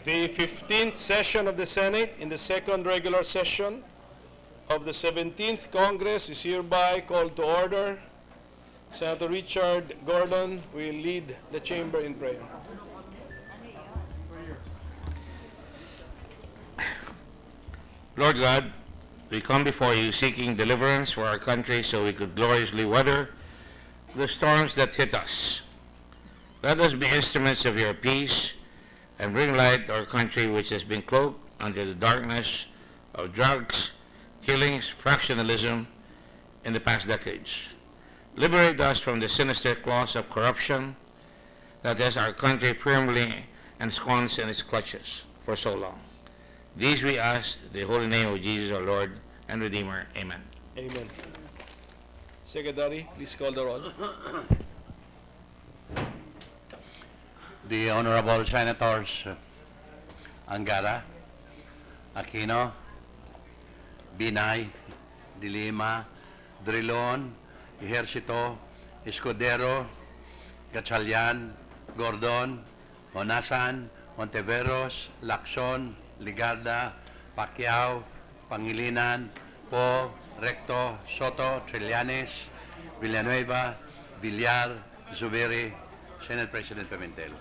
The 15th session of the Senate in the second regular session of the 17th Congress is hereby called to order. Senator Richard Gordon will lead the chamber in prayer. Lord God, we come before you seeking deliverance for our country so we could gloriously weather the storms that hit us. Let us be instruments of your peace and bring light to our country, which has been cloaked under the darkness of drugs, killings, factionalism in the past decades. Liberate us from the sinister claws of corruption that has our country firmly ensconced in its clutches for so long. These we ask in the holy name of Jesus, our Lord and Redeemer. Amen. Amen. Secretary, please call the roll. The Honorable Senators Angara, Aquino, Binay, De Lima, Drilon, Ejercito, Escudero, Gatchalian, Gordon, Honasan, Monteveros, Lacson, Ligarda, Pacquiao, Pangilinan, Po, Recto, Soto, Trillanes, Villanueva, Villar, Zubiri, Senate President Pimentel.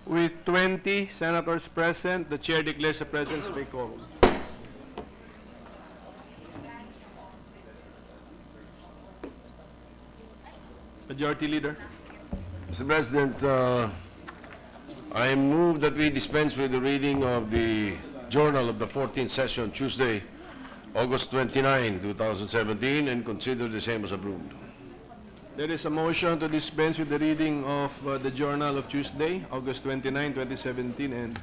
With 20 senators present, the chair declares the presence of a quorum. Majority Leader. Mr. President, I move that we dispense with the reading of the Journal of the 14th Session, Tuesday, August 29, 2017, and consider the same as approved. There is a motion to dispense with the reading of the Journal of Tuesday, August 29, 2017, and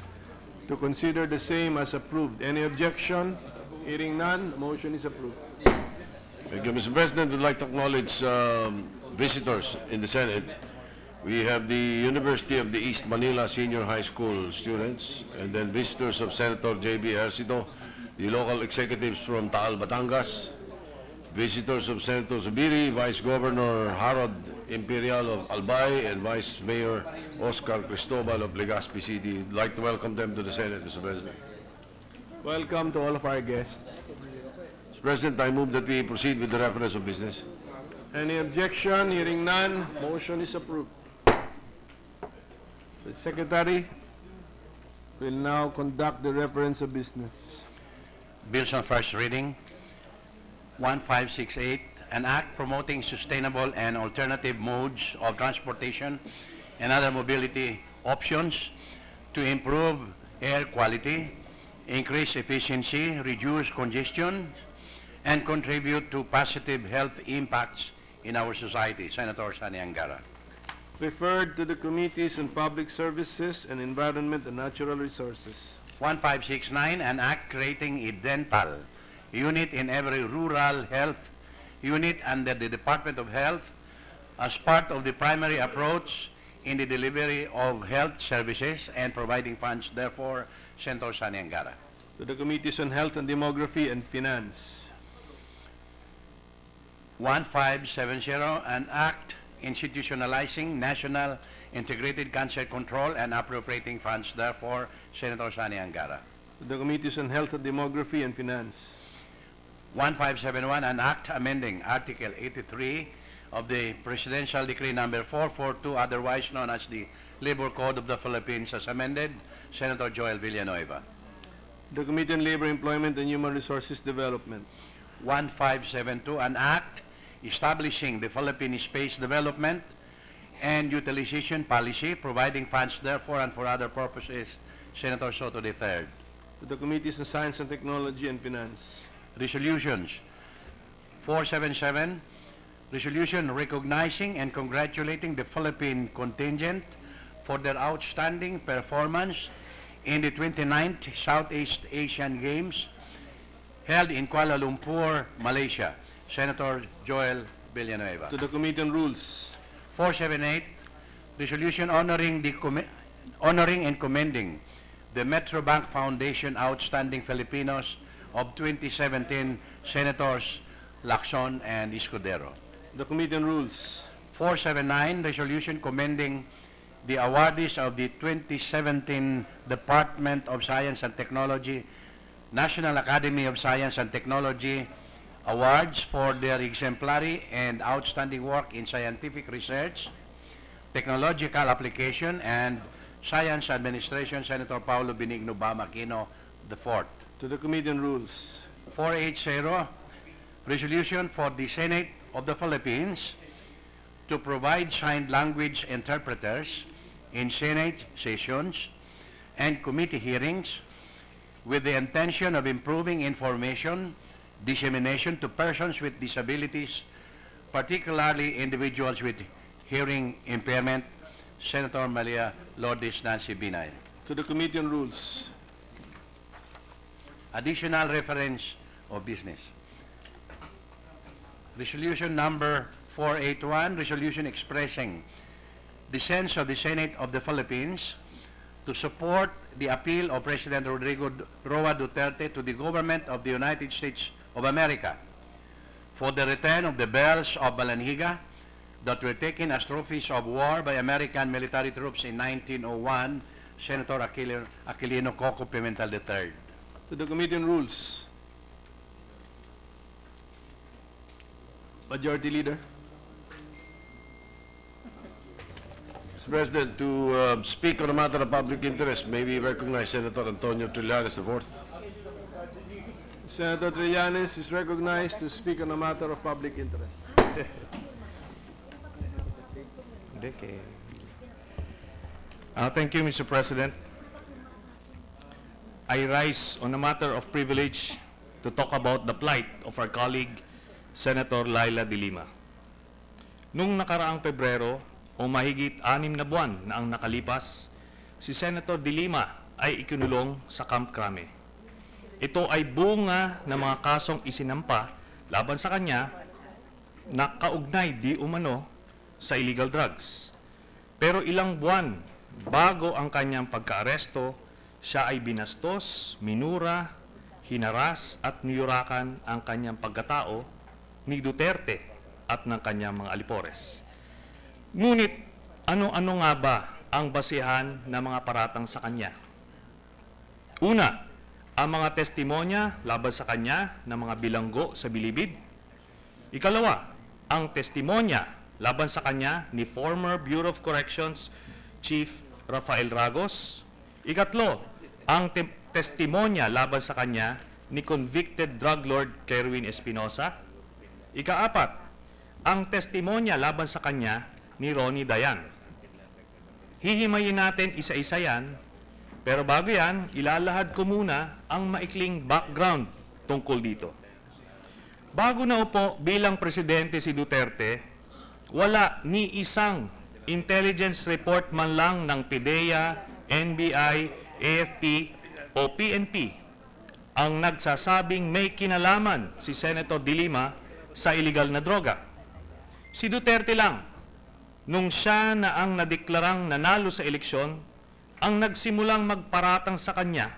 to consider the same as approved. Any objection? Hearing none, the motion is approved. Thank you, Mr. President. We'd like to acknowledge visitors in the Senate. We have the University of the East Manila Senior High School students, and then visitors of Senator J.B. Ejercito, the local executives from Taal, Batangas, visitors of Senator Zubiri, Vice Governor Harold Imperial of Albay, and Vice Mayor Oscar Cristobal of Legazpi City. I'd like to welcome them to the Senate, Mr. President. Welcome to all of our guests. Mr. President, I move that we proceed with the reference of business. Any objection? Hearing none, motion is approved. The Secretary will now conduct the reference of business. Bills on first reading. 1568, an act promoting sustainable and alternative modes of transportation and other mobility options to improve air quality, increase efficiency, reduce congestion, and contribute to positive health impacts in our society. Senator Sani Angara. Referred to the Committees on Public Services and Environment and Natural Resources. 1569, an act creating a dental unit in every rural health unit under the Department of Health as part of the primary approach in the delivery of health services and providing funds. Therefore, Senator Sani Angara. To the Committees on Health and Demography and Finance. 1570, an act institutionalizing national integrated cancer control and appropriating funds. Therefore, Senator Sani Angara. To the Committees on Health and Demography and Finance. 1571, an act amending Article 83 of the Presidential Decree number 442, otherwise known as the Labor Code of the Philippines, as amended. Senator Joel Villanueva. The Committee on Labor, Employment and Human Resources Development. 1572, an act establishing the Philippine Space Development and Utilization Policy, providing funds therefore and for other purposes. Senator Soto III. To the Committees on Science and Technology and Finance. Resolutions. 477, resolution recognizing and congratulating the Philippine contingent for their outstanding performance in the 29th Southeast Asian Games held in Kuala Lumpur, Malaysia. Senator Joel Villanueva. To the Committee on Rules. 478, resolution honoring and commending the Metrobank Foundation outstanding Filipinos of 2017, Senators Lacson and Escudero. The Committee on Rules. 479, resolution commending the awardees of the 2017 Department of Science and Technology National Academy of Science and Technology awards for their exemplary and outstanding work in scientific research, technological application, and science administration, Senator Paulo Benigno Aquino IV. To the Committee on Rules. 480, resolution for the Senate of the Philippines to provide signed language interpreters in Senate sessions and committee hearings with the intention of improving information dissemination to persons with disabilities, particularly individuals with hearing impairment. Senator Malia Lourdes Nancy Binay. To the Committee on Rules. Additional reference of business. Resolution number 481, resolution expressing the sense of the Senate of the Philippines to support the appeal of President Rodrigo Roa Duterte to the government of the United States of America for the return of the bells of Balangiga that were taken as trophies of war by American military troops in 1901. Senator Aquilino Coco Pimentel III. To the Committee on Rules. Majority Leader. Mr. President, to speak on a matter of public interest, may we recognize Senator Antonio Trillanes IV. Senator Trillanes is recognized to speak on a matter of public interest. Thank you, Mr. President. I rise on a matter of privilege to talk about the plight of our colleague, Senator Laila de Lima. Nung nakaraang Pebrero, o mahigit 6 na buwan na ang nakalipas, si Senator de Lima ay ikinulong sa Camp Crame. Ito ay bunga ng mga kasong isinampa laban sa kanya na kaugnay di umano sa illegal drugs. Pero ilang buwan bago ang kanyang pagkaaresto, siya ay binastos, minura, hinaras at niyurakan ang kanyang pagkatao ni Duterte at ng kanyang mga alipores. Ngunit ano-ano nga ba ang basihan ng mga paratang sa kanya? Una, ang mga testimonya laban sa kanya ng mga bilanggo sa bilibid. Ikalawa, ang testimonya laban sa kanya ni former Bureau of Corrections Chief Rafael Ragos. Ikatlo, ang testimonya laban sa kanya ni convicted drug lord Kerwin Espinosa. Ikaapat, ang testimonya laban sa kanya ni Ronnie Dayan. Hihimayin natin isa-isa yan, pero bago yan, ilalahad ko muna ang maikling background tungkol dito. Bago naupo bilang presidente si Duterte, wala ni isang intelligence report man lang ng PDEA, NBI, AFP o PNP ang nagsasabing may kinalaman si Senator de Lima sa illegal na droga. Si Duterte lang, nung siya na ang nadeklarang nanalo sa eleksyon, ang nagsimulang magparatang sa kanya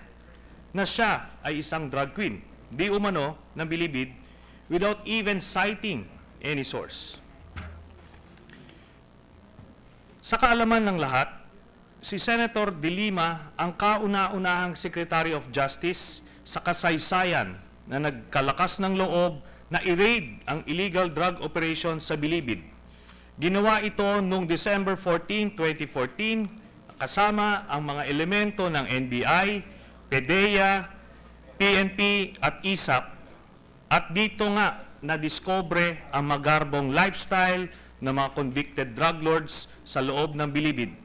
na siya ay isang drug queen, di umano na bilibid, without even citing any source. Sa kaalaman ng lahat, si Senator de Lima ang kauna-unahang Secretary of Justice sa kasaysayan na nagkalakas ng loob na i-raid ang illegal drug operation sa bilibid. Ginawa ito noong December 14, 2014, kasama ang mga elemento ng NBI, PDEA, PNP at ISAP. At dito nga na-discover ang magarbong lifestyle ng mga convicted drug lords sa loob ng bilibid.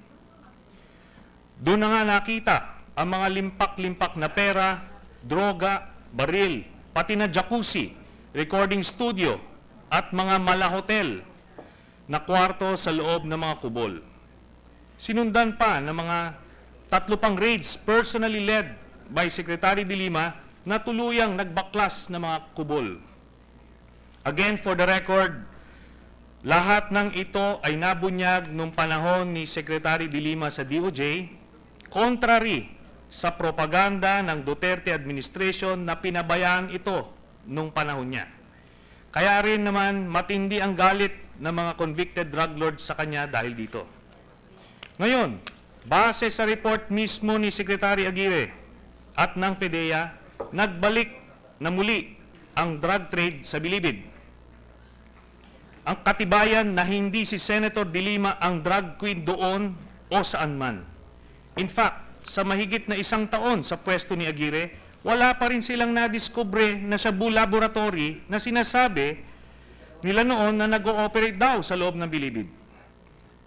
Doon na nga nakita ang mga limpak-limpak na pera, droga, baril, pati na jacuzzi, recording studio at mga malahotel na kwarto sa loob ng mga kubol. Sinundan pa ng mga 3 pang raids personally led by Secretary de Lima na tuluyang nagbaklas ng mga kubol. Again, for the record, lahat ng ito ay nabunyag noong panahon ni Secretary de Lima sa DOJ, contrary sa propaganda ng Duterte administration na pinabayaan ito noong panahon niya. Kaya rin naman matindi ang galit ng mga convicted drug lords sa kanya dahil dito. Ngayon, base sa report mismo ni Secretary Aguirre at ng PDEA, nagbalik na muli ang drug trade sa Bilibid. Ang katibayan na hindi si Senator De Lima ang drug queen doon o saan man. In fact, sa mahigit na 1 taon sa pwesto ni Aguirre, wala pa rin silang nadiskubre na Shabu Laboratory na sinasabi nila noon na nag-ooperate daw sa loob ng Bilibid.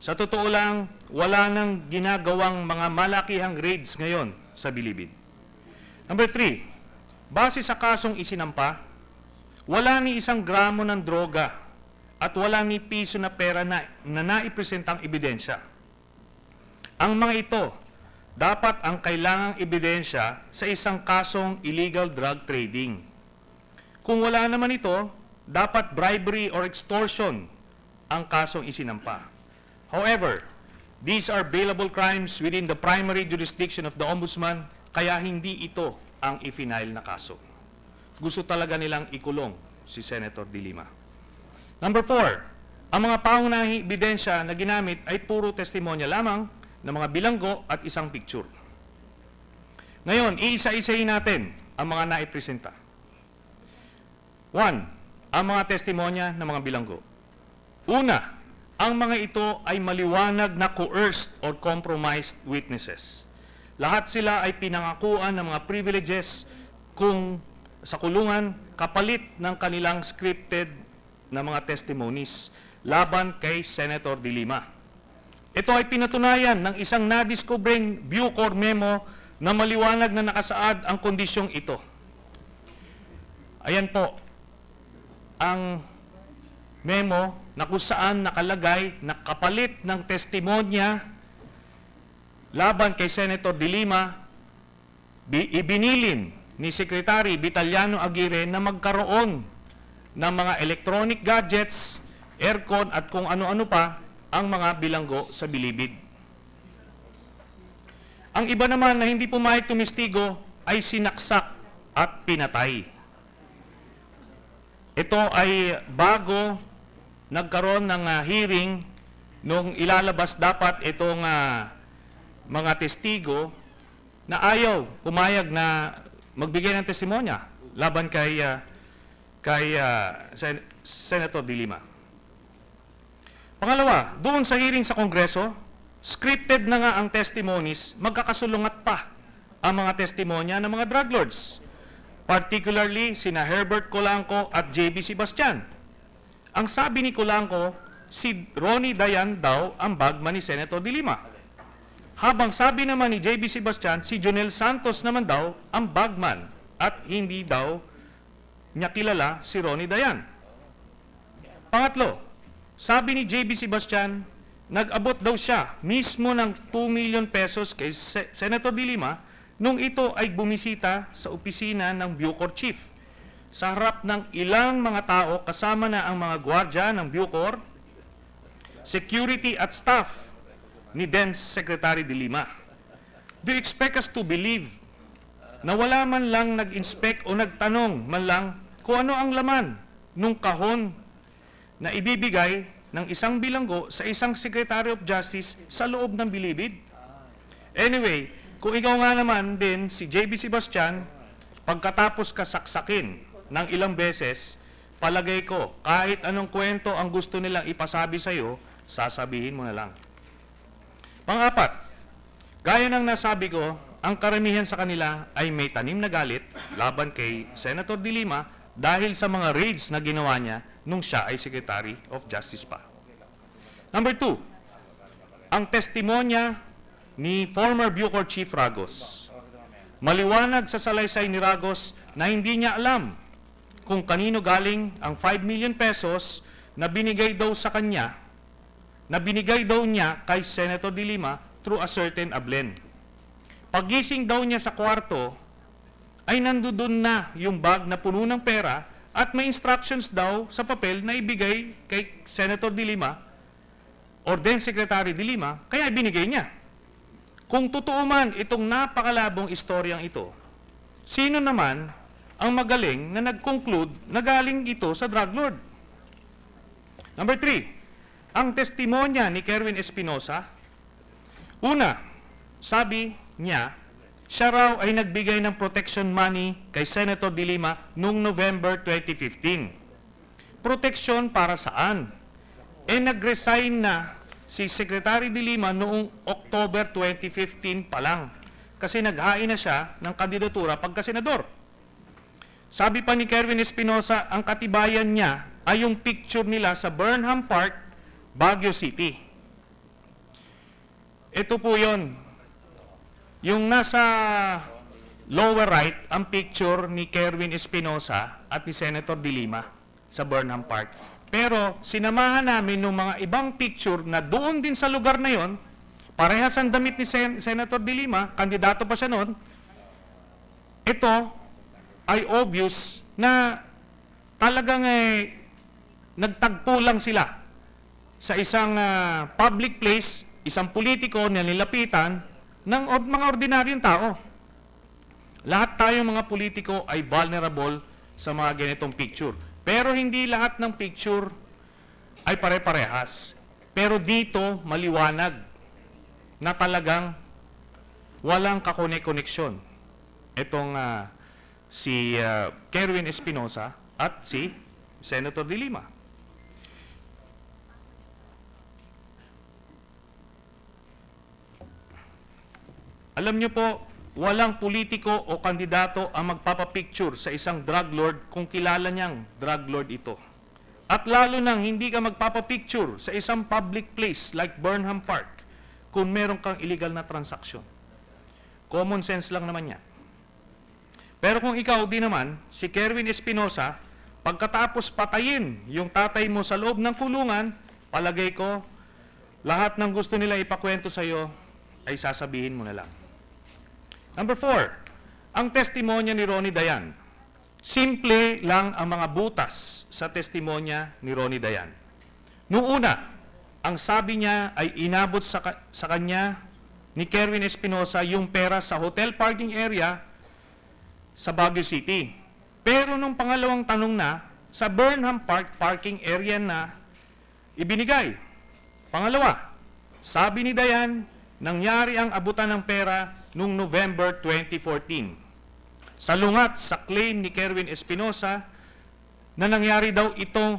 Sa totoo lang, wala nang ginagawang mga malakihang raids ngayon sa Bilibid. Number 3, base sa kasong isinampa, wala ni 1 gramo ng droga at wala ni piso na pera na naipresentang ebidensya. Ang mga ito, dapat ang kailangang ebidensya sa isang kasong illegal drug trading. Kung wala naman ito, dapat bribery or extortion ang kasong isinampa. However, these are bailable crimes within the primary jurisdiction of the Ombudsman, kaya hindi ito ang i-file na kaso. Gusto talaga nilang ikulong si Senator De Lima. Number 4, ang mga pangunahing ebidensya na ginamit ay puro testimonya lamang ng mga bilanggo at isang picture. Ngayon, iisa-isahin natin ang mga naipresenta. 1, ang mga testimonya ng mga bilanggo. Una, ang mga ito ay maliwanag na coerced or compromised witnesses. Lahat sila ay pinangakuan ng mga privileges kung sa kulungan kapalit ng kanilang scripted na mga testimonies laban kay Senator De Lima. Ito ay pinatunayan ng isang nadiskubreng Bucor memo na maliwanag na nakasaad ang kondisyong ito. Ayan po ang memo na kung saan nakalagay na kapalit ng testimonya laban kay Senator De Lima, ibinilin ni Secretary Vitaliano Aguirre na magkaroon ng mga electronic gadgets, aircon at kung ano-ano pa ang mga bilanggo sa Bilibid. Ang iba naman na hindi pumayag tumistigo ay sinaksak at pinatay. Ito ay bago nagkaroon ng hearing nung ilalabas dapat itong mga testigo na ayaw pumayag na magbigay ng testimonya laban kay Senator De Lima. Pangalawa, doon sa hearing sa Kongreso, scripted na nga ang testimonies, magkakasulungat pa ang mga testimonya ng mga drug lords, particularly sina Herbert Colanco at JB Sebastian. Ang sabi ni Colanco, si Ronnie Dayan daw ang bagman ni Senator De Lima. Habang sabi naman ni JB Sebastian, si Jonel Santos naman daw ang bagman at hindi daw niya kilala si Ronnie Dayan. Pangatlo, sabi ni JB Sebastian, nag-abot daw siya mismo ng 2 million pesos kay Senator De Lima nung ito ay bumisita sa opisina ng Bucor Chief sa harap ng ilang mga tao kasama na ang mga gwardya ng Bucor, security at staff ni then Secretary De Lima. Do you expect us to believe na wala man lang nag-inspect o nagtanong man lang kung ano ang laman nung kahon na ibibigay ng isang bilanggo sa isang Secretary of Justice sa loob ng Bilibid? Anyway, kung ikaw nga naman din si JB Sebastian, pagkatapos kasaksakin ng ilang beses, palagay ko, kahit anong kwento ang gusto nilang ipasabi sa iyo, sasabihin mo na lang. Pang-apat, gaya ng nasabi ko, ang karamihan sa kanila ay may tanim na galit laban kay Senator De Lima dahil sa mga raids na ginawa niya nung siya ay Secretary of Justice pa. Number 2, ang testimonya ni former Bucor Chief Ragos. Maliwanag sa salaysay ni Ragos na hindi niya alam kung kanino galing ang 5 million pesos na binigay daw sa kanya, na binigay daw niya kay Senator De Lima through a certain Ablen. Pagising daw niya sa kwarto, ay nandoon na yung bag na puno ng pera at may instructions daw sa papel na ibigay kay Senator De Lima or then Secretary De Lima, kaya binigay niya. Kung totoo man itong napakalabong istoryang ito, sino naman ang magaling na nag-conclude na galing ito sa drug lord? Number 3, ang testimonya ni Kerwin Espinosa, Una, sabi niya, siya raw ay nagbigay ng protection money kay Senator De Lima noong November 2015. Protection para saan? Nag-resign na si Secretary De Lima noong October 2015 pa lang kasi naghain na siya ng kandidatura pagka-senador. Sabi pa ni Kerwin Espinosa, ang katibayan niya ay yung picture nila sa Burnham Park, Baguio City. Ito po yun. Yung nasa lower right, ang picture ni Kerwin Espinosa at ni Senator De Lima sa Burnham Park. Pero sinamahan namin ng mga ibang picture na doon din sa lugar na yon, parehas ang damit ni Senator De Lima, kandidato pa siya noon. Ito ay obvious na talagang nagtagpo lang sila sa isang public place, isang politiko na nilapitan ng mga ordinaryong tao. Lahat tayong mga politiko ay vulnerable sa mga ganitong picture. Pero hindi lahat ng picture ay pare-parehas. Pero dito, maliwanag na talagang walang kakone-koneksyon. Itong si Kerwin Espinosa at si Senator De Lima. Alam niyo po, walang politiko o kandidato ang magpapapicture sa isang drug lord kung kilala niyang drug lord ito. At lalo nang hindi ka magpapapicture sa isang public place like Burnham Park kung meron kang illegal na transaksyon. Common sense lang naman yan. Pero kung ikaw di naman, si Kerwin Espinosa, pagkatapos patayin yung tatay mo sa loob ng kulungan, palagay ko, lahat ng gusto nila ipakwento sa iyo ay sasabihin mo na lang. Number 4, ang testimonya ni Ronnie Dayan. Simple lang ang mga butas sa testimonya ni Ronnie Dayan. Noong una, ang sabi niya ay inabot sa kanya ni Kerwin Espinosa yung pera sa hotel parking area sa Baguio City. Pero nung pangalawang tanong na, sa Burnham Park parking area na ibinigay. Pangalawa, sabi ni Dayan, nangyari ang abutan ng pera noong November 2014. Salungat sa claim ni Kerwin Espinosa na nangyari daw ito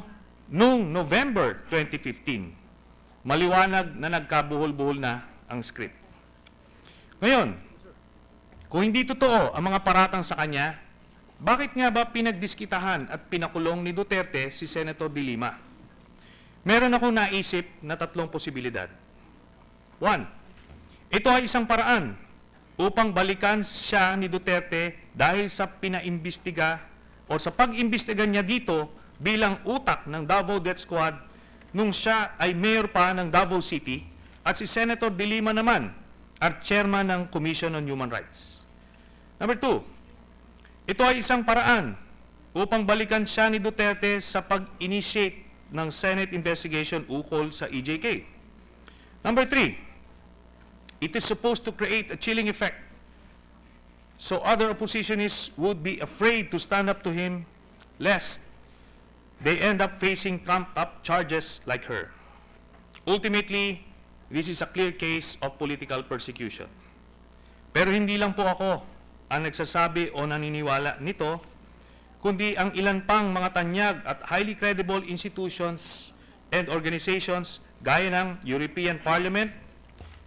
noong November 2015. Maliwanag na nagkabuhol-buhol na ang script. Ngayon, kung hindi totoo ang mga paratang sa kanya, bakit nga ba pinagdiskitahan at pinakulong ni Duterte si Senator De Lima? Meron akong naisip na 3 posibilidad. 1, ito ay isang paraan upang balikan siya ni Duterte dahil sa pinaimbestiga o sa pag-imbestiga niya dito bilang utak ng Davao Death Squad nung siya ay mayor pa ng Davao City at si Senator De Lima naman at chairman ng Commission on Human Rights. Number 2, ito ay isang paraan upang balikan siya ni Duterte sa pag-initiate ng Senate investigation ukol sa EJK. Number 3, it is supposed to create a chilling effect so other oppositionists would be afraid to stand up to him lest they end up facing trumped-up charges like her. Ultimately, this is a clear case of political persecution. Pero hindi lang po ako ang nagsasabi o naniniwala nito, kundi ang ilan pang mga tanyag at highly credible institutions and organizations gaya ng European Parliament,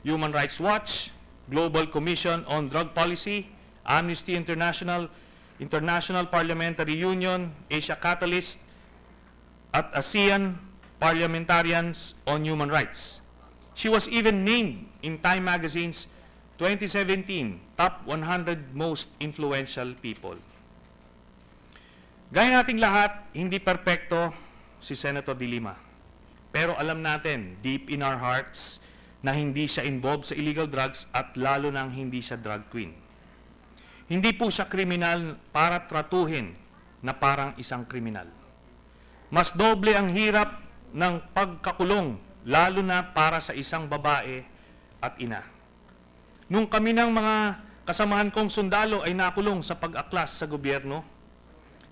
Human Rights Watch, Global Commission on Drug Policy, Amnesty International, International Parliamentary Union, Asia Catalyst, at ASEAN Parliamentarians on Human Rights. She was even named in Time Magazine's 2017 Top 100 Most Influential People. Gaya nating lahat, hindi perpekto si Senator De Lima. Pero alam natin, deep in our hearts, na hindi siya involved sa illegal drugs at lalo nang hindi siya drug queen. Hindi po siya kriminal para tratuhin na parang isang kriminal. Mas doble ang hirap ng pagkakulong, lalo na para sa isang babae at ina. Nung kami ng mga kasamahan kong sundalo ay nakulong sa pag-aklas sa gobyerno,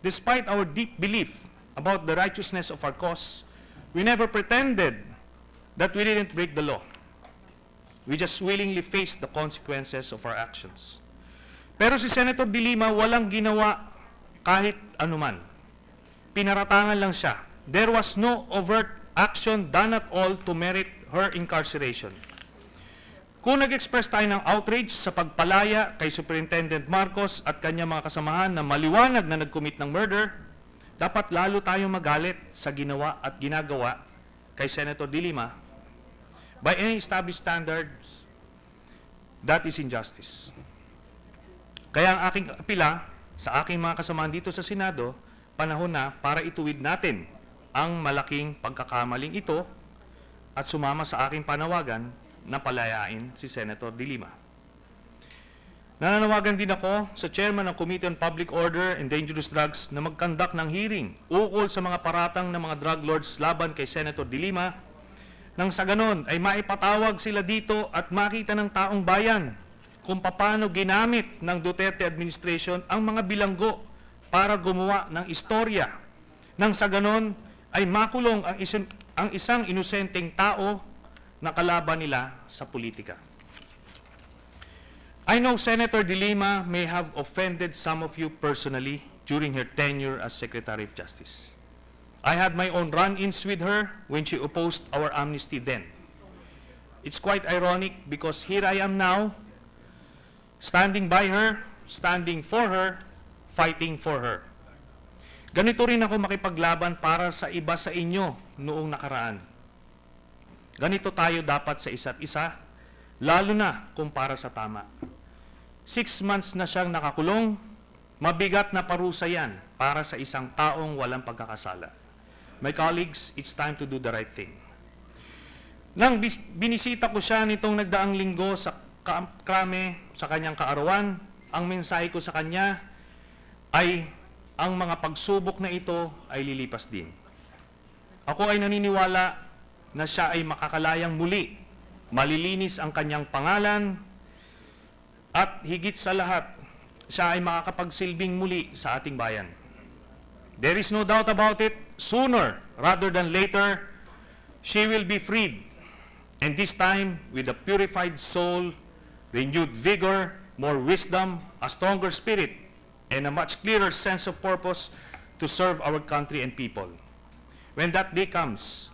despite our deep belief about the righteousness of our cause, we never pretended that we didn't break the law. We just willingly face the consequences of our actions. Pero si Senator De Lima walang ginawa kahit anuman. Pinaratangan lang siya. There was no overt action done at all to merit her incarceration. Kung nag-express tayo ng outrage sa pagpalaya kay Superintendent Marcos at kanyang mga kasamahan na maliwanag na nag-commit ng murder, dapat lalo tayong magalit sa ginawa at ginagawa kay Senator De Lima. By any established standards, that is injustice. Kaya ang aking apila sa aking mga kasamahan dito sa Senado, panahon na para ituwid natin ang malaking pagkakamaling ito at sumama sa aking panawagan na palayain si Senator De Lima. Nananawagan din ako sa Chairman ng Committee on Public Order and Dangerous Drugs na mag-conduct ng hearing ukol sa mga paratang ng mga drug lords laban kay Senator De Lima nang sa ganon ay maipatawag sila dito at makita ng taong bayan kung paano ginamit ng Duterte administration ang mga bilanggo para gumawa ng istorya. Nang sa ganon ay makulong ang isang inosenteng tao na kalaban nila sa politika. I know Senator De Lima may have offended some of you personally during her tenure as Secretary of Justice. I had my own run-ins with her when she opposed our amnesty then. It's quite ironic because here I am now, standing by her, standing for her, fighting for her. Ganito rin ako makipaglaban para sa iba sa inyo noong nakaraan. Ganito tayo dapat sa isa't isa, lalo na kung para sa tama. 6 months na siyang nakakulong, mabigat na parusa yan para sa isang taong walang pagkakasala. My colleagues, it's time to do the right thing. Nang binisita ko siya nitong nagdaang linggo sa krame sa kanyang kaarawan, ang mensahe ko sa kanya ay ang mga pagsubok na ito ay lilipas din. Ako ay naniniwala na siya ay makakalayang muli, malilinis ang kanyang pangalan, at higit sa lahat, siya ay makakapagsilbing muli sa ating bayan. There is no doubt about it, sooner rather than later, she will be freed. And this time, with a purified soul, renewed vigor, more wisdom, a stronger spirit, and a much clearer sense of purpose to serve our country and people. When that day comes,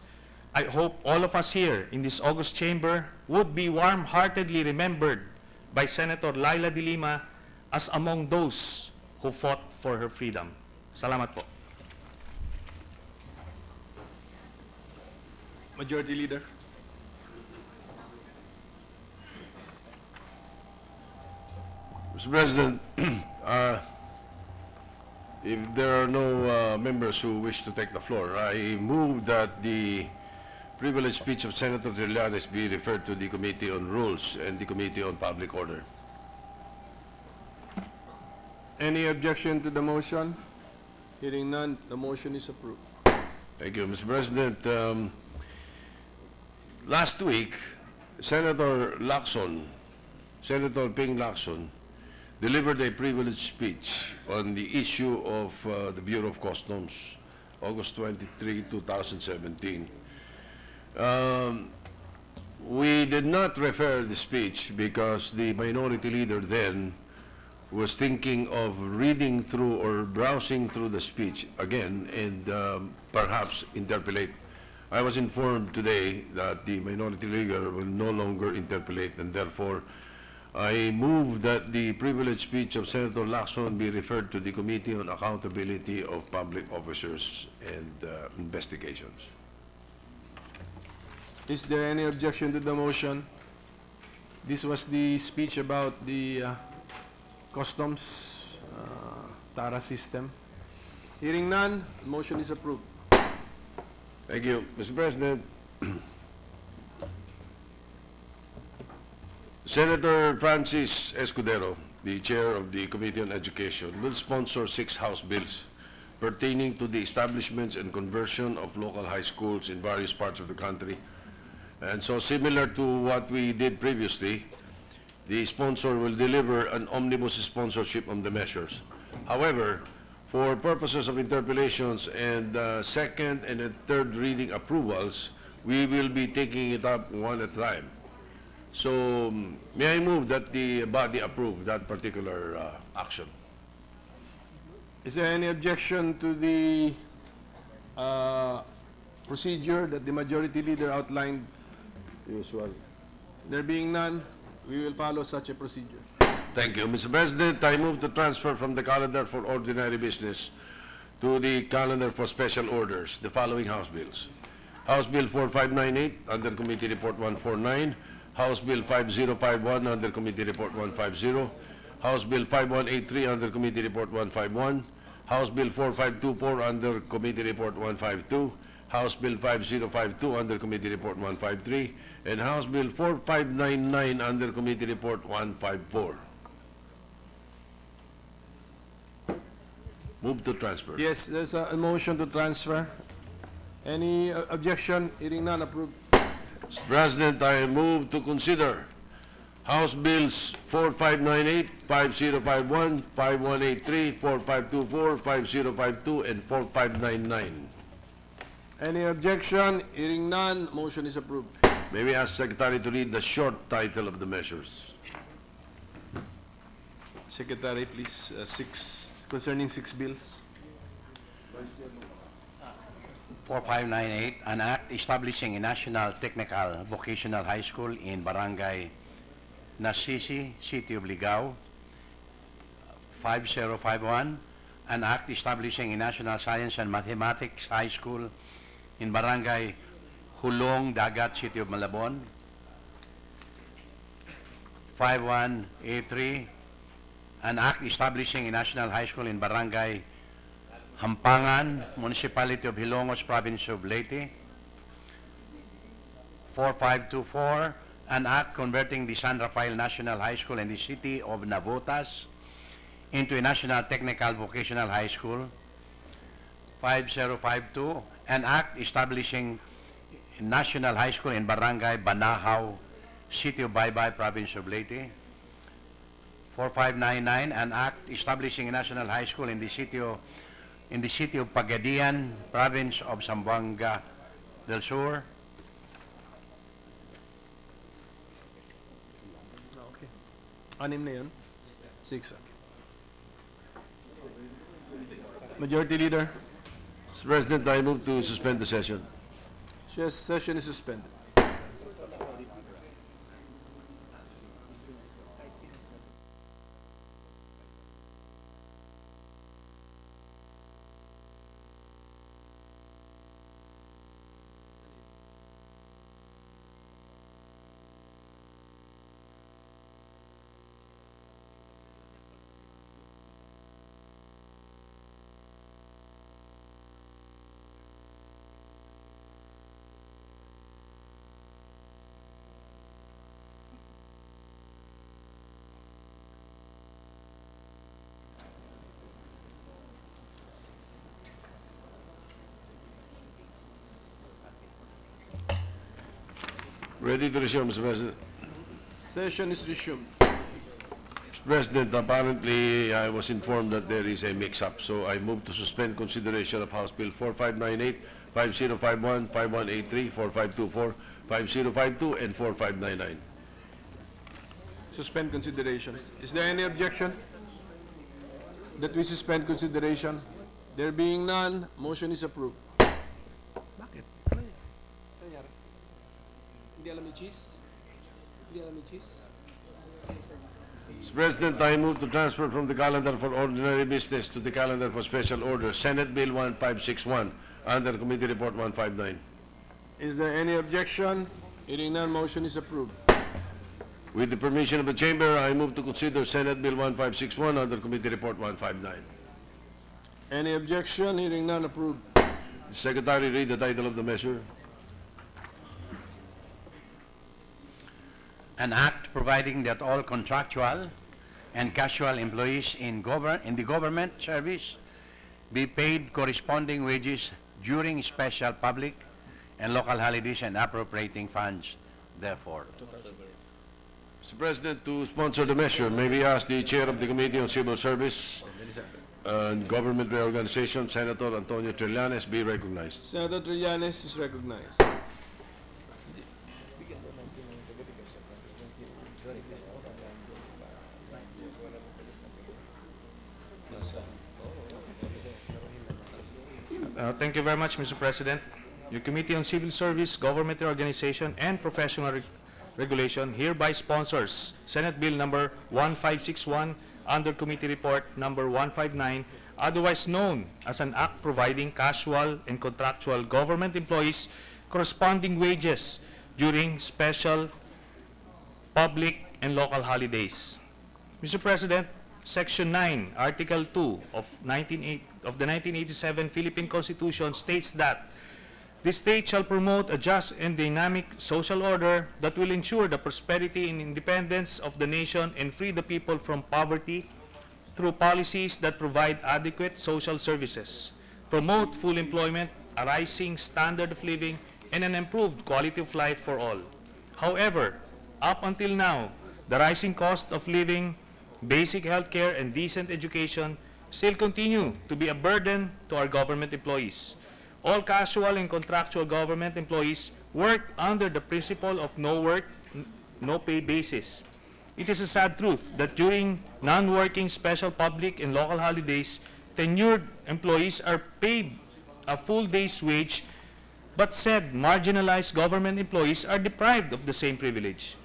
I hope all of us here in this august chamber would be warm-heartedly remembered by Senator Laila De Lima as among those who fought for her freedom. Salamat po. Majority Leader. Mr. President, if there are no members who wish to take the floor, I move that the privileged speech of Senator Trillanes be referred to the Committee on Rules and the Committee on Public Order. Any objection to the motion? Hearing none, the motion is approved. Thank you, Mr. President. Last week, Senator Ping Lacson, delivered a privileged speech on the issue of the Bureau of Customs, August 23, 2017. We did not refer the speech because the minority leader then was thinking of reading through or browsing through the speech again and perhaps interpolate. I was informed today that the minority leader will no longer interpolate, and therefore I move that the privileged speech of Senator Lacson be referred to the Committee on Accountability of Public Officers and Investigations. Is there any objection to the motion? This was the speech about the customs TARA system. Hearing none, the motion is approved. Thank you, Mr. President. Senator Francis Escudero, the chair of the Committee on Education, will sponsor 6 House bills pertaining to the establishments and conversion of local high schools in various parts of the country. And so, similar to what we did previously, the sponsor will deliver an omnibus sponsorship on the measures. However, for purposes of interpolations and second and third reading approvals, we will be taking it up one at a time. So, may I move that the body approve that particular action? Is there any objection to the procedure that the majority leader outlined? Usual. There being none, we will follow such a procedure. Thank you. Mr. President, I move to transfer from the calendar for ordinary business to the calendar for special orders the following House bills. House Bill 4598 under Committee Report 149, House Bill 5051 under Committee Report 150, House Bill 5183 under Committee Report 151, House Bill 4524 under Committee Report 152, House Bill 5052 under Committee Report 153, and House Bill 4599 under Committee Report 154. Move to transfer. Yes, there's a motion to transfer. Any objection? Hearing none, approved. Mr. President, I move to consider House Bills 4598, 5051, 5183, 4524, 5052, and 4599. Any objection? Hearing none, motion is approved. May we ask Secretary to read the short title of the measures? Secretary, please, concerning 6 bills. 4598, an act establishing a national technical vocational high school in Barangay Nasisi, City of Ligao. 5051, an act establishing a national science and mathematics high school in Barangay Hulong Dagat, City of Malabon. 5183, an act establishing a national high school in Barangay Hampangan, Municipality of Hilongos, Province of Leyte. 4524, an act converting the San Rafael National High School in the City of Navotas into a National Technical Vocational High School. 5052, an act establishing a National High School in Barangay Banahaw, City of Baybay, Province of Leyte. 4599, an act establishing a National High School in the City of Pagadian, Province of Zamboanga del Sur. Okay. Anim na yun? 6. Okay. Majority Leader, Mr. President, I move to suspend the session. session is suspended. Ready to resume, Mr. President. Session is resumed. Mr. President, apparently I was informed that there is a mix-up, so I move to suspend consideration of House Bill 4598, 5051, 5183, 4524, 5052, and 4599. Suspend consideration. Is there any objection that we suspend consideration? There being none, motion is approved. Bakit? Ano yun? Ano nangyari? Hindi alam yung cheese? Hindi alam yung cheese? Mr. President, I move to transfer from the calendar for ordinary business to the calendar for special orders, Senate Bill 1561, under Committee Report 159. Is there any objection? Hearing none, motion is approved. With the permission of the Chamber, I move to consider Senate Bill 1561 under Committee Report 159. Any objection? Hearing none, approved. Secretary, read the title of the measure. An act providing that all contractual and casual employees in the government service be paid corresponding wages during special public and local holidays and appropriating funds therefore. Mr. President, to sponsor the measure, may we ask the Chair of the Committee on Civil Service and Government Reorganization, Senator Antonio Trillanes, be recognized. Senator Trillanes is recognized. Thank you very much, Mr. President. Your Committee on Civil Service, Government Organization, and Professional Regulation hereby sponsors Senate Bill number 1561 under Committee Report number 159, otherwise known as an act providing casual and contractual government employees corresponding wages during special public and local holidays. Mr. President, Section 9, Article 2 of the 1987 Philippine Constitution states that the state shall promote a just and dynamic social order that will ensure the prosperity and independence of the nation and free the people from poverty through policies that provide adequate social services, promote full employment, a rising standard of living, and an improved quality of life for all. However, up until now, the rising cost of living, basic health care, and decent education still continue to be a burden to our government employees. All casual and contractual government employees work under the principle of no work, no pay basis. It is a sad truth that during non-working special public and local holidays, tenured employees are paid a full day's wage, but said marginalized government employees are deprived of the same privilege.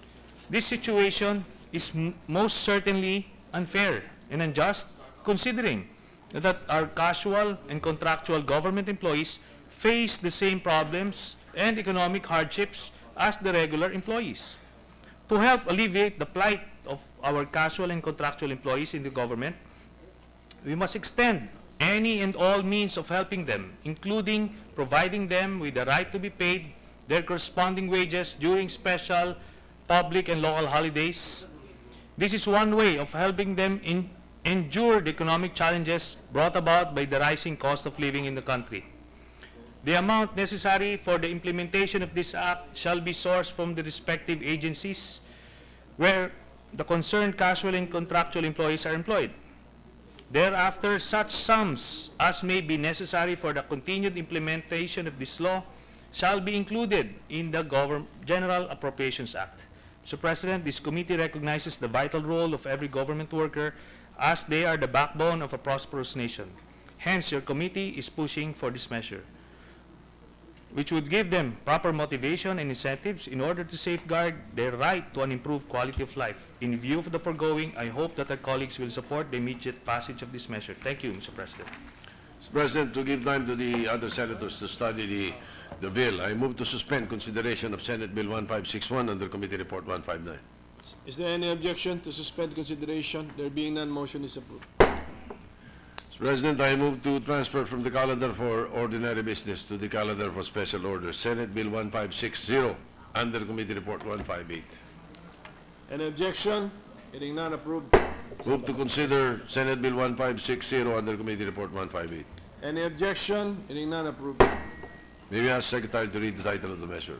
This situation is most certainly unfair and unjust, considering that our casual and contractual government employees face the same problems and economic hardships as the regular employees. To help alleviate the plight of our casual and contractual employees in the government, we must extend any and all means of helping them, including providing them with the right to be paid their corresponding wages during special public and local holidays. This is one way of helping them endure the economic challenges brought about by the rising cost of living in the country. The amount necessary for the implementation of this act shall be sourced from the respective agencies where the concerned casual and contractual employees are employed. Thereafter, such sums as may be necessary for the continued implementation of this law shall be included in the General Appropriations Act. Mr. President, this committee recognizes the vital role of every government worker as they are the backbone of a prosperous nation. Hence, your committee is pushing for this measure, which would give them proper motivation and incentives in order to safeguard their right to an improved quality of life. In view of the foregoing, I hope that our colleagues will support the immediate passage of this measure. Thank you, Mr. President. Mr. President, to give time to the other senators to study the bill, I move to suspend consideration of Senate Bill 1561 under Committee Report 159. Is there any objection to suspend consideration? There being none, motion is approved. Mr. President, I move to transfer from the calendar for ordinary business to the calendar for special orders Senate Bill 1560 under Committee Report 158. Any objection? Hearing none, approved. Move to consider Senate Bill 1560 under Committee Report 158. Any objection? Hearing none, approved. May we ask Secretary to read the title of the measure?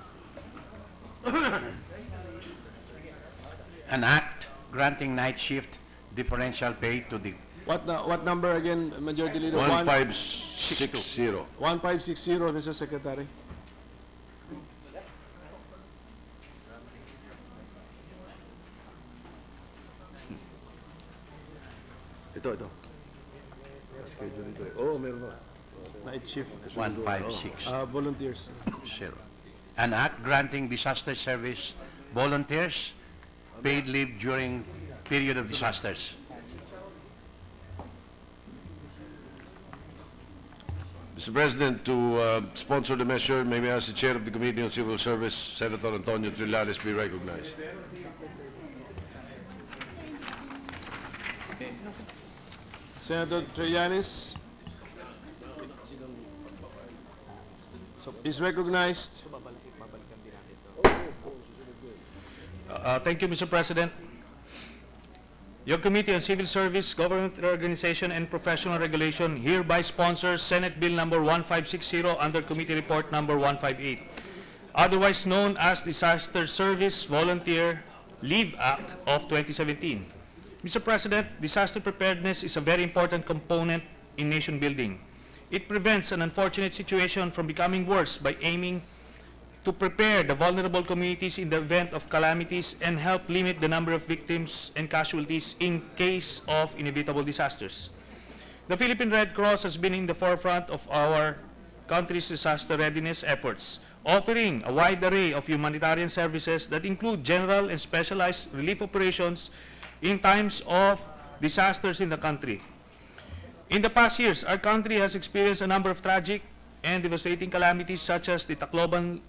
An act granting night shift differential pay to the What number again, Majority Leader? 1560. 1560, Mr. Secretary. Ito. Schedule ito. Oh, meron na. Night shift. 156. Volunteers. An act granting disaster service volunteers paid leave during period of disasters. Mr. President, to sponsor the measure, may we ask the Chair of the Committee on Civil Service, Senator Antonio Trillanes, be recognized. Senator Trillanes is recognized. Thank you, Mr. President. Your Committee on Civil Service, Government Organization, and Professional Regulation hereby sponsors Senate Bill number 1560 under Committee Report number 158, otherwise known as Disaster Service Volunteer Leave Act of 2017. Mr. President, disaster preparedness is a very important component in nation building. It prevents an unfortunate situation from becoming worse by aiming to prepare the vulnerable communities in the event of calamities and help limit the number of victims and casualties in case of inevitable disasters. The Philippine Red Cross has been in the forefront of our country's disaster readiness efforts, offering a wide array of humanitarian services that include general and specialized relief operations in times of disasters in the country. In the past years, our country has experienced a number of tragic and devastating calamities, such as the Tacloban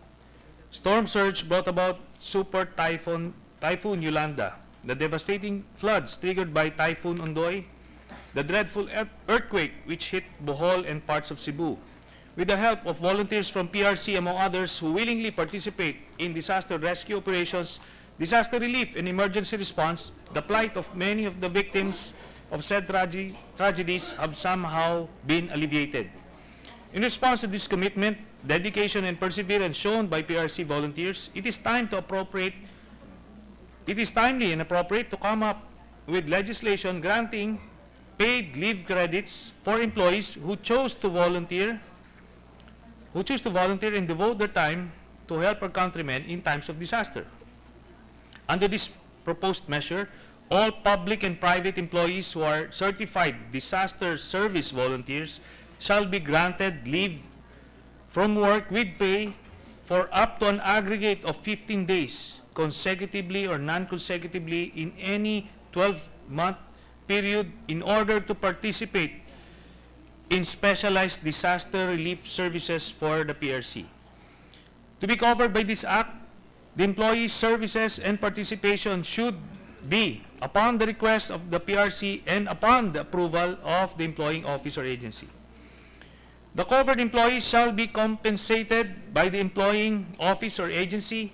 storm surge brought about Super Typhoon Yolanda, the devastating floods triggered by Typhoon Ondoy, the dreadful earthquake which hit Bohol and parts of Cebu. With the help of volunteers from PRC, among others, who willingly participate in disaster rescue operations, disaster relief, and emergency response, the plight of many of the victims of said tragedies have somehow been alleviated. In response to this commitment, dedication, and perseverance shown by PRC volunteers, it is timely and appropriate to come up with legislation granting paid leave credits for employees who choose to volunteer and devote their time to help our countrymen in times of disaster. Under this proposed measure, all public and private employees who are certified disaster service volunteers shall be granted leave from work with pay for up to an aggregate of 15 days, consecutively or non-consecutively, in any 12-month period in order to participate in specialized disaster relief services for the PRC. To be covered by this act, the employees' services and participation should be upon the request of the PRC and upon the approval of the employing office or agency. The covered employees shall be compensated by the employing office or agency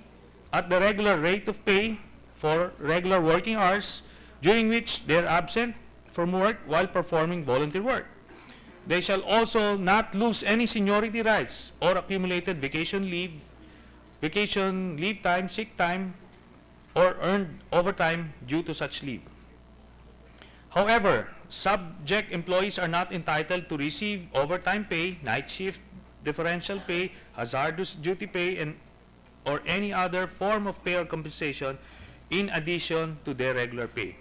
at the regular rate of pay for regular working hours during which they are absent from work while performing volunteer work. They shall also not lose any seniority rights or accumulated vacation leave time, sick time, or earned overtime due to such leave. However, subject employees are not entitled to receive overtime pay, night shift differential pay, hazardous duty pay, or any other form of pay or compensation in addition to their regular pay.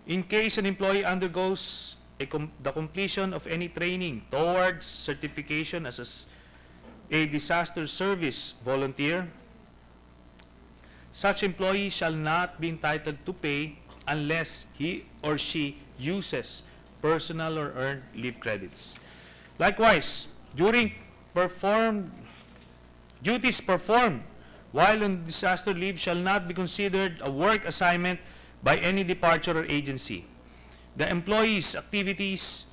In case an employee undergoes the completion of any training towards certification as a disaster service volunteer, such employee shall not be entitled to pay unless he or she uses personal or earned leave credits. Likewise, during duties performed while on disaster leave shall not be considered a work assignment by any departure or agency. The employee's activities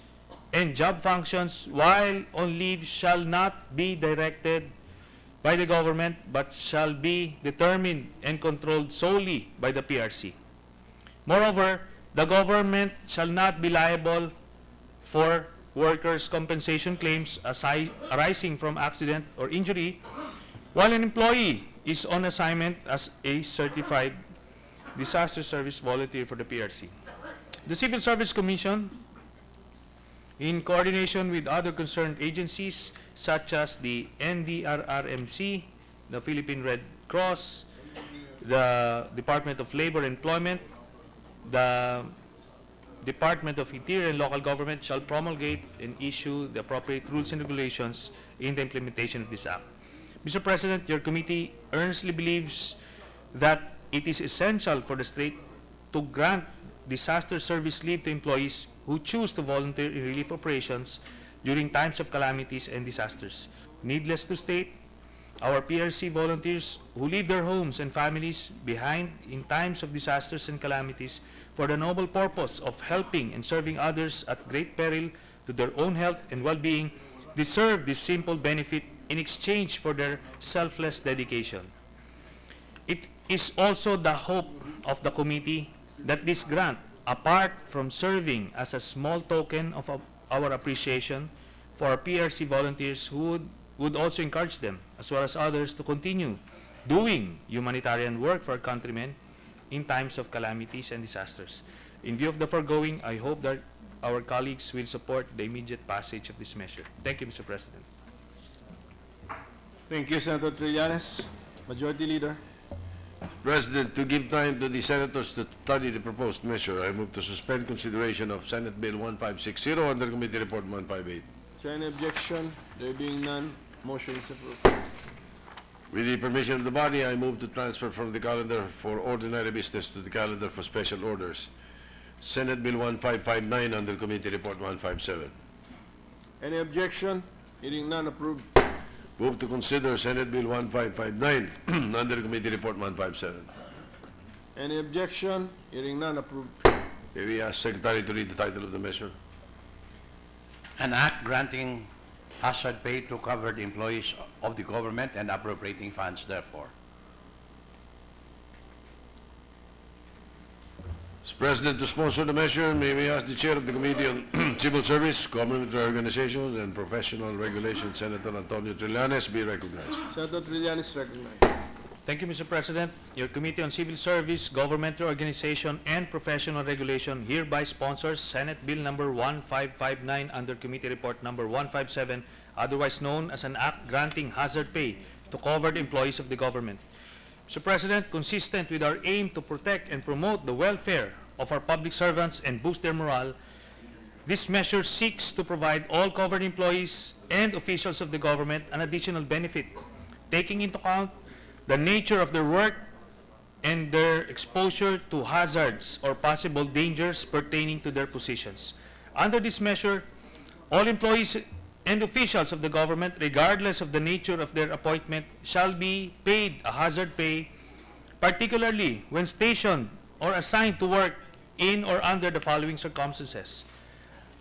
and job functions while on leave shall not be directed by the government but shall be determined and controlled solely by the PRC. Moreover, the government shall not be liable for workers' compensation claims arising from accident or injury while an employee is on assignment as a certified disaster service volunteer for the PRC. The Civil Service Commission, in coordination with other concerned agencies such as the NDRRMC, the Philippine Red Cross, the Department of Labor and Employment, the Department of Interior and Local Government, shall promulgate and issue the appropriate rules and regulations in the implementation of this act. Mr. President, your committee earnestly believes that it is essential for the state to grant disaster service leave to employees who choose to volunteer in relief operations during times of calamities and disasters. Needless to state, our PRC volunteers who leave their homes and families behind in times of disasters and calamities for the noble purpose of helping and serving others at great peril to their own health and well-being deserve this simple benefit in exchange for their selfless dedication. It is also the hope of the committee that this grant, apart from serving as a small token of our appreciation for our PRC volunteers, would also encourage them, as well as others, to continue doing humanitarian work for our countrymen in times of calamities and disasters. In view of the foregoing, I hope that our colleagues will support the immediate passage of this measure. Thank you, Mr. President. Thank you, Senator Trillanes. Majority Leader. President, to give time to the senators to study the proposed measure, I move to suspend consideration of Senate Bill 1560 under Committee Report 158. Is there any objection? There being none, motion is approved. With the permission of the body, I move to transfer from the calendar for ordinary business to the calendar for special orders. Senate Bill 1559 under Committee Report 157. Any objection? Hearing none, approved. Move to consider Senate Bill 1559 under Committee Report 157. Any objection? Hearing none, approved. May we ask Secretary to read the title of the measure? An act granting hazard pay to covered employees of the government and appropriating funds therefore. As President to sponsor the measure, may we ask the Chair of the Committee on Civil Service, Government Organizations, and Professional Regulation, Senator Antonio Trillanes, be recognized. Senator Trillanes recognized. Thank you, Mr. President. Your Committee on Civil Service, Governmental Organization, and Professional Regulation hereby sponsors Senate Bill number 1559 under Committee Report number 157, otherwise known as an act granting hazard pay to covered employees of the government. Mr. President, consistent with our aim to protect and promote the welfare of our public servants and boost their morale, this measure seeks to provide all covered employees and officials of the government an additional benefit, taking into account the nature of their work and their exposure to hazards or possible dangers pertaining to their positions. Under this measure, all employees and officials of the government, regardless of the nature of their appointment, shall be paid a hazard pay, particularly when stationed or assigned to work in or under the following circumstances: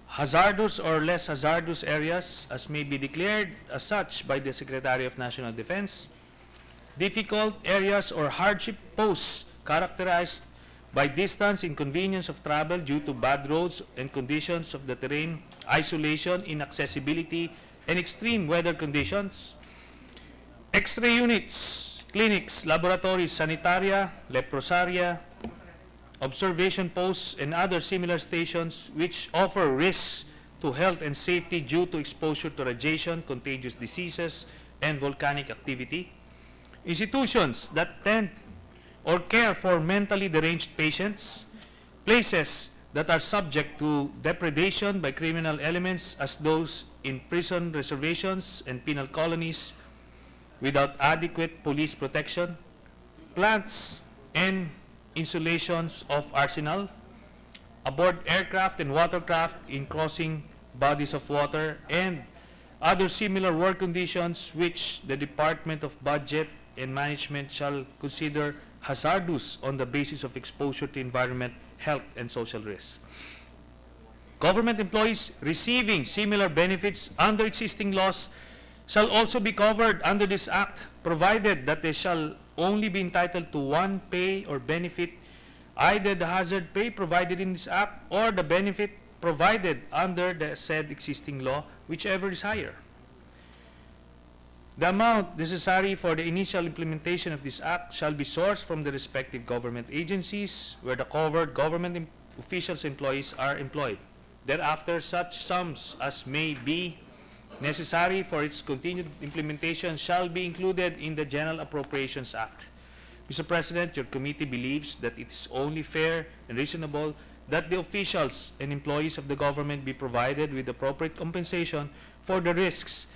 hazardous or less hazardous areas as may be declared as such by the Secretary of National Defense, difficult areas or hardship posts characterized by distance, inconvenience of travel due to bad roads and conditions of the terrain, isolation, inaccessibility, and extreme weather conditions, X-ray units, clinics, laboratories, sanitaria, leprosaria, observation posts, and other similar stations which offer risks to health and safety due to exposure to radiation, contagious diseases, and volcanic activity, institutions that tend or care for mentally deranged patients, places that are subject to depredation by criminal elements as those in prison reservations and penal colonies without adequate police protection, plants and installations of arsenal, aboard aircraft and watercraft in crossing bodies of water, and other similar work conditions which the Department of Budget and Management shall consider hazardous on the basis of exposure to environment, health, and social risks. Government employees receiving similar benefits under existing laws shall also be covered under this Act, provided that they shall only be entitled to one pay or benefit, either the hazard pay provided in this Act or the benefit provided under the said existing law, whichever is higher. The amount necessary for the initial implementation of this Act shall be sourced from the respective government agencies where the covered government officials employees are employed. Thereafter, such sums as may be necessary for its continued implementation shall be included in the General Appropriations Act. Mr. President, your committee believes that it is only fair and reasonable that the officials and employees of the government be provided with appropriate compensation for the risks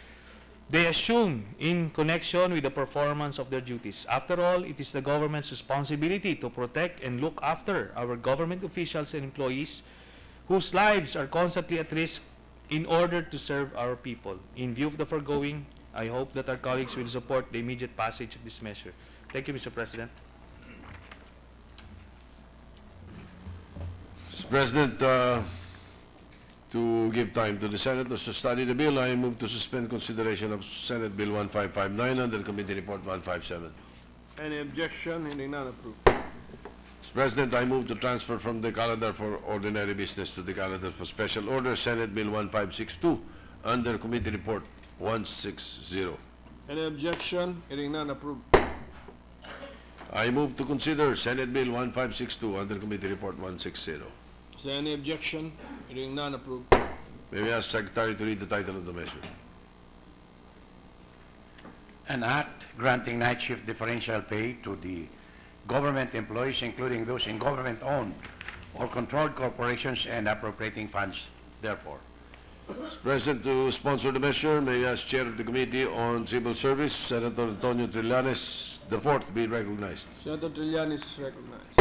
they assume in connection with the performance of their duties. After all, it is the government's responsibility to protect and look after our government officials and employees whose lives are constantly at risk in order to serve our people. In view of the foregoing, I hope that our colleagues will support the immediate passage of this measure. Thank you, Mr. President. Mr. President, to give time to the senators to study the bill, I move to suspend consideration of Senate Bill 1559 under Committee Report 157. Any objection? Hearing none, approved. Mr. President, I move to transfer from the calendar for ordinary business to the calendar for special orders Senate Bill 1562 under Committee Report 160. Any objection? Hearing none, approved. I move to consider Senate Bill 1562 under Committee Report 160. Is there any objection? Hearing none, approved. May we ask Secretary to read the title of the measure? An act granting night shift differential pay to the government employees, including those in government-owned or controlled corporations, and appropriating funds therefore. Mr. President, to sponsor the measure, may I ask Chair of the Committee on Civil Service, Senator Antonio Trillanes, the fourth, be recognized. Senator Trillanes is recognized.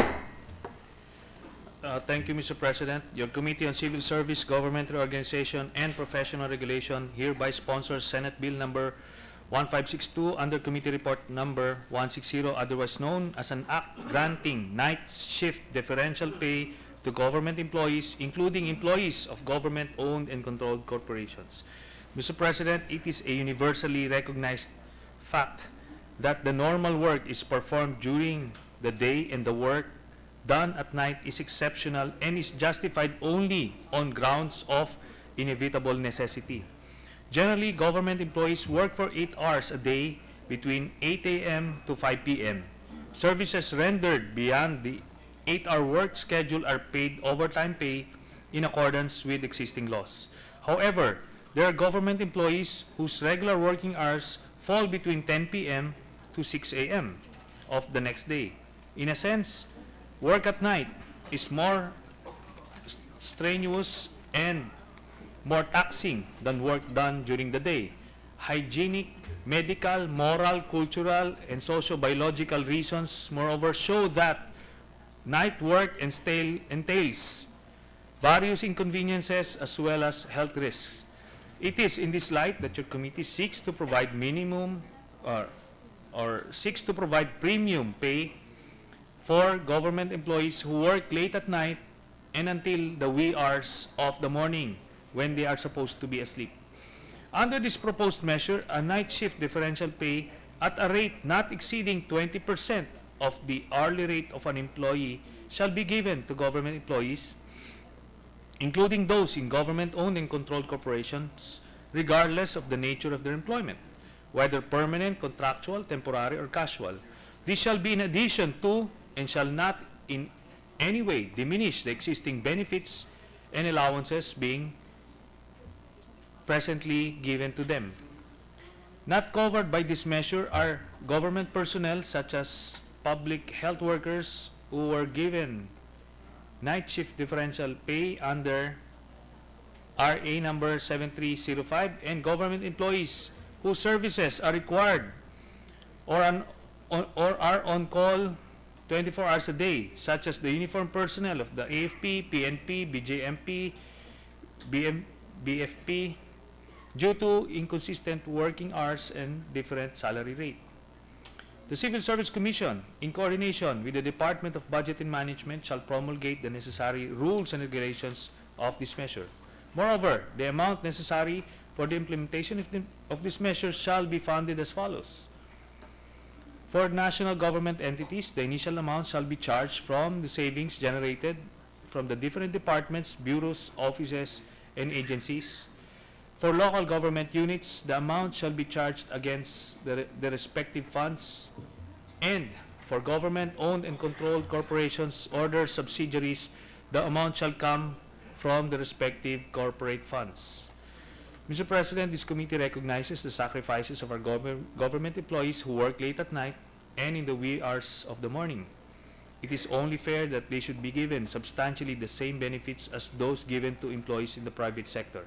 Thank you, Mr. President. Your Committee on Civil Service, Government Reorganization, and Professional Regulation hereby sponsors Senate Bill number 1562 under Committee Report number 160, otherwise known as an act granting night shift differential pay to government employees, including employees of government-owned and controlled corporations. Mr. President, it is a universally recognized fact that the normal work is performed during the day and the work done at night is exceptional and is justified only on grounds of inevitable necessity. Generally, government employees work for 8 hours a day between 8 a.m. to 5 p.m. Services rendered beyond the 8-hour work schedule are paid overtime pay in accordance with existing laws. However, there are government employees whose regular working hours fall between 10 p.m. to 6 a.m. of the next day. In a sense, work at night is more strenuous and more taxing than work done during the day. Hygienic, medical, moral, cultural, and socio-biological reasons, moreover, show that night work entails various inconveniences as well as health risks. It is in this light that your committee seeks to provide minimum or seeks to provide premium pay for government employees who work late at night and until the wee hours of the morning when they are supposed to be asleep. Under this proposed measure, a night shift differential pay at a rate not exceeding 20% of the hourly rate of an employee shall be given to government employees, including those in government-owned and controlled corporations, regardless of the nature of their employment, whether permanent, contractual, temporary, or casual. This shall be in addition to and shall not in any way diminish the existing benefits and allowances being presently given to them. Not covered by this measure are government personnel such as public health workers who were given night shift differential pay under RA number 7305 and government employees whose services are required or are on call 24 hours a day, such as the uniformed personnel of the AFP, PNP, BJMP, BFP, due to inconsistent working hours and different salary rate. The Civil Service Commission, in coordination with the Department of Budget and Management, shall promulgate the necessary rules and regulations of this measure. Moreover, the amount necessary for the implementation of this measure shall be funded as follows. For national government entities, the initial amount shall be charged from the savings generated from the different departments, bureaus, offices, and agencies. For local government units, the amount shall be charged against the respective funds. And for government-owned and controlled corporations or their subsidiaries, the amount shall come from the respective corporate funds. Mr. President, this committee recognizes the sacrifices of our government employees who work late at night and in the wee hours of the morning. It is only fair that they should be given substantially the same benefits as those given to employees in the private sector.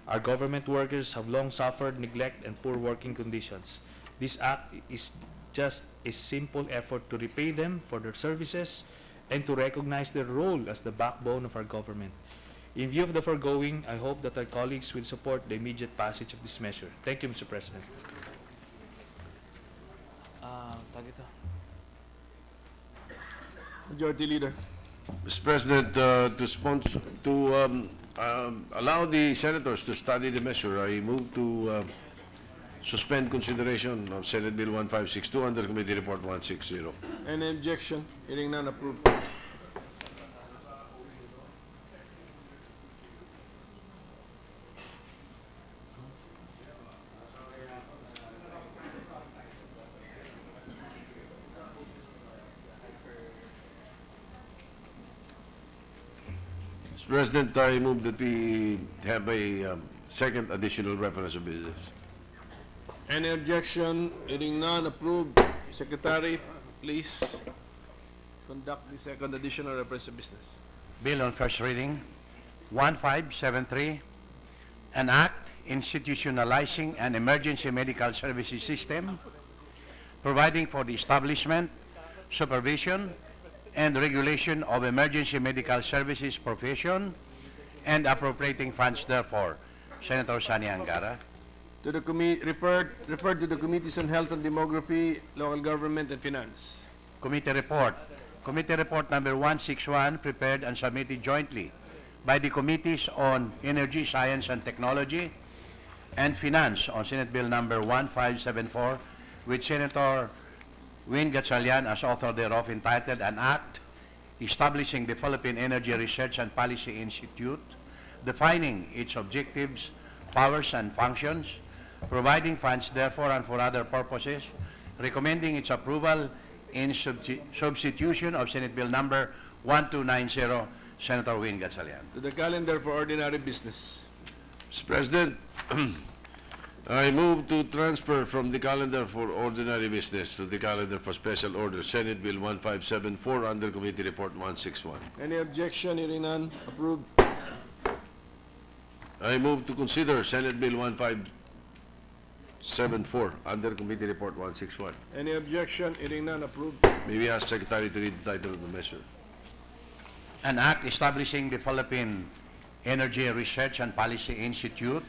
Our government workers have long suffered neglect and poor working conditions. This act is just a simple effort to repay them for their services and to recognize their role as the backbone of our government. In view of the foregoing, I hope that our colleagues will support the immediate passage of this measure. Thank you, Mr. President. Majority Leader. Mr. President, to allow the senators to study the measure, I move to suspend consideration of Senate Bill 1562 under Committee Report 160. Any objection? Hearing none, approved. Mr. President, I move that we have a second additional reference of business. Any objection? Hearing none, approved. Secretary, please conduct the second additional reference of business. Bill on first reading, 1573, An act institutionalizing an emergency medical services system, providing for the establishment, supervision, and regulation of emergency medical services profession, and appropriating funds therefore. Senator Sani Angara. To the referred to the Committees on Health and Demography, Local Government and Finance. Committee report. Committee report number 161, prepared and submitted jointly by the Committees on Energy, Science and Technology and Finance on Senate Bill number 1574, with Senator Win Gatchalian as author thereof, entitled An Act Establishing the Philippine Energy Research and Policy Institute, defining its objectives, powers and functions, providing funds therefore and for other purposes, recommending its approval in substitution of Senate Bill number 1290, Senator Win Gatchalian. To the calendar for ordinary business. Mr. President, I move to transfer from the calendar for ordinary business to the calendar for special order Senate Bill 1574 under Committee Report 161. Any objection? Hearing none. Approved. I move to consider Senate Bill 1574 under Committee Report 161. Any objection? Hearing none. Approved. May we ask Secretary to read the title of the measure? An act establishing the Philippine Energy Research and Policy Institute,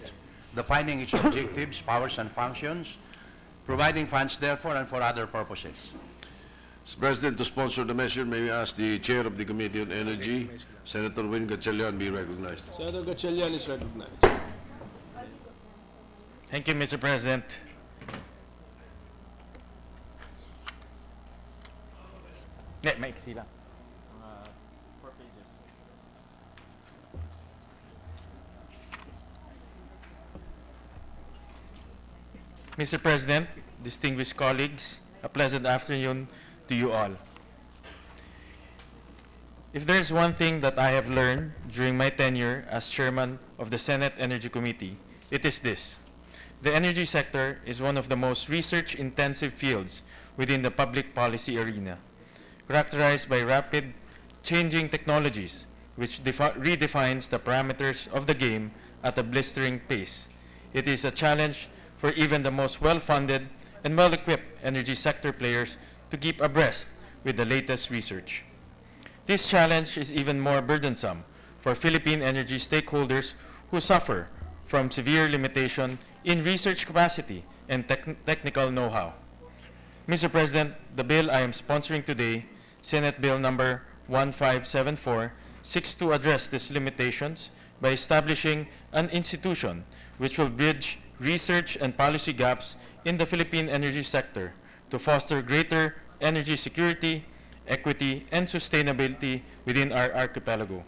defining its objectives, powers and functions, providing funds therefore and for other purposes. Mr. President, to sponsor the measure, may we ask the Chair of the Committee on Energy, Senator Win Gatchalian, be recognized. Senator Gatchalian is recognized. Thank you, Mr. President. Maiksi lang. Mr. President, distinguished colleagues, a pleasant afternoon to you all. If there is one thing that I have learned during my tenure as chairman of the Senate Energy Committee, it is this. The energy sector is one of the most research-intensive fields within the public policy arena, characterized by rapid changing technologies, which redefines the parameters of the game at a blistering pace. It is a challenge for even the most well-funded and well-equipped energy sector players to keep abreast with the latest research. This challenge is even more burdensome for Philippine energy stakeholders who suffer from severe limitation in research capacity and technical know-how. Mr. President, the bill I am sponsoring today, Senate Bill number 1574, seeks to address these limitations by establishing an institution which will bridge research and policy gaps in the Philippine energy sector to foster greater energy security, equity, and sustainability within our archipelago.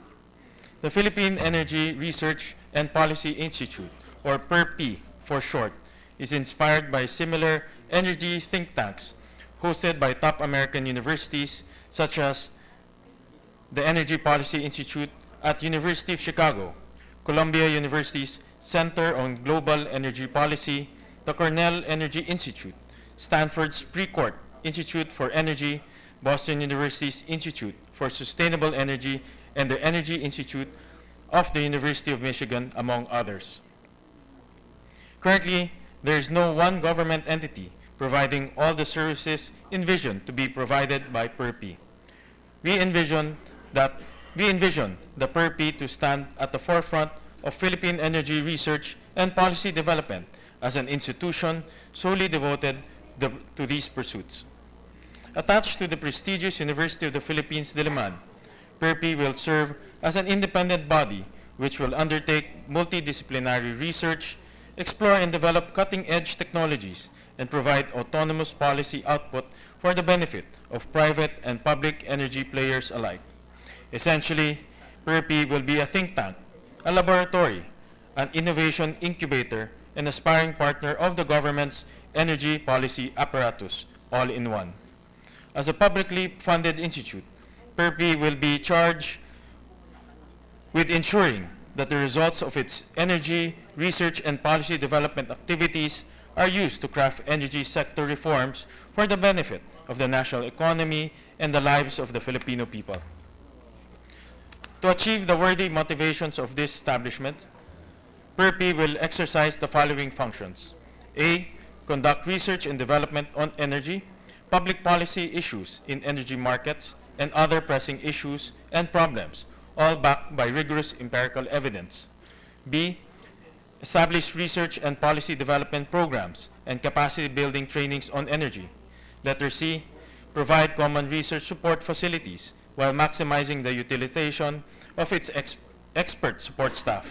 The Philippine Energy Research and Policy Institute, or PERP for short, is inspired by similar energy think tanks hosted by top American universities such as the Energy Policy Institute at University of Chicago, Columbia University's Center on Global Energy Policy, the Cornell Energy Institute, Stanford's Precourt Institute for Energy, Boston University's Institute for Sustainable Energy, and the Energy Institute of the University of Michigan, among others. Currently, there is no one government entity providing all the services envisioned to be provided by PERP. We envision the PERP to stand at the forefront of Philippine energy research and policy development as an institution solely devoted to these pursuits. Attached to the prestigious University of the Philippines, Diliman, PERP will serve as an independent body which will undertake multidisciplinary research, explore and develop cutting-edge technologies, and provide autonomous policy output for the benefit of private and public energy players alike. Essentially, PERP will be a think tank, a laboratory, an innovation incubator, and aspiring partner of the government's energy policy apparatus, all in one. As a publicly funded institute, PERP will be charged with ensuring that the results of its energy, research, and policy development activities are used to craft energy sector reforms for the benefit of the national economy and the lives of the Filipino people. To achieve the worthy motivations of this establishment, PERPI will exercise the following functions. A. Conduct research and development on energy, public policy issues in energy markets, and other pressing issues and problems, all backed by rigorous empirical evidence. B. Establish research and policy development programs and capacity building trainings on energy. Letter C. Provide common research support facilities while maximizing the utilization of its expert support staff.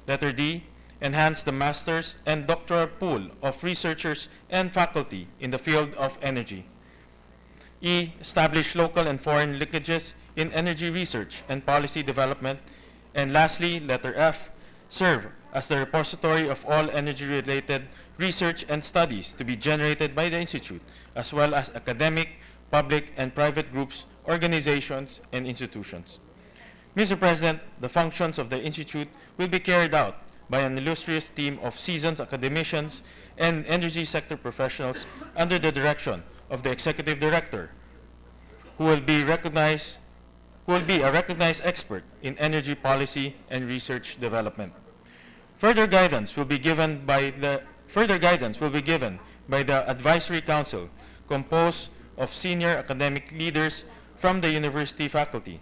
Letter D. Enhance the master's and doctoral pool of researchers and faculty in the field of energy. E. Establish local and foreign linkages in energy research and policy development. And lastly, letter F. Serve as the repository of all energy-related research and studies to be generated by the Institute, as well as academic, public, and private groups, organizations, and institutions. Mr. President, the functions of the Institute will be carried out by an illustrious team of seasoned academicians and energy sector professionals under the direction of the Executive Director, who will be a recognized expert in energy policy and research development. Further guidance will be given by the Advisory Council, composed of senior academic leaders from the university faculty.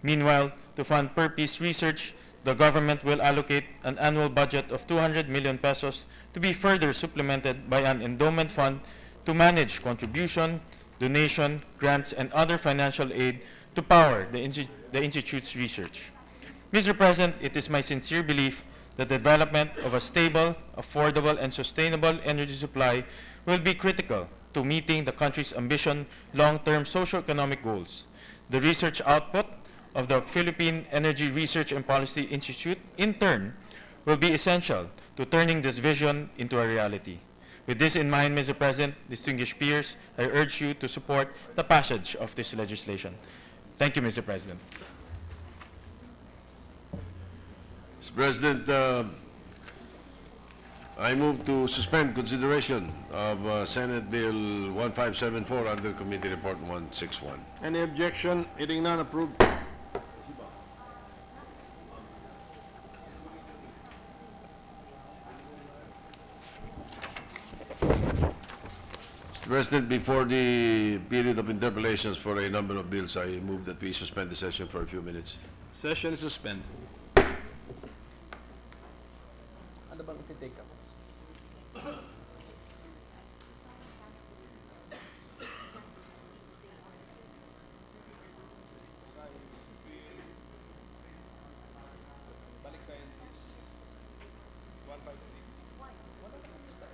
Meanwhile, to fund PERPI's research, the government will allocate an annual budget of 200 million pesos to be further supplemented by an endowment fund to manage contribution, donation, grants, and other financial aid to power the Institute's research. Mr. President, it is my sincere belief that the development of a stable, affordable, and sustainable energy supply will be critical to meeting the country's ambitious long-term socio-economic goals. The research output of the Philippine Energy Research and Policy Institute, in turn, will be essential to turning this vision into a reality. With this in mind, Mr. President, distinguished peers, I urge you to support the passage of this legislation. Thank you, Mr. President. Mr. President, I move to suspend consideration of Senate Bill 1574 under Committee Report 161. Any objection? Hearing none, approved. Mr. President, before the period of interpellations for a number of bills, I move that we suspend the session for a few minutes. Session is suspended. Ano bang iti-take up? Balik scientist. 153. Wala na start.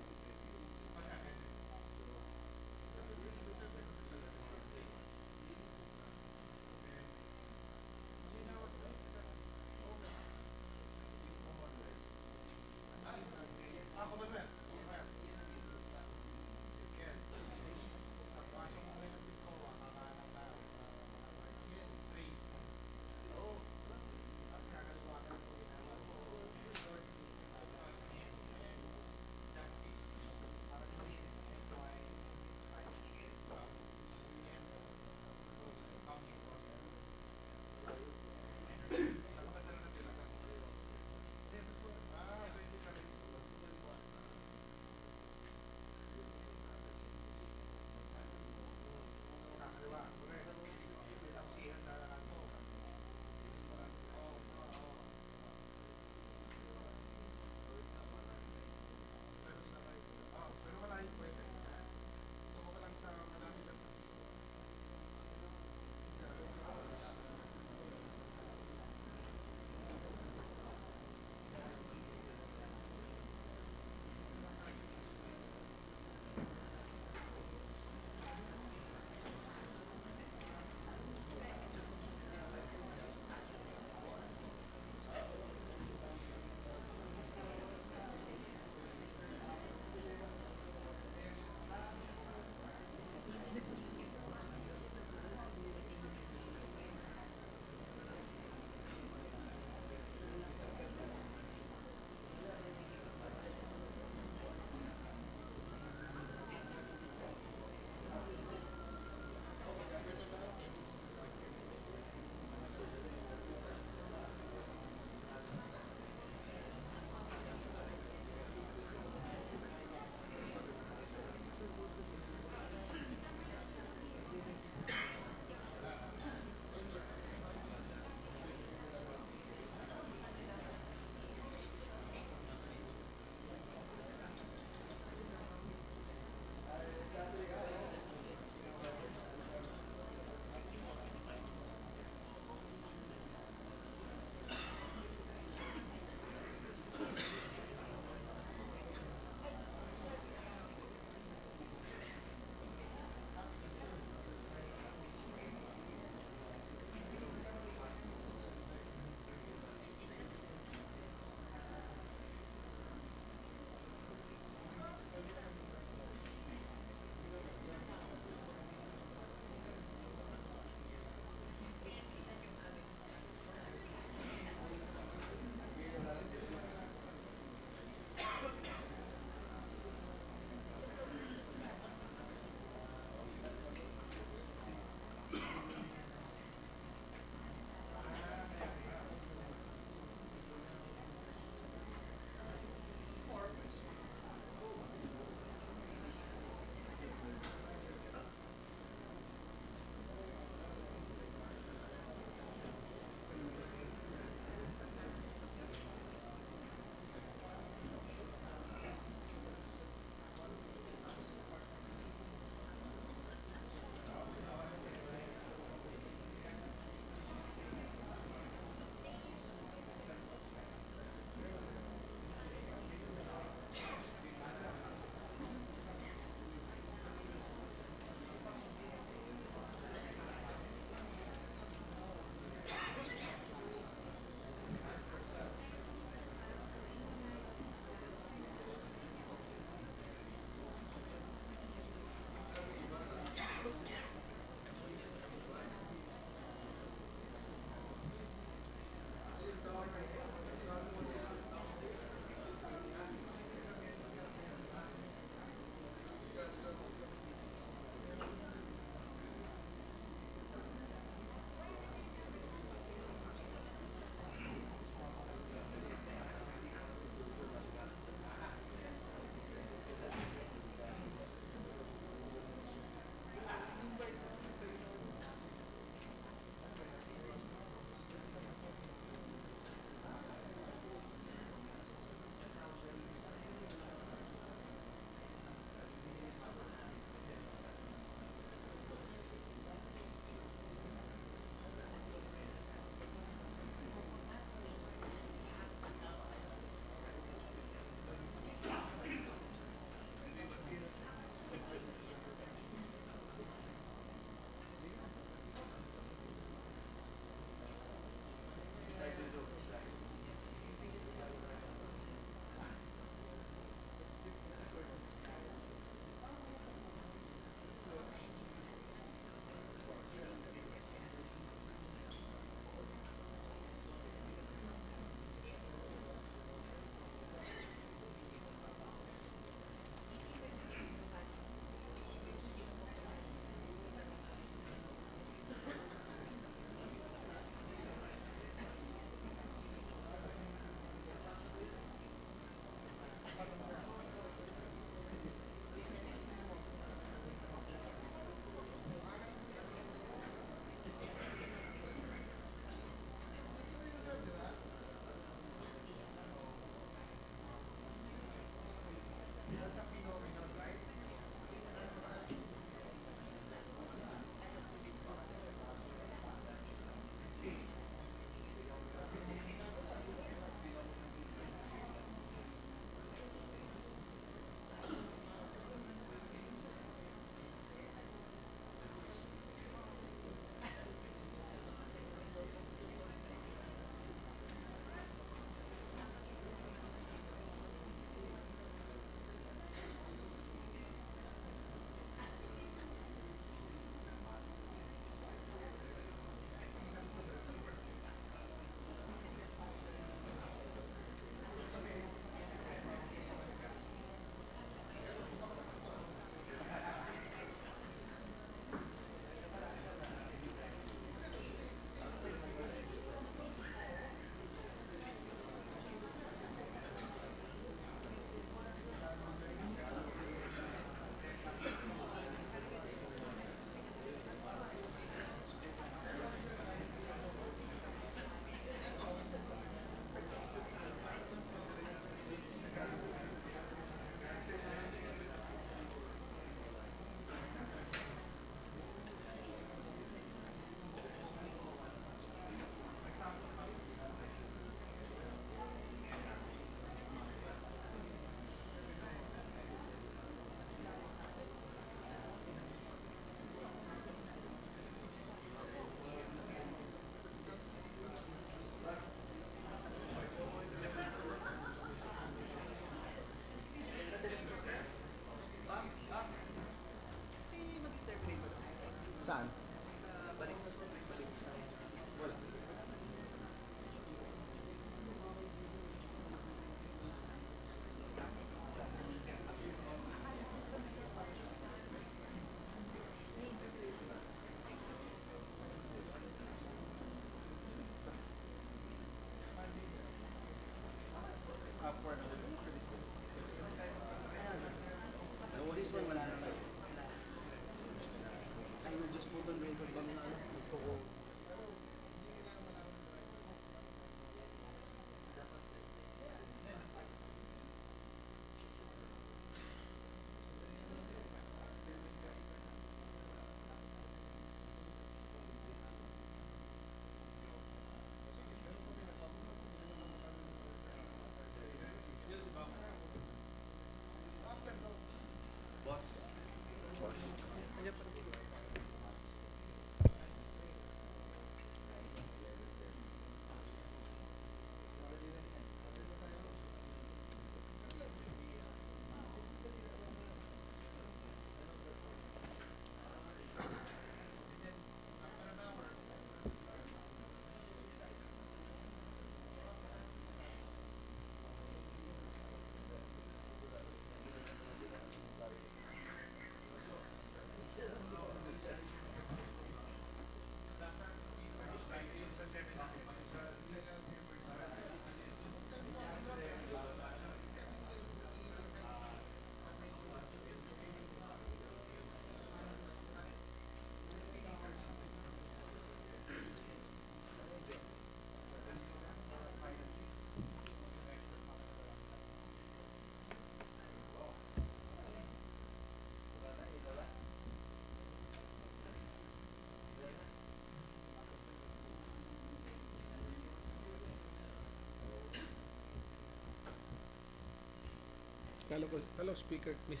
Hello, Speaker. Miss.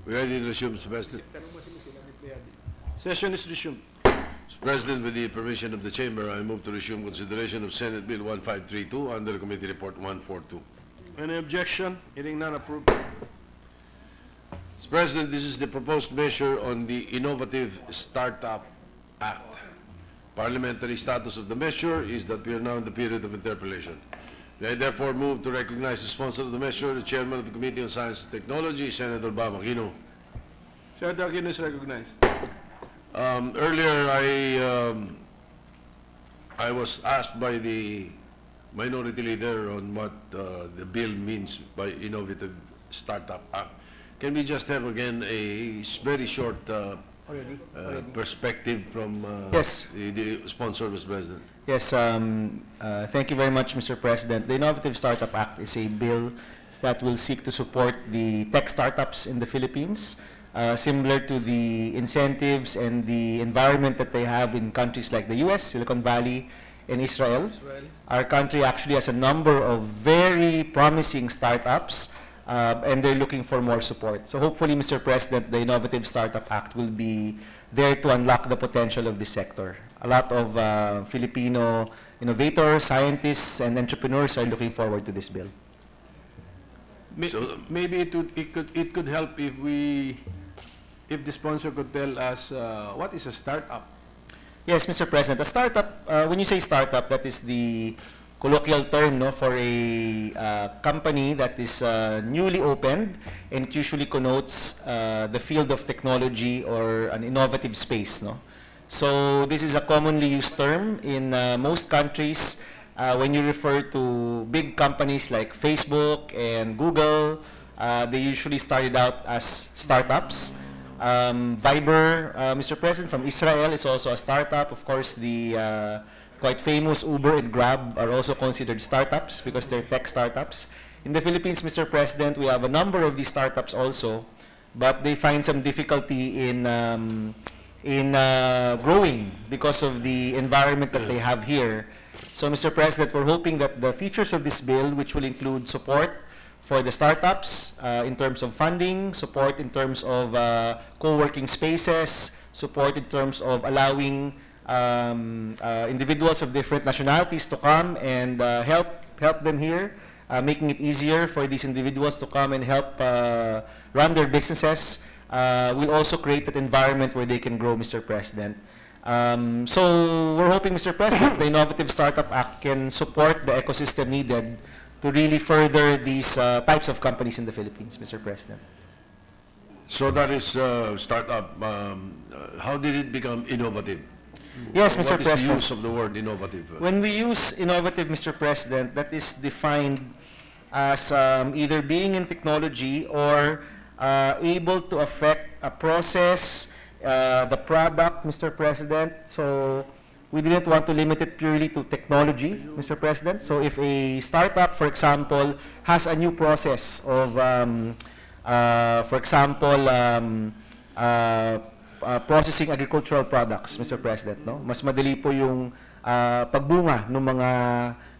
We ready to resume, Mr. President? Session is resumed. Mr. President, with the permission of the Chamber, I move to resume consideration of Senate Bill 1532 under Committee Report 142. Any objection? Hearing none, approved. Mr. President, this is the proposed measure on the Innovative Startup Act. Parliamentary status of the measure is that we are now in the period of interpolation. I therefore move to recognize the sponsor of the measure, the Chairman of the Committee on Science and Technology, Senator Balangiga. Senator Aquino is recognized. Earlier, I was asked by the minority leader on what the bill means by Innovative Startup Act. Can we just have again a very short perspective from Yes. the sponsor, Mr. President? Yes, thank you very much, Mr. President. The Innovative Startup Act is a bill that will seek to support the tech startups in the Philippines, similar to the incentives and the environment that they have in countries like the US, Silicon Valley, and Israel. Our country actually has a number of very promising startups, and they're looking for more support. So hopefully, Mr. President, the Innovative Startup Act will be there to unlock the potential of this sector. A lot of Filipino innovators, scientists, and entrepreneurs are looking forward to this bill. Maybe it could help if the sponsor could tell us what is a startup. Yes, Mr. President. A startup, when you say startup, that is the colloquial term, no, for a company that is newly opened, and it usually connotes the field of technology or an innovative space, no? So this is a commonly used term in most countries when you refer to big companies like Facebook and Google. They usually started out as startups. Viber, Mr. President, from Israel is also a startup. Of course, the quite famous Uber and Grab are also considered startups because they're tech startups. In the Philippines, Mr. President, we have a number of these startups also, but they find some difficulty in growing because of the environment that they have here. So, Mr. President, we're hoping that the features of this bill, which will include support for the startups in terms of funding, support in terms of co-working spaces, support in terms of allowing individuals of different nationalities to come and help them here, making it easier for these individuals to come and help run their businesses, will also create that environment where they can grow, Mr. President. So we're hoping, Mr. President, the Innovative Startup Act can support the ecosystem needed to really further these types of companies in the Philippines, Mr. President. So that is startup. How did it become innovative? Yes, Mr. What is President. the use of the word innovative? When we use innovative, Mr. President, that is defined as either being in technology or able to affect a process, the product, Mr. President. So we didn't want to limit it purely to technology, Mr. President. So if a startup, for example, has a new process of, for example, processing agricultural products, Mr. President, no? Mas madali po yung pagbunga ng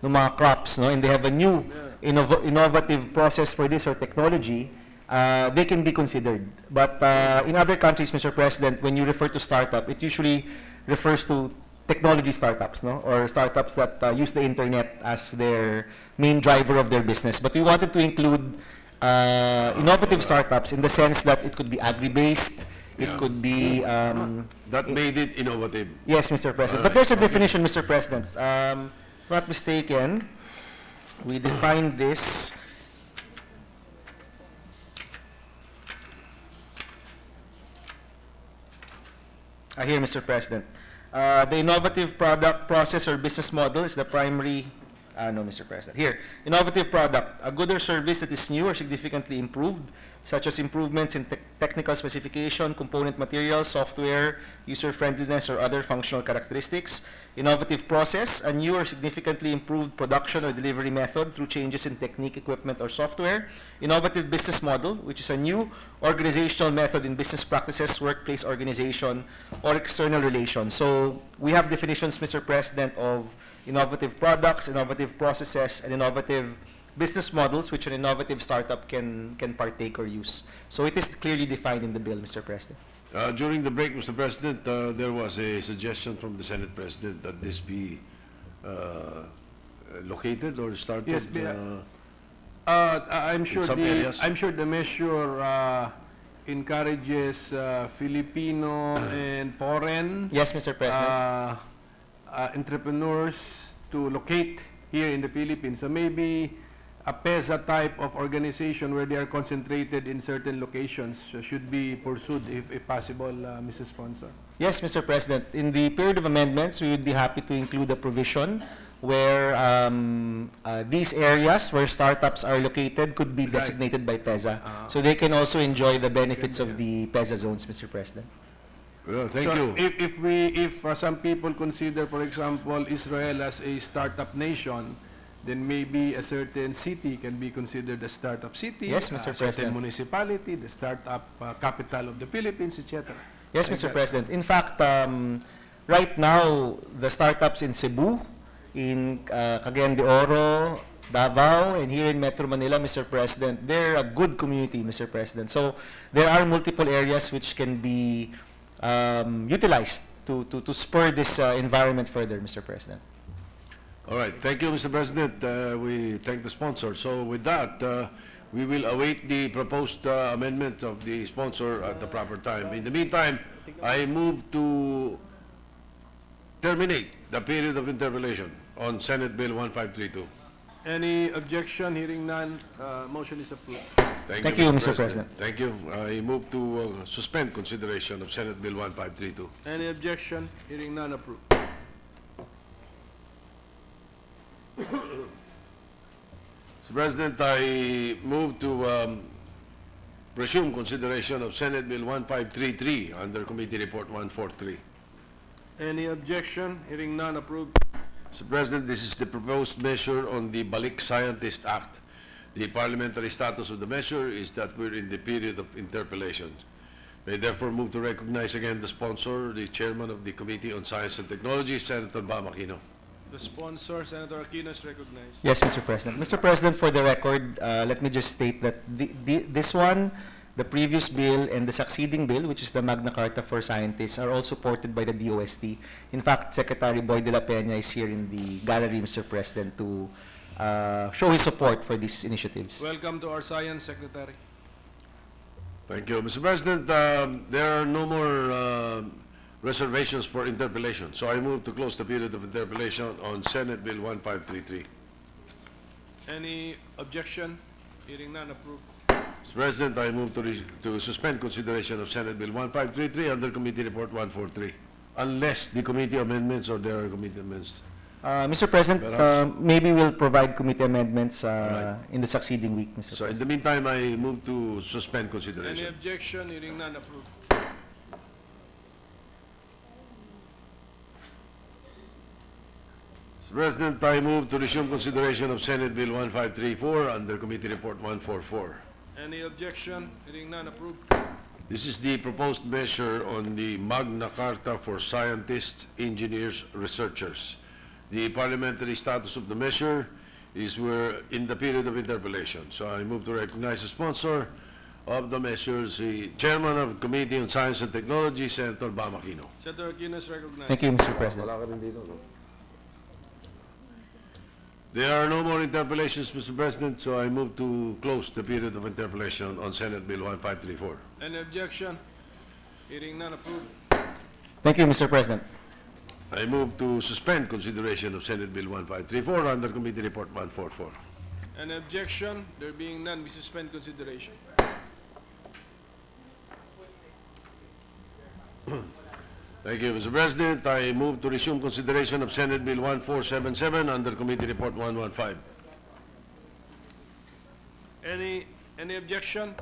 mga crops, no? And they have a new innovative process for this or technology. they can be considered. But in other countries, Mr. President, when you refer to startup, it usually refers to technology startups, no? Or startups that use the internet as their main driver of their business. But we wanted to include innovative startups in the sense that it could be agri-based, it could be... That made it innovative. Yes, Mr. President. But there's a definition, Mr. President. If I'm not mistaken, we defined this. Here, Mr. President. The innovative product, process, or business model is the primary... no, Mr. President. Here, innovative product, a good or service that is new or significantly improved, such as improvements in technical specification, component materials, software, user-friendliness, or other functional characteristics. Innovative process, a new or significantly improved production or delivery method through changes in technique, equipment, or software. Innovative business model, which is a new organizational method in business practices, workplace organization, or external relations. So we have definitions, Mr. President, of innovative products, innovative processes, and innovative business models which an innovative startup can partake or use. So it is clearly defined in the bill, Mr. President. During the break, Mr. President, there was a suggestion from the Senate President that this be located or started. Yes, I'm sure some areas. I'm sure the measure encourages Filipino and foreign Yes, Mr. President. entrepreneurs to locate here in the Philippines. So maybe a PESA type of organization where they are concentrated in certain locations should be pursued if possible, Mrs. Sponsor. Yes, Mr. President. In the period of amendments, we would be happy to include a provision where these areas where startups are located could be designated by PESA. So they can also enjoy the benefits of the PESA zones, Mr. President. Well, thank So you. if some people consider, for example, Israel as a startup nation, then maybe a certain city can be considered a startup city. Yes, Mr. A certain President. municipality, the startup capital of the Philippines, etc. Yes, Like Mr. that. President. In fact, right now, the startups in Cebu, in Cagayan de Oro, Davao, and here in Metro Manila, Mr. President, they're a good community, Mr. President. So there are multiple areas which can be utilized to spur this environment further, Mr. President. All right. Thank you, Mr. President. We thank the sponsor. So with that, we will await the proposed amendment of the sponsor at the proper time. In the meantime, I move to terminate the period of interpellation on Senate Bill 1532. Any objection? Hearing none, motion is approved. Thank you, Mr. President. Thank you. I move to suspend consideration of Senate Bill 1532. Any objection? Hearing none, approved. Mr. President, I move to resume consideration of Senate Bill 1533 under Committee Report 143. Any objection? Hearing none, approved. Mr. President, this is the proposed measure on the Balik Scientist Act. The parliamentary status of the measure is that we're in the period of interpellation. May therefore move to recognize again the sponsor, the chairman of the Committee on Science and Technology, Senator Balangiga. The sponsor, Senator Aquino, is recognized. Yes, Mr. President. Mr. President, for the record, let me just state that this one, the previous bill, and the succeeding bill, which is the Magna Carta for Scientists, are all supported by the DOST. In fact, Secretary Boy de la Peña is here in the gallery, Mr. President, to show his support for these initiatives. Welcome to our Science Secretary. Thank you. Mr. President, there are no more reservations for interpellation. So I move to close the period of interpellation on Senate Bill 1533. Any objection? Hearing none, approved. Mr. President, I move to suspend consideration of Senate Bill 1533 under Committee Report 143, unless the committee amendments or there are committee amendments. Mr. President, Perhaps. maybe we'll provide committee amendments Right. in the succeeding week, Mr. So in President. the meantime, I move to suspend Any consideration. objection? Hearing none, approved. Mr. President, I move to resume consideration of Senate Bill 1534 under Committee Report 144. Any objection? Hearing none, approved. This is the proposed measure on the Magna Carta for Scientists, Engineers, Researchers. The parliamentary status of the measure is we're in the period of interpellation. So I move to recognize the sponsor of the measures, the Chairman of the Committee on Science and Technology, Senator Bam Aquino. Senator Aquino is recognized. Thank you, Mr. President. Wala ka rin dito, no? There are no more interpellations, Mr. President, so I move to close the period of interpellation on Senate Bill 1534. Any objection? Hearing none, approved. Thank you, Mr. President. I move to suspend consideration of Senate Bill 1534 under Committee Report 144. Any objection? There being none, we suspend consideration. Thank you, Mr. President. I move to resume consideration of Senate Bill 1477 under Committee Report 115. Any objection?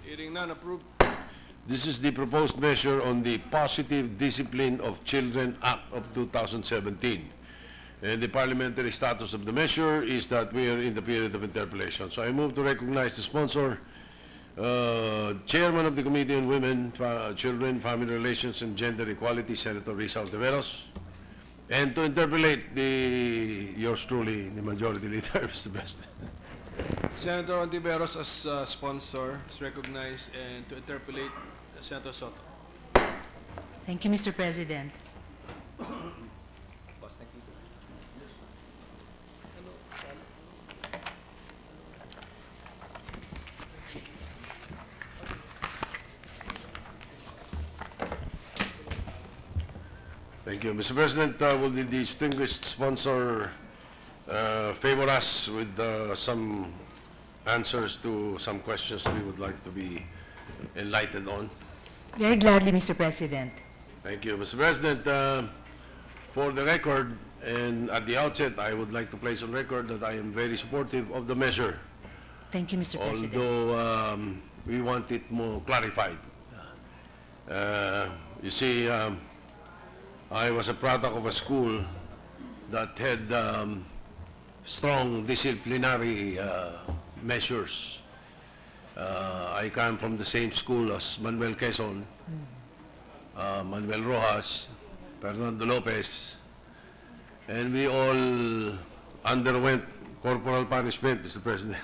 Hearing none, approved. This is the proposed measure on the Positive Discipline of Children Act of 2017. And the parliamentary status of the measure is that we are in the period of interpellation. So I move to recognize the sponsor, Chairman of the Committee on Women, Children, Family Relations, and Gender Equality, Senator Rizal Teveros, and to interpellate yours truly, the Majority Leader, Mr. President. Senator Ontiveros as sponsor is recognized, and to interpolate, Senator Soto. Thank you, Mr. President. Thank you, Mr. President. Will the distinguished sponsor favor us with some answers to some questions we would like to be enlightened on? Very gladly, Mr. President. Thank you, Mr. President. For the record, and at the outset, I would like to place on record that I am very supportive of the measure, Thank you, Mr. President. although we want it more clarified. You see, I was a product of a school that had strong disciplinary measures. I come from the same school as Manuel Quezon, Manuel Rojas, Fernando Lopez, and we all underwent corporal punishment, Mr. President.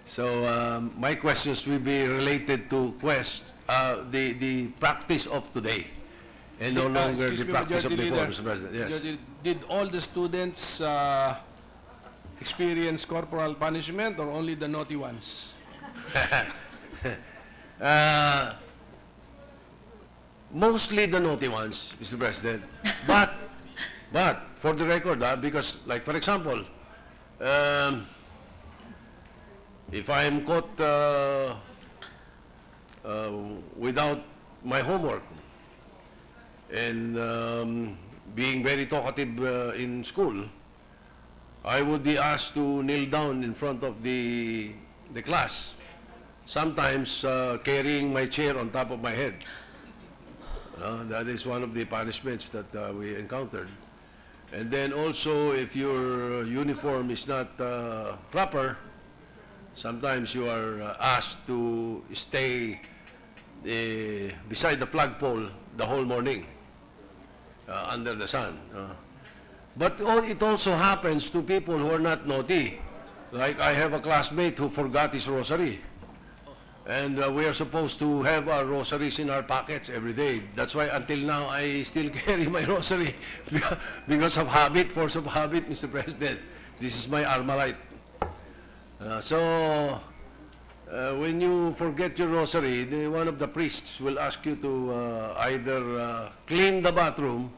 So my questions will be related to the practice of today, and no longer Excuse the me, practice of Majority before, Leader. Mr. President. Yes. Majority- Did all the students experience corporal punishment, or only the naughty ones? Mostly the naughty ones, Mr. President. But for the record, because, like, for example, if I am caught without my homework and being very talkative in school, I would be asked to kneel down in front of the class, sometimes carrying my chair on top of my head. That is one of the punishments that we encountered. And then also, if your uniform is not proper, sometimes you are asked to stay beside the flagpole the whole morning under the sun. But it also happens to people who are not naughty. Like, I have a classmate who forgot his rosary. And we are supposed to have our rosaries in our pockets every day. That's why until now I still carry my rosary because of habit, force of habit, Mr. President. This is my Armalite. So when you forget your rosary, one of the priests will ask you to either clean the bathroom,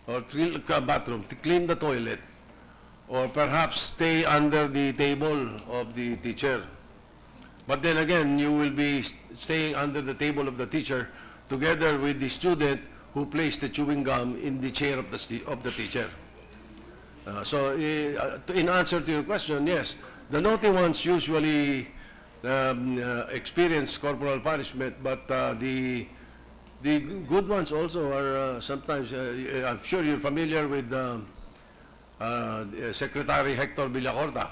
or clean the toilet, or perhaps stay under the table of the teacher. But then again, you will be staying under the table of the teacher together with the student who placed the chewing gum in the chair of the teacher. So in answer to your question, yes, the naughty ones usually experience corporal punishment, but the good ones also are sometimes, I'm sure you're familiar with Secretary Hector Villacorta.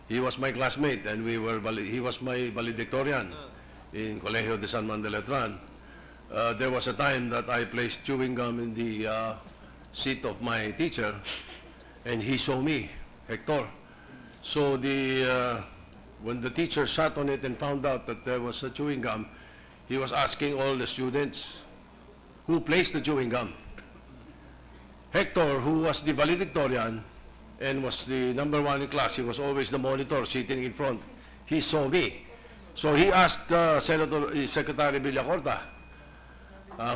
He was my classmate, and he was my valedictorian in Colegio de San Mandeletran. There was a time that I placed chewing gum in the seat of my teacher, and he saw me, Hector. So the when the teacher sat on it and found out that there was a chewing gum, he was asking all the students, who placed the chewing gum? Hector, who was the valedictorian and was the #1 in class, he was always the monitor sitting in front. He saw me. So he asked Secretary Villacorta,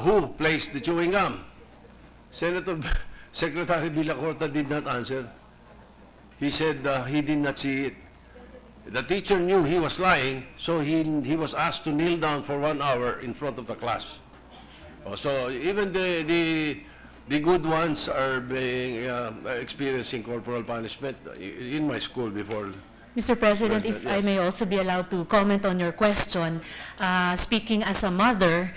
who placed the chewing gum? Secretary Villacorta did not answer. He said he did not see it. The teacher knew he was lying, so he was asked to kneel down for 1 hour in front of the class. So even the good ones are being experiencing corporal punishment in my school before. Mr. President, if I yes. may also be allowed to comment on your question, speaking as a mother,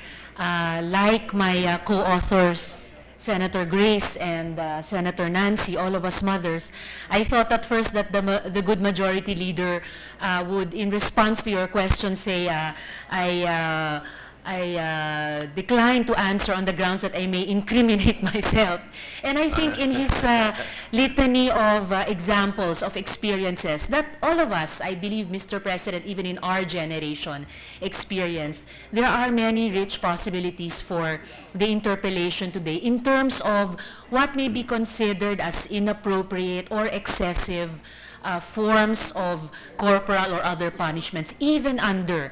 like my co-authors, Senator Grace and Senator Nancy, all of us mothers, I thought at first that the good majority leader would, in response to your question, say, I decline to answer on the grounds that I may incriminate myself. And I think in his litany of examples of experiences that all of us, I believe, Mr. President, even in our generation, experienced, there are many rich possibilities for the interpellation today in terms of what may be considered as inappropriate or excessive forms of corporal or other punishments, even under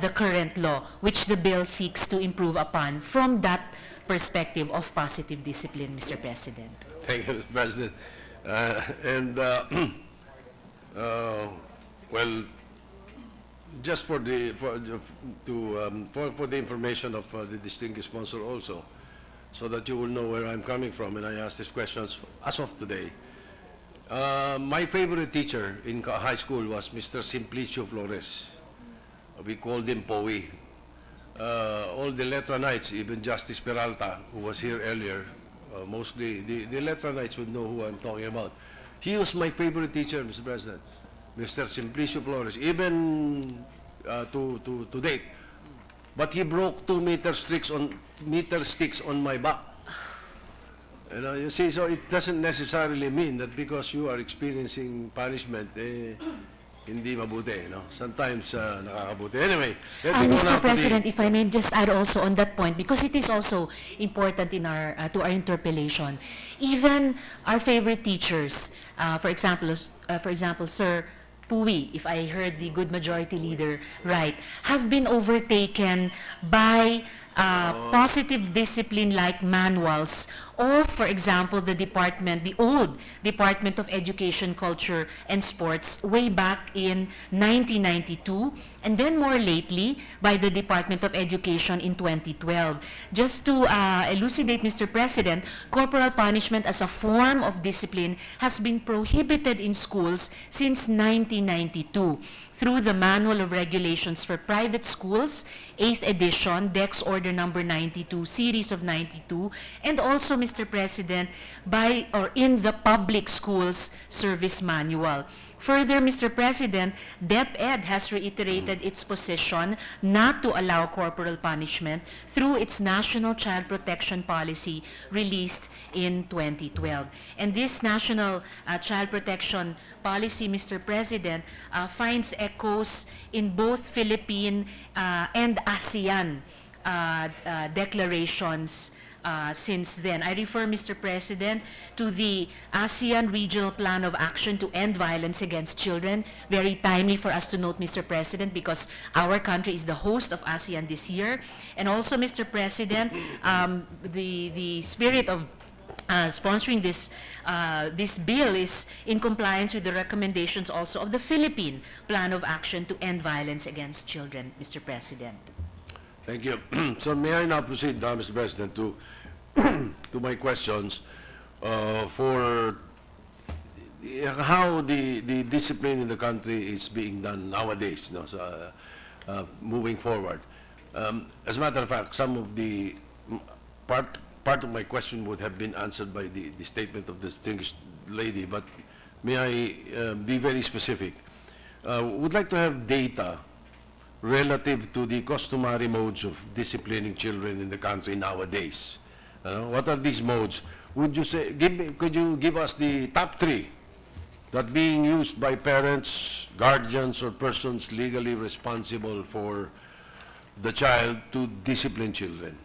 the current law, which the bill seeks to improve upon from that perspective of positive discipline, Mr. President. Thank you, Mr. President. Well, just for the information of the distinguished sponsor also, so that you will know where I'm coming from, and I ask these questions as of today. My favorite teacher in high school was Mr. Simplicio Flores. We called him Poe. All the Letra Knights, even Justice Peralta, who was here earlier, mostly the Letra Knights would know who I'm talking about. He was my favorite teacher, Mr. President, Mr. Simplicio Flores, even to date. But he broke 2 meter sticks on my back. You see, so it doesn't necessarily mean that because you are experiencing punishment, hindi mabuti, no? Sometimes nakakabuti. Anyway, let me go now Mr. President, if I may just add also on that point, because it is also important in our to our interpellation. Even our favorite teachers, for example, Sir Puwi, if I heard the good majority leader right, have been overtaken by positive discipline-like manuals of, for example, the old Department of Education, Culture, and Sports way back in 1992, and then more lately by the Department of Education in 2012. Just to elucidate, Mr. President, corporal punishment as a form of discipline has been prohibited in schools since 1992 through the Manual of Regulations for Private Schools, 8th edition, Dex Order number 92, series of 92, and also, Mr. President, in the Public Schools Service Manual. Further, Mr. President, DepEd has reiterated its position not to allow corporal punishment through its National Child Protection Policy released in 2012. And this National Child Protection Policy, Mr. President, finds echoes in both Philippine and ASEAN declarations since then. I refer, Mr. President, to the ASEAN Regional Plan of Action to End Violence Against Children. Very timely for us to note, Mr. President, because our country is the host of ASEAN this year. And also, Mr. President, the spirit of sponsoring this bill is in compliance with the recommendations also of the Philippine Plan of Action to End Violence Against Children, Mr. President. Thank you. So may I now proceed, Mr. President, to my questions for how the discipline in the country is being done nowadays, moving forward. As a matter of fact, some of the part of my question would have been answered by the statement of the distinguished lady, but may I be very specific? Would like to have data relative to the customary modes of disciplining children in the country nowadays. What are these modes? Would you say, could you give us the top 3 that being used by parents, guardians, or persons legally responsible for the child to discipline children?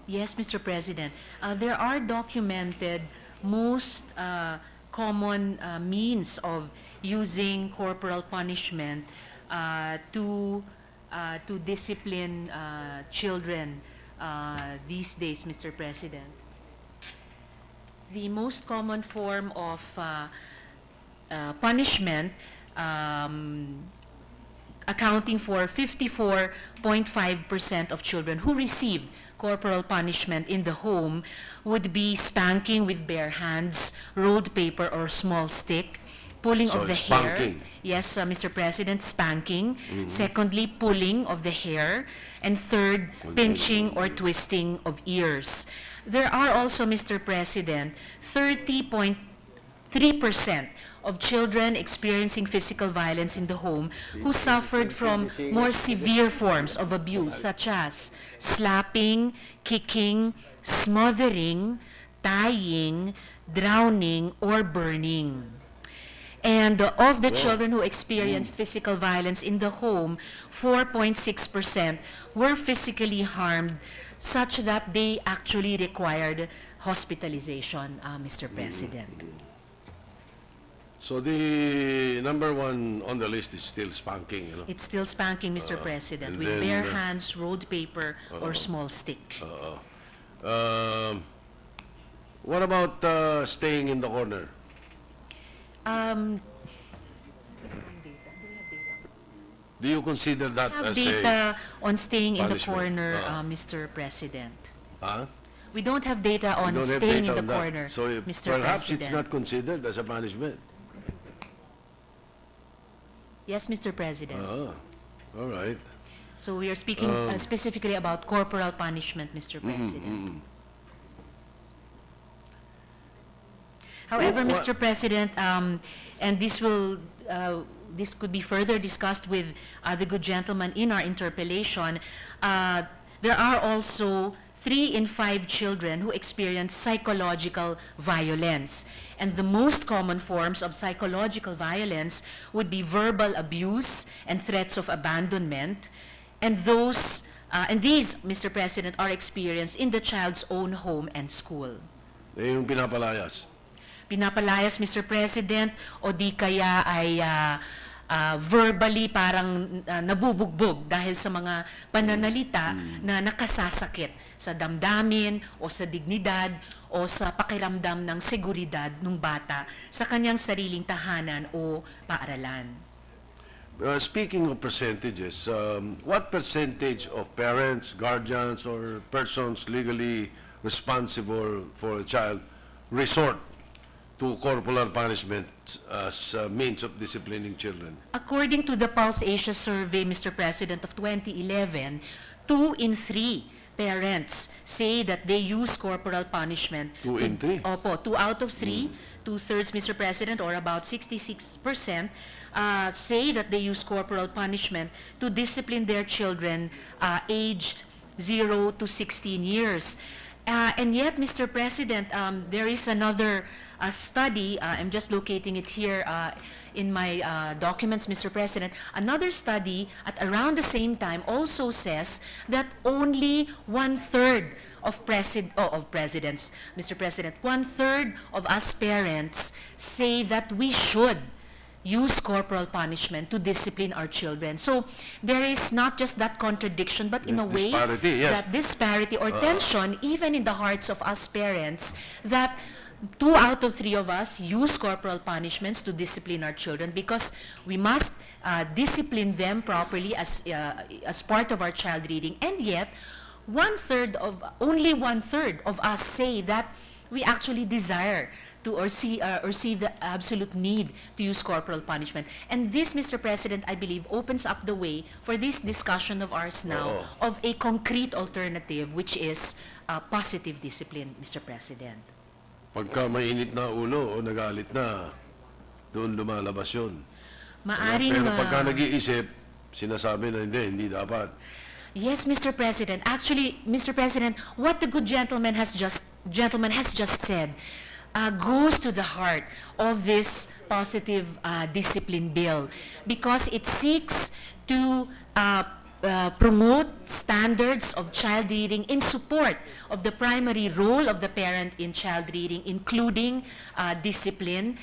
Yes, Mr. President. There are documented most common means of using corporal punishment to discipline children these days, Mr. President. The most common form of punishment, accounting for 54.5% of children who receive corporal punishment in the home, would be spanking with bare hands, rolled paper or small stick, pulling So of the spanking. hair. Yes, Mr. President, spanking. Secondly, pulling of the hair. And third, pinching or twisting of ears. There are also, Mr. President, 30.3% of children experiencing physical violence in the home who suffered from more severe forms of abuse, such as slapping, kicking, smothering, tying, drowning, or burning. And of the children who experienced physical violence in the home, 4.6% were physically harmed such that they actually required hospitalization, Mr. President. So the number one on the list is still spanking, you know? It's still spanking, Mr. President, and with then, bare hands, rolled paper, or small stick. What about staying in the corner? Do you consider that We have as data on staying in the punishment. corner, Mr. President. Huh? We don't have data You on don't have staying data in the on that. corner, So Mr. perhaps President. it's not considered as a punishment. Yes, Mr. President. All right. So we are speaking specifically about corporal punishment, Mr. President. However, Well, Mr. President, and this could be further discussed with the good gentleman in our interpellation, there are also 3 in 5 children who experience psychological violence. And the most common forms of psychological violence would be verbal abuse and threats of abandonment. And these, Mr. President, are experienced in the child's own home and school. Yung pinapalayas. Pinapalayas, Mr. President, o di kaya ay verbally parang nabubugbog dahil sa mga pananalita na nakasasakit sa damdamin o sa dignidad o sa pakiramdam ng seguridad ng bata sa kanyang sariling tahanan o paaralan. Speaking of percentages, what percentage of parents, guardians, or persons legally responsible for a child resort to corporal punishment as a means of disciplining children? According to the Pulse Asia survey, Mr. President, of 2011, 2 in 3 parents say that they use corporal punishment. 2 in 3? Opo, 2 out of 3, 2/3, Mr. President, or about 66%, say that they use corporal punishment to discipline their children aged 0 to 16 years. And yet, Mr. President, there is another study, I'm just locating it here in my documents, Mr. President. Another study at around the same time also says that only 1/3 of presidents, Mr. President, 1/3 of us parents say that we should use corporal punishment to discipline our children. So there is not just that contradiction, but in a way, disparity, yes. that disparity or tension, even in the hearts of us parents, that 2 out of 3 of us use corporal punishments to discipline our children because we must discipline them properly as part of our child reading. And yet, only one third of us say that we actually desire to or see the absolute need to use corporal punishment. And this, Mr. President, I believe opens up the way for this discussion of ours now of a concrete alternative, which is positive discipline, Mr. President. Pagka mainit na ulo o nagalit na, doon lumalabas yun. Maaring, Pero pagka nag-iisip, sinasabi na hindi dapat. Yes, Mr. President. Actually, Mr. President, what the good gentleman has just said goes to the heart of this positive discipline bill because it seeks to promote standards of child rearing in support of the primary role of the parent in child rearing, including discipline,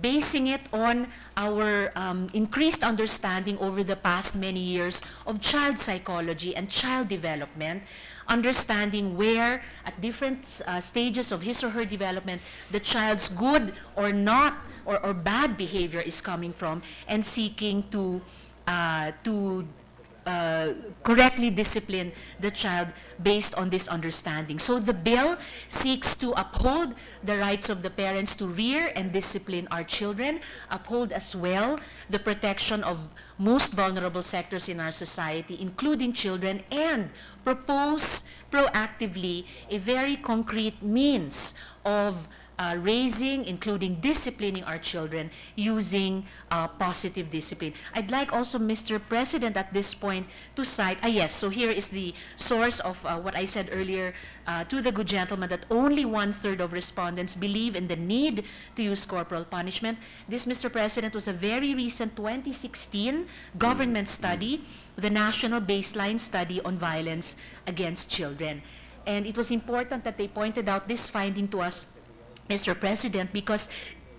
basing it on our increased understanding over the past many years of child psychology and child development, understanding where at different stages of his or her development the child's good or not or bad behavior is coming from, and seeking to correctly discipline the child based on this understanding. So the bill seeks to uphold the rights of the parents to rear and discipline our children, uphold as well the protection of most vulnerable sectors in our society, including children, and propose proactively a very concrete means of raising, including disciplining our children using positive discipline. I'd like also, Mr. President, at this point to cite, yes, so here is the source of what I said earlier to the good gentleman, that only 1/3 of respondents believe in the need to use corporal punishment. This, Mr. President, was a very recent 2016 government study, the National Baseline Study on Violence Against Children. And it was important that they pointed out this finding to us, Mr. President, because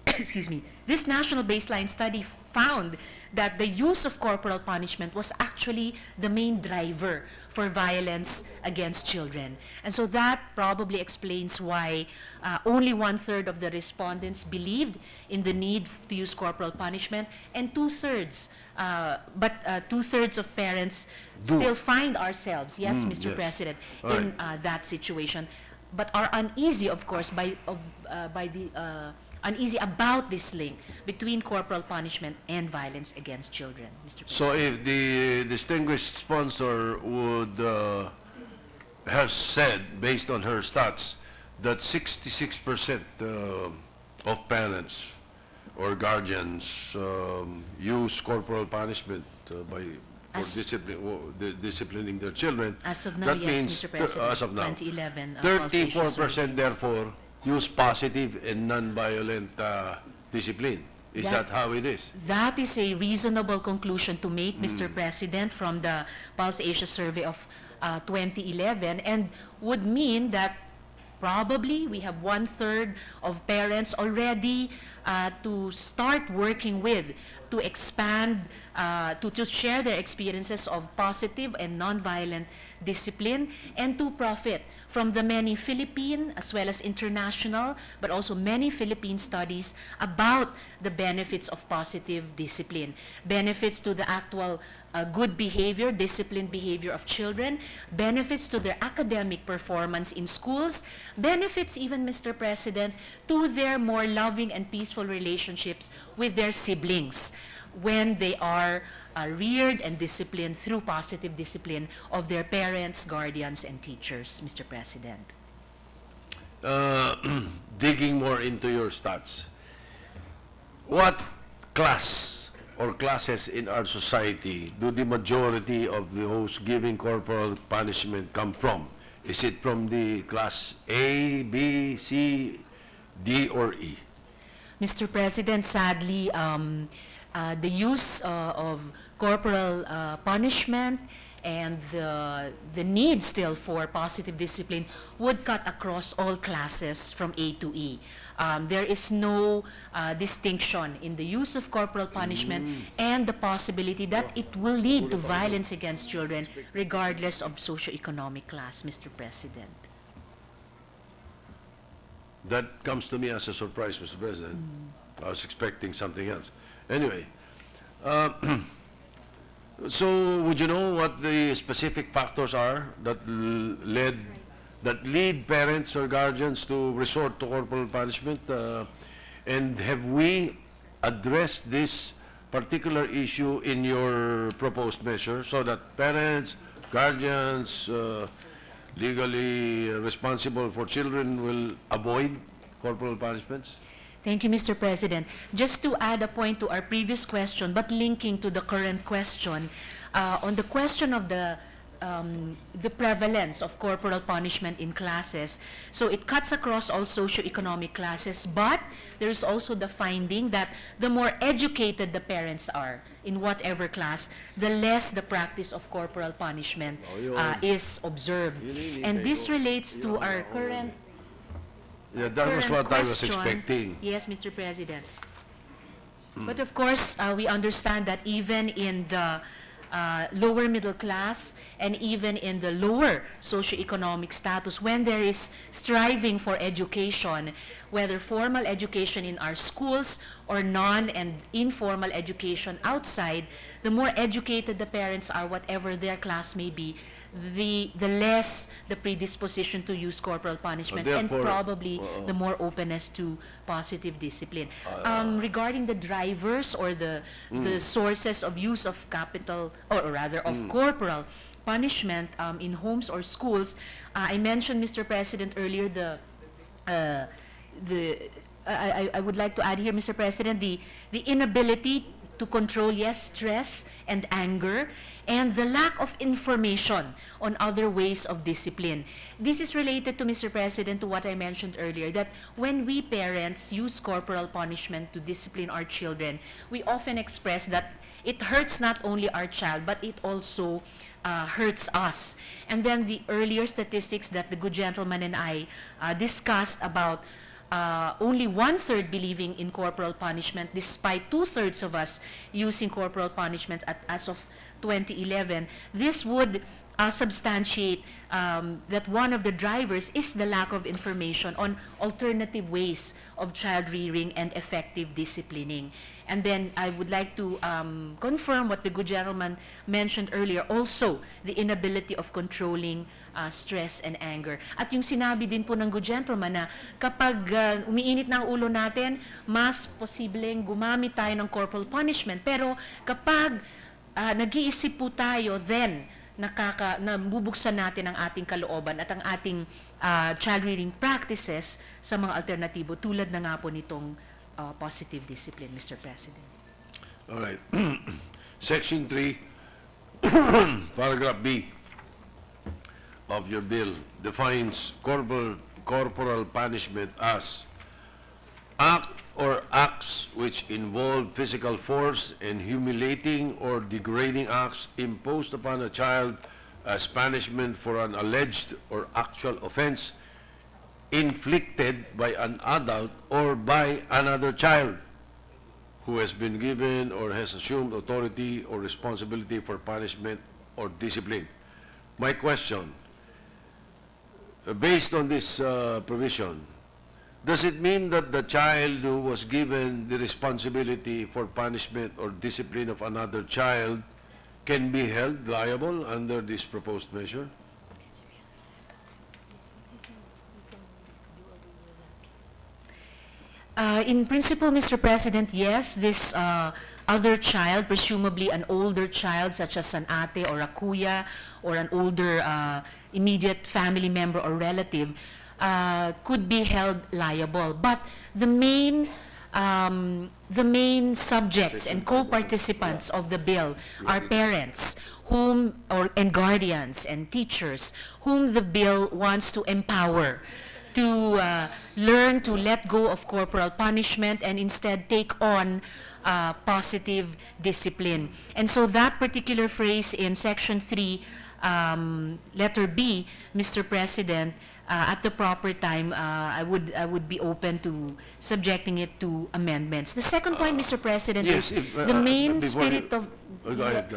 excuse me, this national baseline study found that the use of corporal punishment was actually the main driver for violence against children. And so that probably explains why only 1/3 of the respondents believed in the need to use corporal punishment, and 2/3, but 2/3 of parents still find ourselves, yes, Mr. President, in that situation, but are uneasy, of course, uneasy about this link between corporal punishment and violence against children, Mr. President. So if the distinguished sponsor would has said, based on her stats, that 66% of parents or guardians use corporal punishment disciplining their children. As of now, that yes, means Mr. President, as of now, 2011. 34% therefore use positive and non-violent discipline. Is that how it is? That is a reasonable conclusion to make, Mr. President, from the Pulse Asia survey of 2011, and would mean that probably we have 1/3 of parents already to start working with, to expand, to share their experiences of positive and nonviolent discipline, and to profit from the many Philippine as well as international, but also many Philippine studies about the benefits of positive discipline, benefits to the actual good behavior, disciplined behavior of children, benefits to their academic performance in schools, benefits even, Mr. President, to their more loving and peaceful relationships with their siblings when they are reared and disciplined through positive discipline of their parents, guardians, and teachers, Mr. President. Digging more into your stats, what class or classes in our society do the majority of those giving corporal punishment come from? Is it from the class A, B, C, D, or E? Mr. President, sadly, the use of corporal punishment and the need still for positive discipline would cut across all classes from A to E. There is no distinction in the use of corporal punishment and the possibility that it will lead to violence against children regardless of socioeconomic class, Mr. President. That comes to me as a surprise, Mr. President. I was expecting something else. Anyway, so would you know what the specific factors are that lead parents or guardians to resort to corporal punishment? And have we addressed this particular issue in your proposed measure so that parents, guardians, legally responsible for children will avoid corporal punishments? Thank you, Mr. President. Just to add a point to our previous question, but linking to the current question, on the question of the the prevalence of corporal punishment in classes. So it cuts across all socioeconomic classes, but there's also the finding that the more educated the parents are in whatever class, the less the practice of corporal punishment is observed. And this relates to our current Yeah, that was what I was question. expecting. Yes, Mr. President. But of course, we understand that even in the lower middle class and even in the lower socioeconomic status, when there is striving for education, whether formal education in our schools or non and informal education outside, the more educated the parents are, whatever their class may be, the less the predisposition to use corporal punishment, and therefore, probably the more openness to positive discipline. Regarding the drivers or the sources of use of capital, or rather of corporal punishment in homes or schools, I mentioned, Mr. President, earlier I would like to add here, Mr. President, the inability to control, yes, stress and anger, and the lack of information on other ways of discipline. This is related to, Mr. President, to what I mentioned earlier, that when we parents use corporal punishment to discipline our children, we often express that it hurts not only our child, but it also hurts us. And then the earlier statistics that the good gentleman and I discussed about only 1/3 believing in corporal punishment, despite 2/3 of us using corporal punishment as of 2011. This would substantiate that one of the drivers is the lack of information on alternative ways of child rearing and effective disciplining. And then I would like to confirm what the good gentleman mentioned earlier, also the inability of controlling stress and anger. At yung sinabi din po ng good gentleman na kapag umiinit na ang ulo natin, mas posibleng gumamit tayo ng corporal punishment. Pero kapag nag-iisip po tayo, then nabubuksan natin ang ating kalooban at ang ating child rearing practices sa mga alternatibo, tulad na nga po nitong positive discipline, Mr. President. All right. Section 3, paragraph B of your bill defines corporal punishment as act or acts which involve physical force and humiliating or degrading acts imposed upon a child as punishment for an alleged or actual offense inflicted by an adult or by another child who has been given or has assumed authority or responsibility for punishment or discipline. My question, based on this provision, does it mean that the child who was given the responsibility for punishment or discipline of another child can be held liable under this proposed measure? In principle, Mr. President, yes, this other child, presumably an older child such as an ate or a kuya or an older immediate family member or relative, could be held liable. But the main subjects and co-participants of the bill are parents and guardians and teachers whom the bill wants to empower to learn to let go of corporal punishment and instead take on positive discipline. And so that particular phrase in Section 3, letter B, Mr. President, at the proper time, I would be open to subjecting it to amendments. The second point, Mr. President, yes, is the main spirit you, of... go ahead,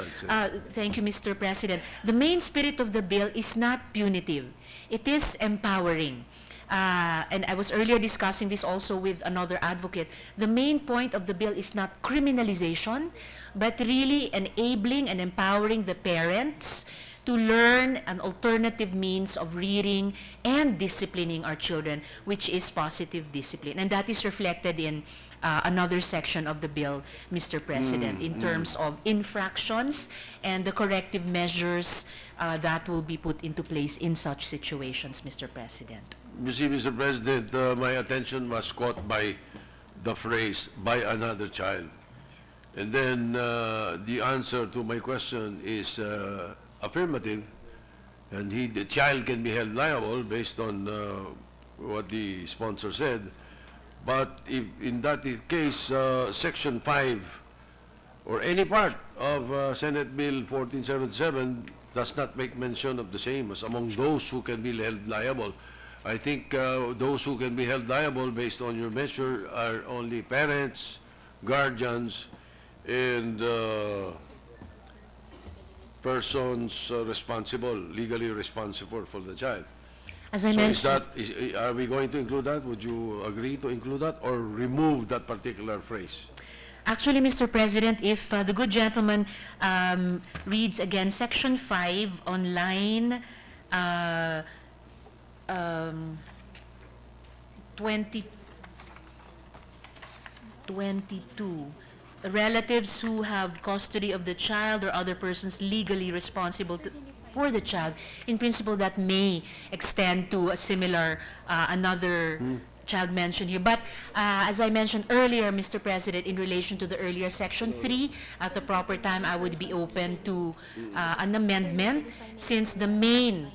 thank you, Mr. President. The main spirit of the bill is not punitive. It is empowering. And I was earlier discussing this also with another advocate. The main point of the bill is not criminalization, but really enabling and empowering the parents to learn an alternative means of rearing and disciplining our children, which is positive discipline. And that is reflected in another section of the bill, Mr. President, in terms of infractions and the corrective measures that will be put into place in such situations, Mr. President. You see, Mr. President, my attention was caught by the phrase, by another child. And then the answer to my question is affirmative, and the child can be held liable based on what the sponsor said. But if in that case, Section 5 or any part of Senate Bill 1477 does not make mention of the same as among those who can be held liable. I think those who can be held liable based on your measure are only parents, guardians, and persons responsible, legally responsible for the child. As I So mentioned, are we going to include that? Would you agree to include that or remove that particular phrase? actually, Mr. President, if the good gentleman reads again Section 5 on line 22, relatives who have custody of the child or other persons legally responsible for the child, in principle that may extend to a similar, another child mentioned here. But as I mentioned earlier, Mr. President, in relation to the earlier Section 3, at the proper time, I would be open to an amendment since the main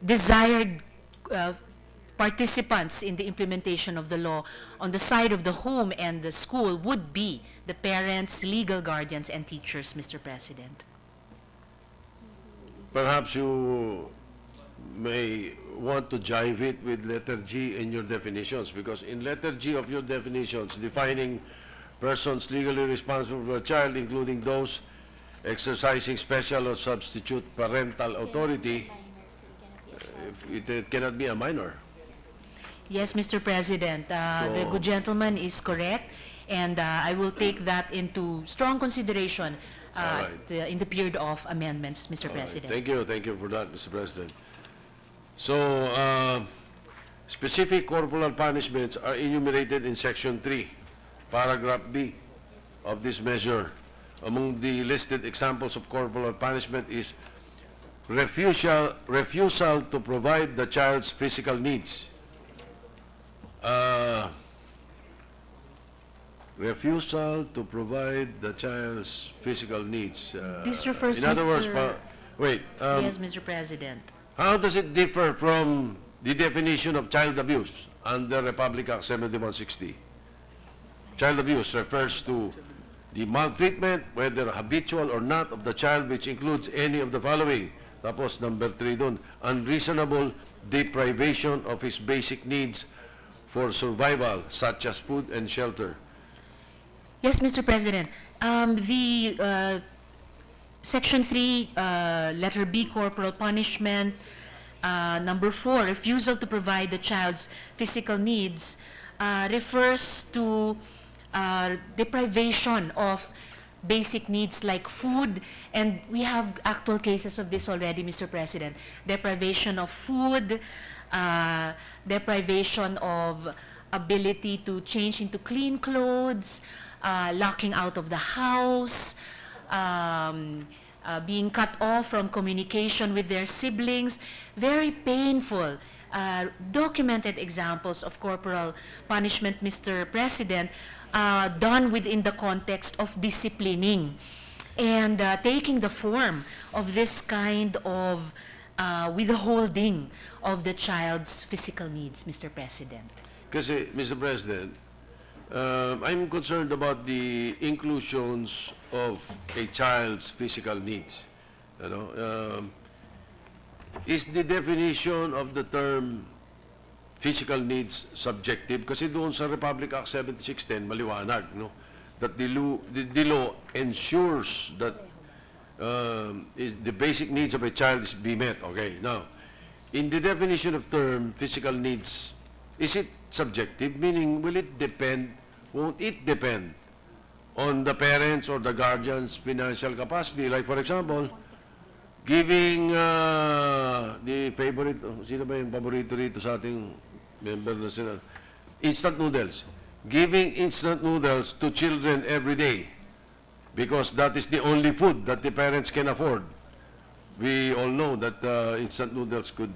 desired participants in the implementation of the law on the side of the home and the school would be the parents, legal guardians, and teachers, Mr. President. Perhaps you may want to jive it with letter G in your definitions, because in letter G of your definitions, defining persons legally responsible for a child, including those exercising special or substitute parental authority, it cannot be a minor. Yes, Mr. President, the good gentleman is correct, and I will take that into strong consideration in the period of amendments, Mr. President. Thank you for that, Mr. President. So, specific corporal punishments are enumerated in Section 3, paragraph B of this measure. Among the listed examples of corporal punishment is refusal to provide the child's physical needs. Refusal to provide the child's physical needs. This refers, in other words, yes, Mr. President. How does it differ from the definition of child abuse under Republic Act 7160? Child abuse refers to the maltreatment, whether habitual or not, of the child, which includes any of the following. Tapos number 3 dun, unreasonable deprivation of his basic needs for survival, such as food and shelter. Yes, Mr. President. The Section 3, letter B, corporal punishment, number 4, refusal to provide the child's physical needs, refers to deprivation of basic needs like food, and we have actual cases of this already, Mr. President. Deprivation of food, deprivation of ability to change into clean clothes, locking out of the house, being cut off from communication with their siblings. Very painful, documented examples of corporal punishment, Mr. President, done within the context of disciplining and taking the form of this kind of withholding of the child's physical needs, Mr. President. Kasi, Mr. President, I'm concerned about the inclusions of a child's physical needs. You know, is the definition of the term physical needs subjective? Kasi doon sa Republic Act 7610, maliwanag, no? That the law ensures that is the basic needs of a child is be met. Okay, now, in the definition of term physical needs, is it subjective? Meaning, will it depend, won't it depend on the parents or the guardian's financial capacity? Like, for example, giving the favorite, sino ba yung paborito rito sa ating member na sila? Instant noodles. Giving instant noodles to children every day because that is the only food that the parents can afford. We all know that instant noodles could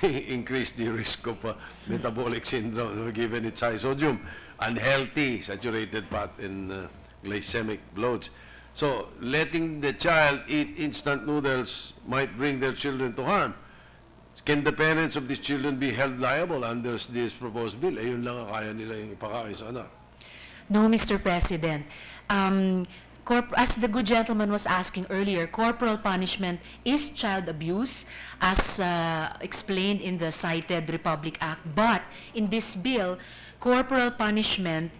increase the risk of metabolic syndrome given its high sodium, unhealthy saturated fat, and glycemic loads. So letting the child eat instant noodles might bring their children to harm. Can the parents of these children be held liable under this proposed bill? Eh, yun lang ang kaya nila yung ipakain sa anak. No, Mr. President. As the good gentleman was asking earlier, corporal punishment is child abuse, as explained in the cited Republic Act. But in this bill, corporal punishment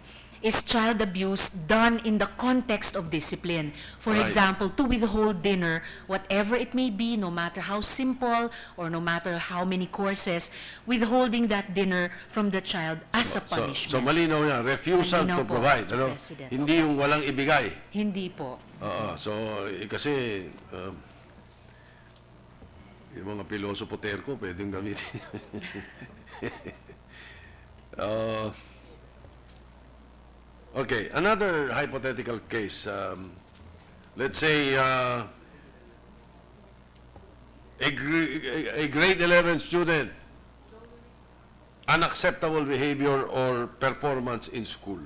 is child abuse done in the context of discipline. For Right. example, to withhold dinner, whatever it may be, no matter how simple or no matter how many courses, withholding that dinner from the child as a punishment. So malinaw yan, refusal Malinaw to po, provide. Mr. Ano? President. Hindi yung walang ibigay. Hindi po. So, kasi yung mga pilosopo terko, pwedeng gamitin. Okay, another hypothetical case. Let's say a grade 11 student, unacceptable behavior or performance in school.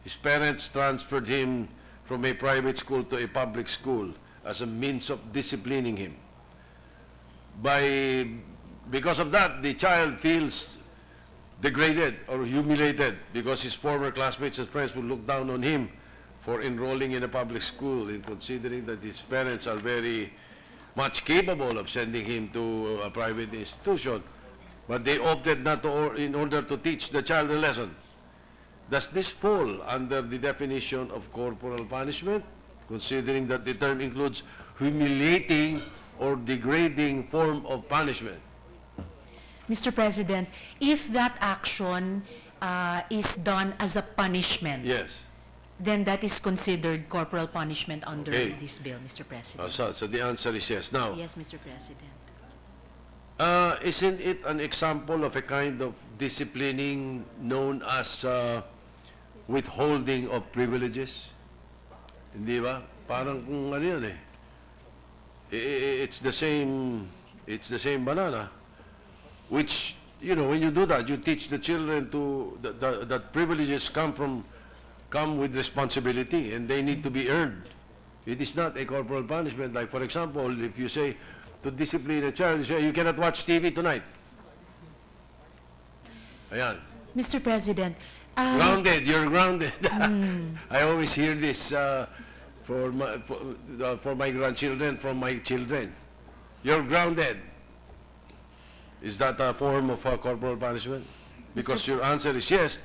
His parents transferred him from a private school to a public school as a means of disciplining him. Because of that, the child feels degraded or humiliated because his former classmates and friends will look down on him for enrolling in a public school, and considering that his parents are very much capable of sending him to a private institution, but they opted not to, in order to teach the child a lesson. Does this fall under the definition of corporal punishment, considering that the term includes humiliating or degrading form of punishment? Mr. President, if that action is done as a punishment, Yes. then that is considered corporal punishment under Okay. this bill, Mr. President. So the answer is yes. Now, Yes, Mr. President. isn't it an example of a kind of disciplining known as withholding of privileges? Hindi ba? Parang kung ano yun eh. It's the same banana. Which, you know, when you do that, you teach the children to that privileges come with responsibility, and they need to be earned. It is not a corporal punishment. Like, for example, if you say to discipline a child, you say, you cannot watch TV tonight. Ayan. Mr. President, Grounded, you're grounded. I always hear this for my grandchildren, from my children. You're grounded. Is that a form of corporal punishment? Because your answer is yes,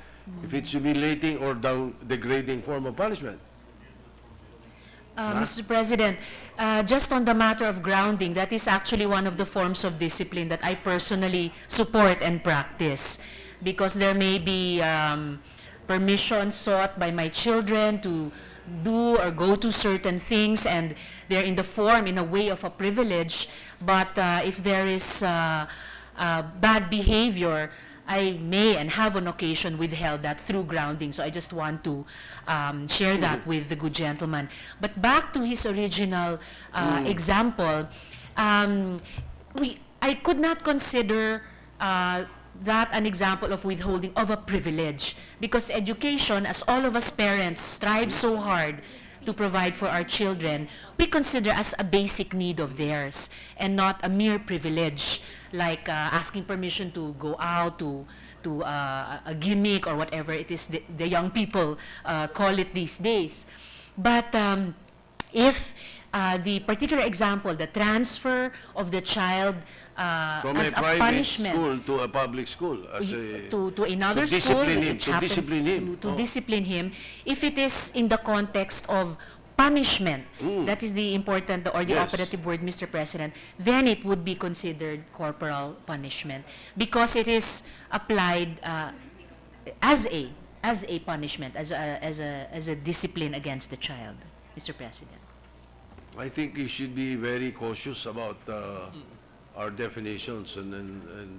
if it's humiliating or degrading form of punishment. Mr. President, just on the matter of grounding, that is actually one of the forms of discipline that I personally support and practice, because there may be permission sought by my children to do or go to certain things, and they're in the form, in a way of a privilege, but if there is bad behavior, I may and have on occasion withheld that through grounding. So I just want to share that with the good gentleman. But back to his original example, I could not consider that an example of withholding of a privilege, because education, as all of us parents strive so hard to provide for our children, we consider as a basic need of theirs and not a mere privilege, like asking permission to go out to a gimmick or whatever it is the young people call it these days. But if the particular example, the transfer of the child From as a a private punishment school to a public school. As a, to another to school, discipline him, which to happens discipline him. to Oh. discipline him, if it is in the context of punishment, that is the important or the Yes. operative word, Mr. President, then it would be considered corporal punishment, because it is applied as a punishment, as a discipline against the child, Mr. President. I think you should be very cautious about our definitions and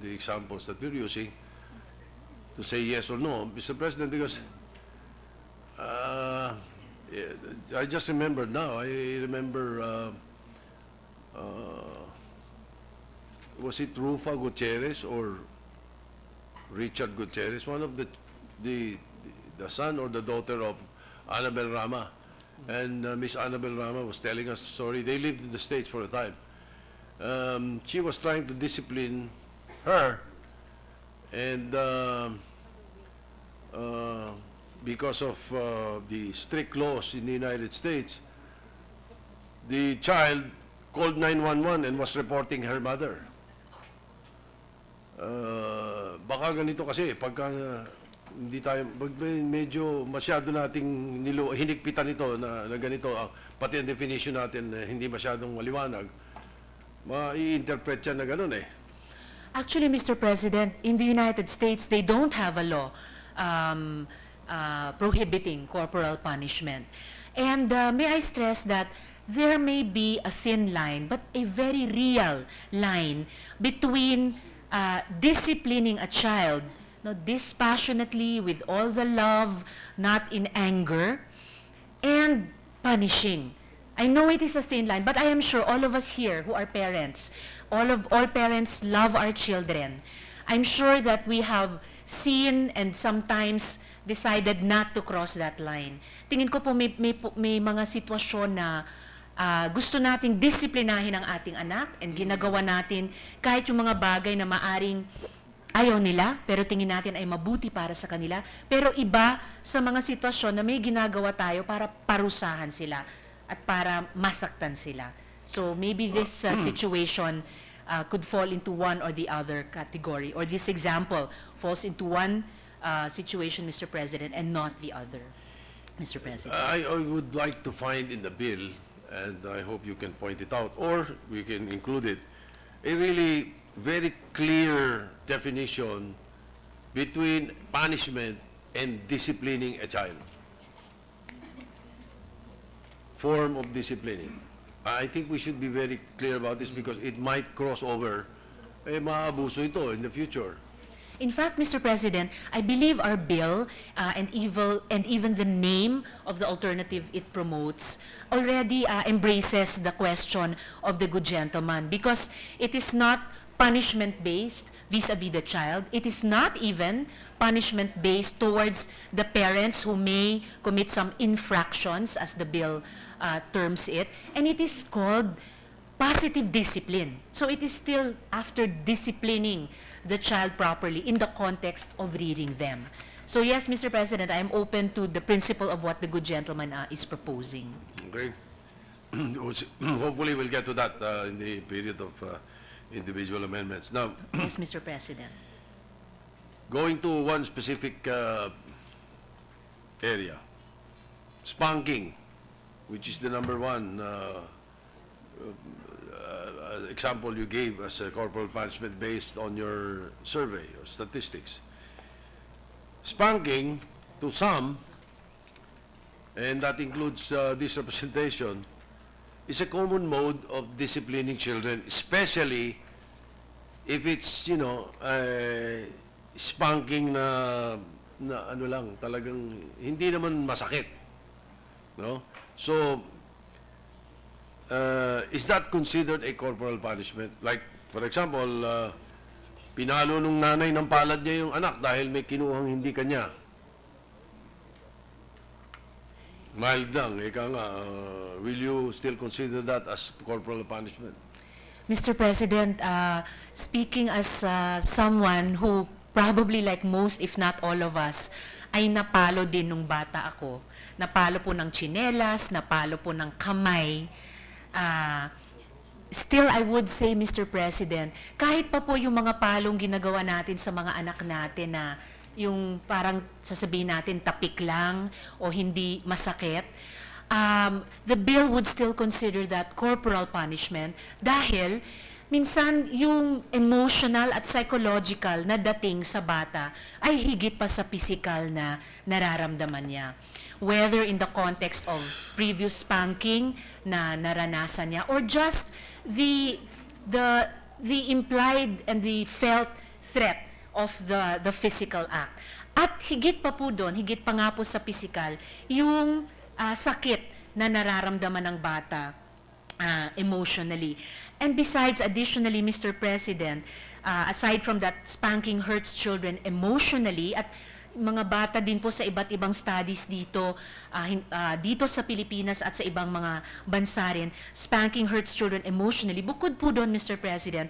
the examples that we're using to say yes or no, Mr. President, because I just remembered now. I remember, was it Rufa Gutierrez or Richard Gutierrez, one of the son or the daughter of Annabel Rama, and Miss Annabel Rama was telling us the story. They lived in the States for a time. She was trying to discipline her, and because of the strict laws in the United States, the child called 911 and was reporting her mother. Baka ganito kasi, pagka hindi tayo, medyo masyado nating hinikpitan ito na ganito, pati ang definition natin hindi masyadong maliwanag, mai-interpret yan na ganun eh. Actually, Mr. President, in the United States, they don't have a law prohibiting corporal punishment. And may I stress that there may be a thin line, but a very real line between disciplining a child dispassionately with all the love, not in anger, and punishing. I know it is a thin line, but I am sure all of us here who are parents, all parents love our children. I'm sure that we have seen and sometimes decided not to cross that line. Tingin ko po may mga sitwasyon na gusto nating disiplinahin ang ating anak and ginagawa natin kahit yung mga bagay na maaring ayaw nila, pero tingin natin ay mabuti para sa kanila. Pero iba sa mga sitwasyon na may ginagawa tayo para parusahan sila at para masaktan sila. So maybe this situation could fall into one or the other category, or this example falls into one situation, Mr. President, and not the other, Mr. President. I would like to find in the bill, and I hope you can point it out, or we can include it, a really very clear definition between punishment and disciplining a child. Form of disciplining. I think we should be very clear about this because it might cross over, maabuso ito in the future. In fact, Mr. President, I believe our bill and even the name of the alternative it promotes already embraces the question of the good gentleman, because it is not punishment-based vis-a-vis the child. It is not even punishment-based towards the parents who may commit some infractions, as the bill terms it, and it is called positive discipline. So it is still after disciplining the child properly in the context of rearing them. So yes, Mr. President, I am open to the principle of what the good gentleman is proposing. Okay. Hopefully we'll get to that in the period of individual amendments. Now, Yes, Mr. President. going to one specific area, spanking, which is the number one example you gave as a corporal punishment based on your survey or statistics. Spanking, to some, and that includes this representation, is a common mode of disciplining children, especially if it's, you know, spanking na ano lang, talagang hindi naman masakit. No? So, is that considered a corporal punishment? Like, for example, pinalo nung nanay ng palad niya yung anak dahil may kinuhang hindi kanya. Mild lang, ika nga, will you still consider that as corporal punishment? Mr. President, speaking as someone who probably like most, if not all of us, ay napalo din nung bata ako. Napalo po ng tsinelas, napalo po ng kamay. Still, I would say, Mr. President, kahit pa po yung mga palong ginagawa natin sa mga anak natin na yung parang sasabihin natin tapik lang o hindi masakit, the bill would still consider that corporal punishment dahil minsan yung emotional at psychological na dating sa bata ay higit pa sa physical na nararamdaman niya. Whether in the context of previous spanking na naranasan niya or just the implied and the felt threat of the physical act. At higit pa po doon, higit pa nga po sa physical, yung sakit na nararamdaman ng bata emotionally. And besides, additionally, Mr. President, aside from that spanking hurts children emotionally, at mga bata din po sa iba't ibang studies dito, dito sa Pilipinas at sa ibang mga bansa rin, spanking hurts children emotionally. Bukod po doon, Mr. President,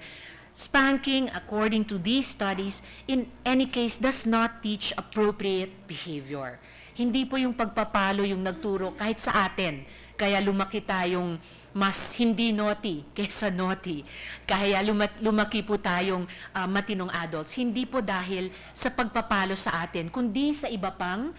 spanking, according to these studies, in any case, does not teach appropriate behavior. Hindi po yung pagpapalo yung nagturo kahit sa atin. Kaya lumaki tayong mas hindi naughty kaysa naughty. Kaya lumaki po tayong matinong adults. Hindi po dahil sa pagpapalo sa atin, kundi sa iba pang,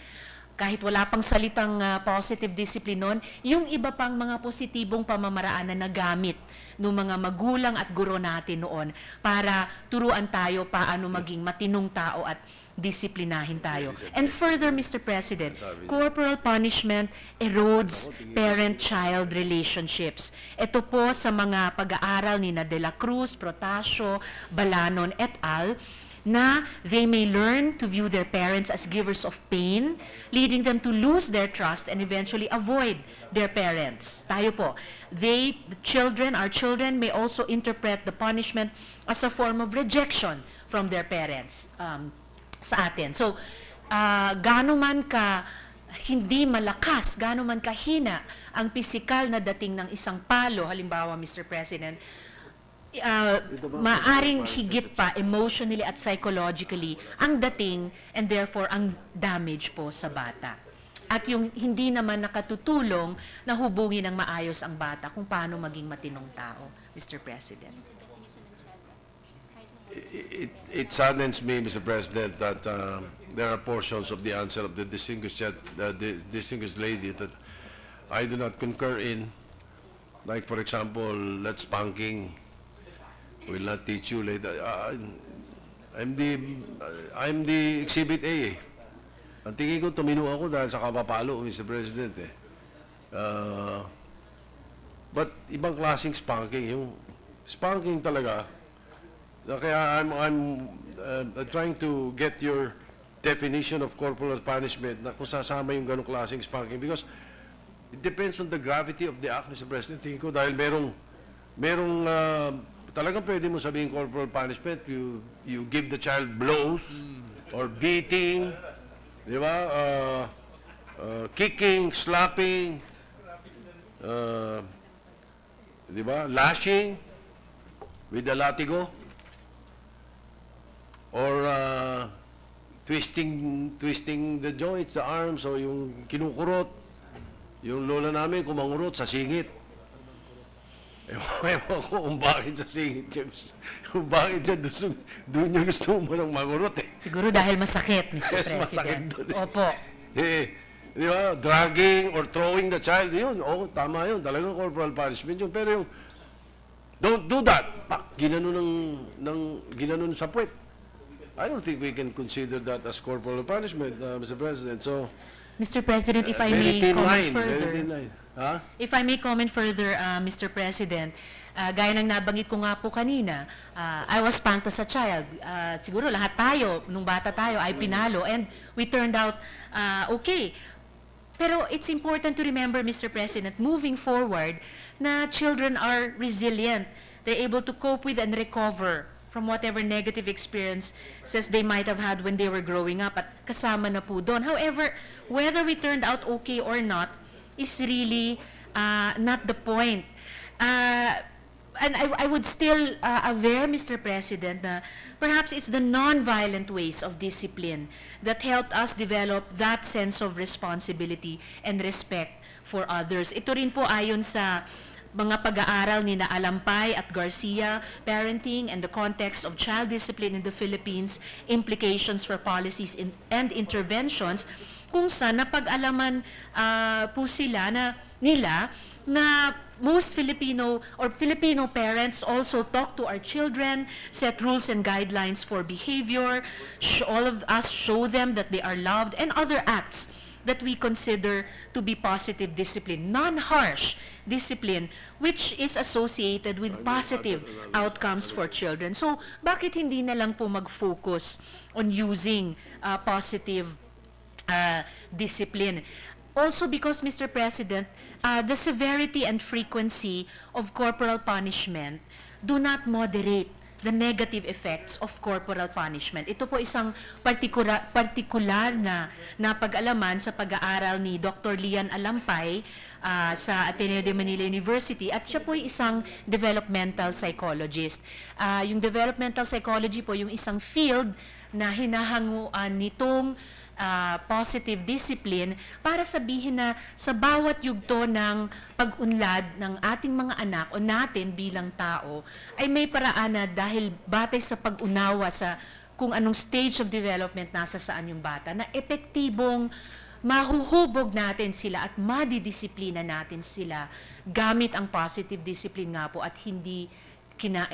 kahit wala pang salitang positive discipline nun, yung iba pang mga positibong pamamaraan na nagamit ng mga magulang at guro natin noon para turuan tayo paano maging matinong tao at disiplinahin tayo. And further, Mr. President, corporal punishment erodes parent-child relationships. Ito po sa mga pag-aaral ni De la Cruz, Protasio, Balanon et al., na they may learn to view their parents as givers of pain, leading them to lose their trust and eventually avoid their parents. Tayo po, our children may also interpret the punishment as a form of rejection from their parents. Sa atin. So, gaano man ka hindi malakas, gaano man kahina ang pisikal na dating ng isang palo, halimbawa, Mr. President, maaring higit pa emotionally at psychologically ang dating and therefore ang damage po sa bata. At yung hindi naman nakatutulong na hubungin ng maayos ang bata kung paano maging matinong tao, Mr. President. It saddens me, Mr. President, that there are portions of the answer of the distinguished lady that I do not concur in. Like, for example, that spanking will not teach you later. I'm the Exhibit A. Ang tingin ko, tumino ako dahil sa kapapalo, Mr. President. But ibang klaseng spanking, yung spanking talaga. Kaya I'm trying to get your definition of corporal punishment na kung sasama yung ganong klaseng spanking because it depends on the gravity of the act, Mr. President. Tingin ko dahil merong talagang pwede mo sabihin corporal punishment, you give the child blows or beating, di ba? Kicking, slapping, di ba? Lashing with the latigo. Or twisting the joints, the arms, o yung kinukurot. Yung lola namin, kumangurot sa singit. Ewan ko kung bakit sa singit siya gusto. Kung bakit siya doon niya gusto mo nang mangurot eh. Siguro dahil masakit, Mr. President. Masakit doon eh. Opo. Di ba? Dragging or throwing the child, yun. Tama yun. Talagang corporal punishment yun. Pero yung, don't do that. Pak, ginanon sa puwet. I don't think we can consider that as corporal punishment, Mr. President. So, Mr. President, if I may comment further. Huh? If I may comment further, Mr. President, gaya ng nabanggit ko nga po kanina, I was spanked as a child. Siguro lahat tayo, nung bata tayo, ay pinalo. And we turned out okay. Pero it's important to remember, Mr. President, moving forward, na children are resilient. They're able to cope with and recover from whatever negative experiences they might have had when they were growing up, at kasama na po doon. However, whether we turned out okay or not is really not the point. And I would still aver, Mr. President, na perhaps it's the non-violent ways of discipline that helped us develop that sense of responsibility and respect for others. Ito rin po ayon sa mga pag-aaral ni na Alampay at Garcia, Parenting and the Context of Child Discipline in the Philippines, Implications for Policies and Interventions, kung saan napag-alaman po sila nila na most Filipino parents also talk to our children, set rules and guidelines for behavior, all of us show them that they are loved, and other acts that we consider to be positive discipline, non-harsh discipline, which is associated with positive outcomes for children. So, bakit hindi na lang po mag-focus on using positive discipline? Also because, Mr. President, the severity and frequency of corporal punishment do not moderate the negative effects of corporal punishment. Ito po isang partikular na pag-alaman sa pag-aaral ni Dr. Lian Alampay sa Ateneo de Manila University, at siya po ay isang developmental psychologist. Yung developmental psychology po yung isang field na hinahanguan nitong positive discipline para sabihin na sa bawat yugto ng pag-unlad ng ating mga anak o natin bilang tao ay may paraan na dahil batay sa pag-unawa sa kung anong stage of development nasa saan yung bata, na epektibong mahuhubog natin sila at madidisiplina natin sila gamit ang positive discipline nga po at hindi na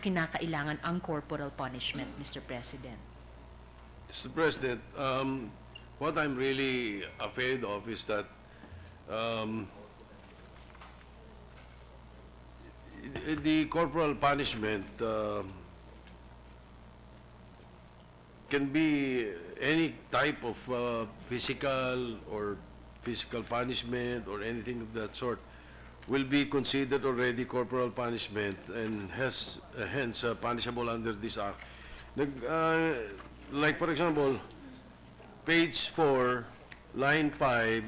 kinakailangan ang corporal punishment, Mr. President. Mr. President, what I'm really afraid of is that the corporal punishment can be any type of physical punishment or anything of that sort will be considered already corporal punishment and hence punishable under this act. Like for example, page 4, line 5,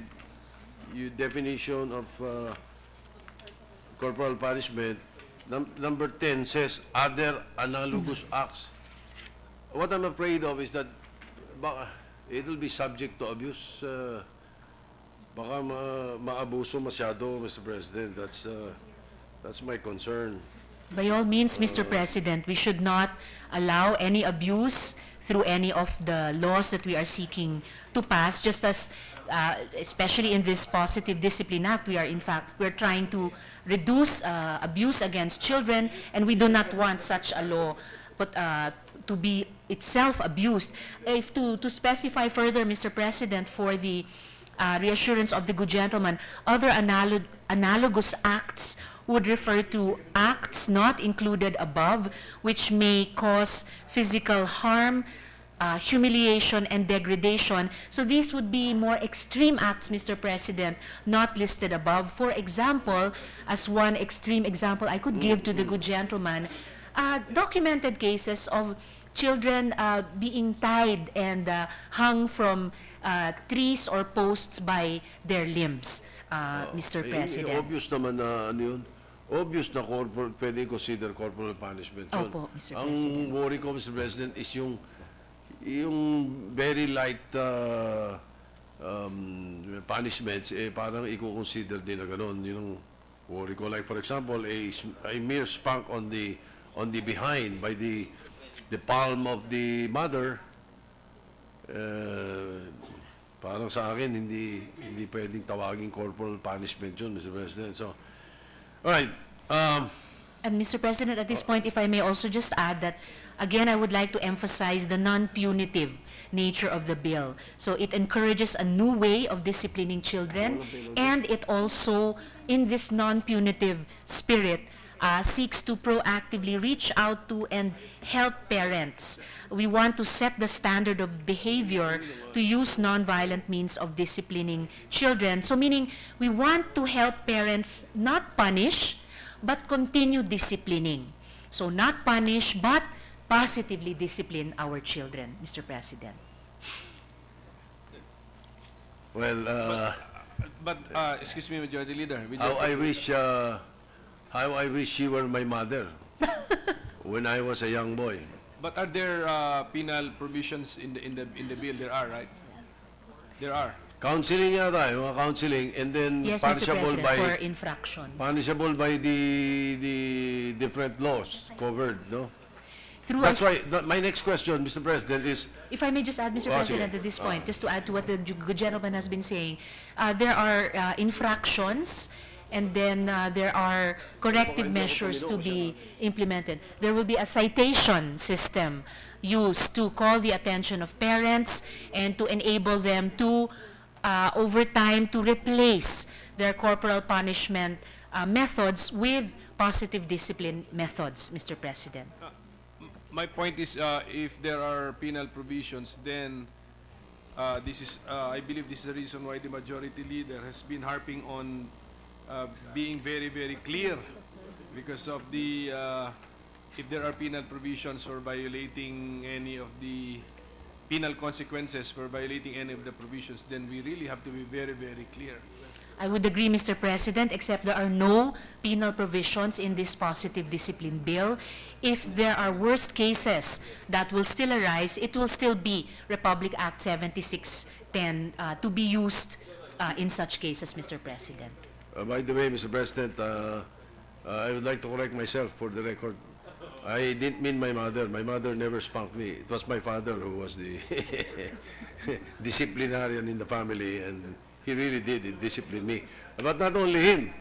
your definition of corporal punishment, number 10 says other analogous acts. What I'm afraid of is that it will be subject to abuse. Baka maabuso masyado, Mr. President. That's my concern. By all means, Mr. President, we should not allow any abuse through any of the laws that we are seeking to pass, just as, especially in this Positive Discipline Act, we're trying to reduce abuse against children, and we do not want such a law to be itself abused. If to specify further, Mr. President, for the reassurance of the good gentleman, other analogous acts would refer to acts not included above, which may cause physical harm, humiliation, and degradation. So these would be more extreme acts, Mr. President, not listed above. For example, as one extreme example I could give to the good gentleman, documented cases of children being tied and hung from trees or posts by their limbs, Mr. President. Obvious naman na ano yun. Obvious na pwede consider corporal punishment yun. Opo, Mr. Ang President. worry ko, Mr. President, is yung very light punishments, parang i-consider din na gano'n. Yun ang worry ko. Like for example, a mere spank on the behind by the palm of the mother, parang sa akin, hindi pwedeng tawaging corporal punishment yun, Mr. President. So, all right. And Mr. President, at this point, if I may also just add that, again, I would like to emphasize the non-punitive nature of the bill. So it encourages a new way of disciplining children, and it also, in this non-punitive spirit, seeks to proactively reach out to and help parents. We want to set the standard of behavior to use nonviolent means of disciplining children. So meaning, we want to help parents not punish, but continue disciplining. So not punish, but positively discipline our children, Mr. President. Well, But excuse me, Majority Leader. how I wish you were my mother when I was a young boy. But are there penal provisions in the bill? There are, right? There are. Counseling yata, yung mga counseling, and then Yes, Mr. punishable President, for by infractions. the different laws covered, no? Through That's us- why my next question, Mr. President, is If I may just add, Mr. Oh, President, sige. at this point, just to add to what the good gentleman has been saying, there are infractions, and then there are corrective measures to be implemented. There will be a citation system used to call the attention of parents and to enable them to, over time, to replace their corporal punishment methods with positive discipline methods, Mr. President. My point is, if there are penal provisions, then this is, I believe this is the reason why the Majority Leader has been harping on being very, very clear because of the if there are penal provisions for violating any of the penal consequences for violating any of the provisions, then we really have to be very, very clear. I would agree, Mr. President, except there are no penal provisions in this positive discipline bill. If there are worst cases that will still arise, it will still be Republic Act 7610 to be used in such cases, Mr. President. By the way, Mr. President, I would like to correct myself for the record. I didn't mean my mother. My mother never spanked me. It was my father who was the disciplinarian in the family, and he really did discipline me. But not only him,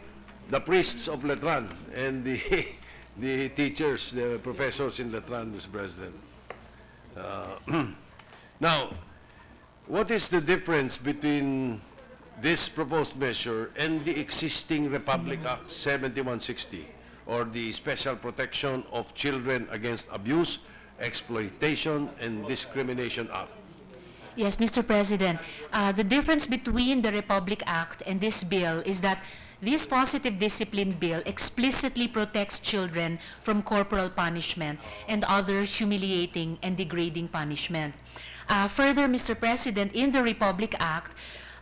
the priests of Letran and the teachers, the professors in Letran, Mr. President. Now, what is the difference between this proposed measure and the existing Republic Act 7160, or the Special Protection of Children Against Abuse, Exploitation, and Discrimination Act? Yes, Mr. President. The difference between the Republic Act and this bill is that this positive discipline bill explicitly protects children from corporal punishment and other humiliating and degrading punishment. Further, Mr. President, in the Republic Act,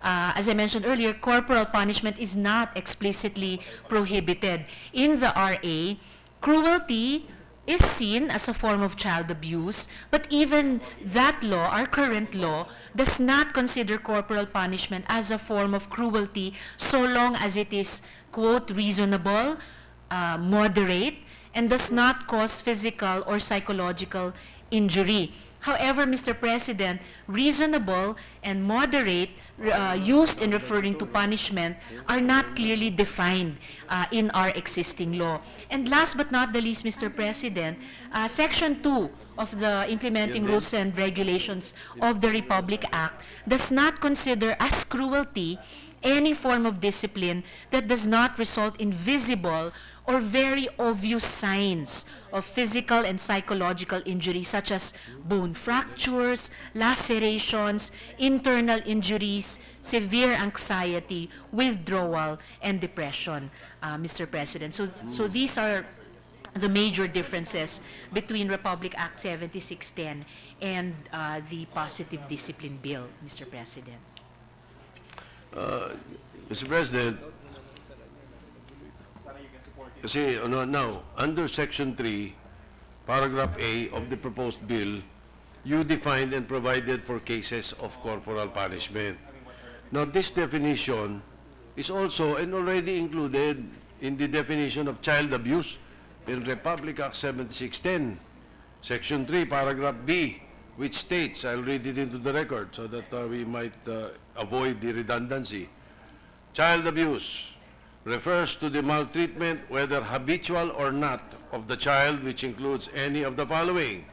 as I mentioned earlier, corporal punishment is not explicitly prohibited. In the RA, cruelty is seen as a form of child abuse, but even that law, our current law, does not consider corporal punishment as a form of cruelty so long as it is, quote, reasonable, moderate, and does not cause physical or psychological injury. However, Mr. President, reasonable and moderate used in referring to punishment are not clearly defined in our existing law. And last but not the least, Mr. President, Section 2 of the Implementing Rules and Regulations of the Republic Act does not consider as cruelty any form of discipline that does not result in visible or very obvious signs of physical and psychological injury, such as bone fractures, lacerations, internal injuries, severe anxiety, withdrawal, and depression, Mr. President. So these are the major differences between Republic Act 7610 and the Positive Discipline Bill, Mr. President. Mr. President, kasi now, under Section 3, Paragraph A of the proposed bill, you defined and provided for cases of corporal punishment. Now, this definition is also and already included in the definition of child abuse in Republic Act 7610, Section 3, Paragraph B, which states, I'll read it into the record so that we might avoid the redundancy. Child abuse refers to the maltreatment, whether habitual or not, of the child, which includes any of the following.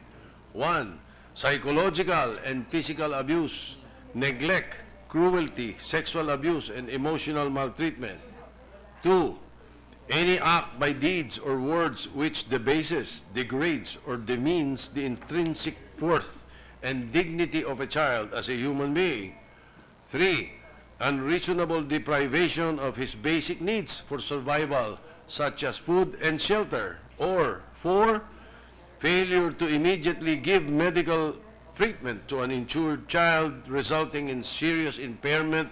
1. Psychological and physical abuse, neglect, cruelty, sexual abuse, and emotional maltreatment. 2. Any act by deeds or words which debases, degrades, or demeans the intrinsic worth and dignity of a child as a human being. 3. Unreasonable deprivation of his basic needs for survival, such as food and shelter. Or 4. Failure to immediately give medical treatment to an injured child, resulting in serious impairment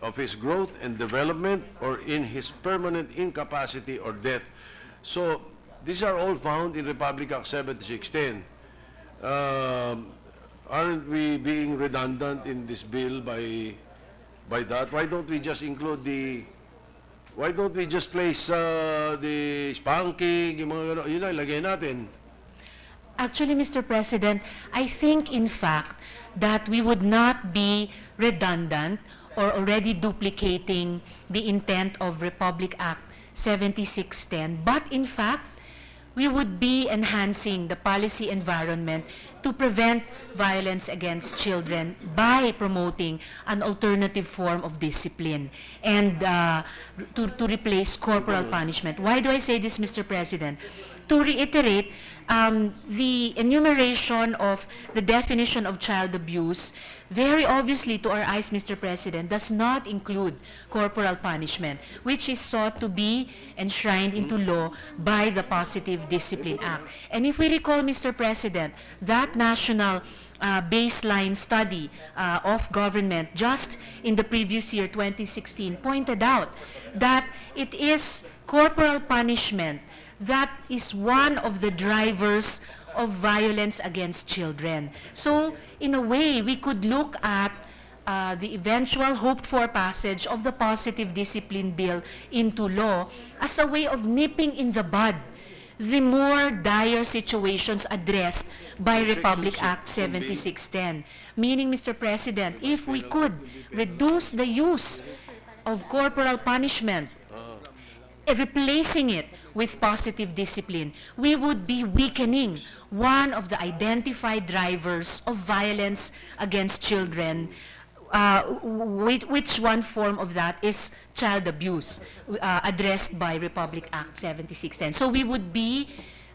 of his growth and development, or in his permanent incapacity or death. So these are all found in Republic Act 7610. Aren't we being redundant in this bill by that? Why don't we just include why don't we just place the spanking, yung mga gano'n, yun na, ilagay natin. Actually, Mr. President, I think, in fact, that we would not be redundant or already duplicating the intent of Republic Act 7610, but in fact, we would be enhancing the policy environment to prevent violence against children by promoting an alternative form of discipline and to replace corporal punishment. Why do I say this, Mr. President? to reiterate, the enumeration of the definition of child abuse, very obviously to our eyes, Mr. President, does not include corporal punishment, which is sought to be enshrined into law by the Positive Discipline Act. And if we recall, Mr. President, that national baseline study of government just in the previous year, 2016, pointed out that it is corporal punishment that is one of the drivers of violence against children. So, in a way, we could look at the eventual hoped-for passage of the Positive Discipline Bill into law as a way of nipping in the bud the more dire situations addressed by Republic Act 7610. Meaning, Mr. President, if we could reduce the use of corporal punishment, replacing it with positive discipline, we would be weakening one of the identified drivers of violence against children, which one form of that is child abuse, addressed by Republic Act 7610. So we would be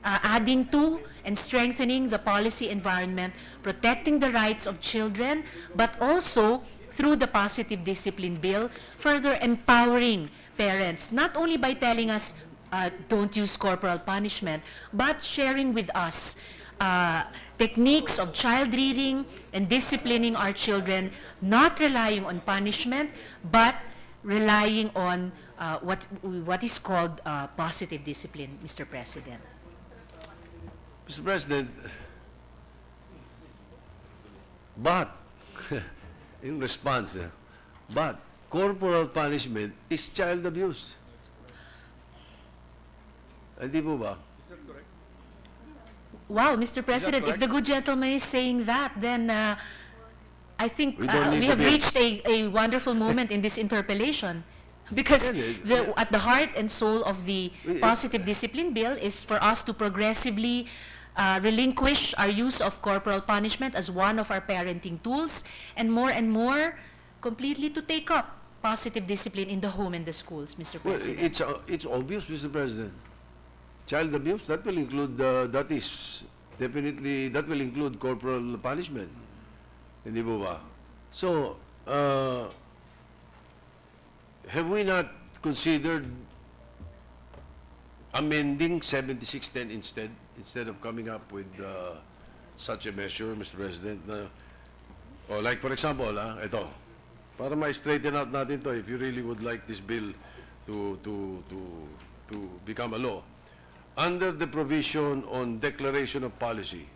adding to and strengthening the policy environment, protecting the rights of children, but also through the Positive Discipline Bill, further empowering parents, not only by telling us don't use corporal punishment, but sharing with us techniques of child rearing and disciplining our children, not relying on punishment, but relying on what is called positive discipline, Mr. President. Mr. President, but, in response, but corporal punishment is child abuse. Hindi po ba? Wow, Mr. President, if the good gentleman is saying that, then I think we have reached a wonderful moment in this interpellation. Because at the heart and soul of the Positive Discipline Bill is for us to progressively relinquish our use of corporal punishment as one of our parenting tools, and more completely to take up positive discipline in the home and the schools, Mr. President. Well, it's obvious, Mr. President. Child abuse, that will include, that will include corporal punishment. Hindi po ba? So, have we not considered amending 7610 instead of coming up with such a measure, Mr. President? Or like, for example, ito, para ma-straighten out natin to, if you really would like this bill to become a law, under the provision on declaration of policy,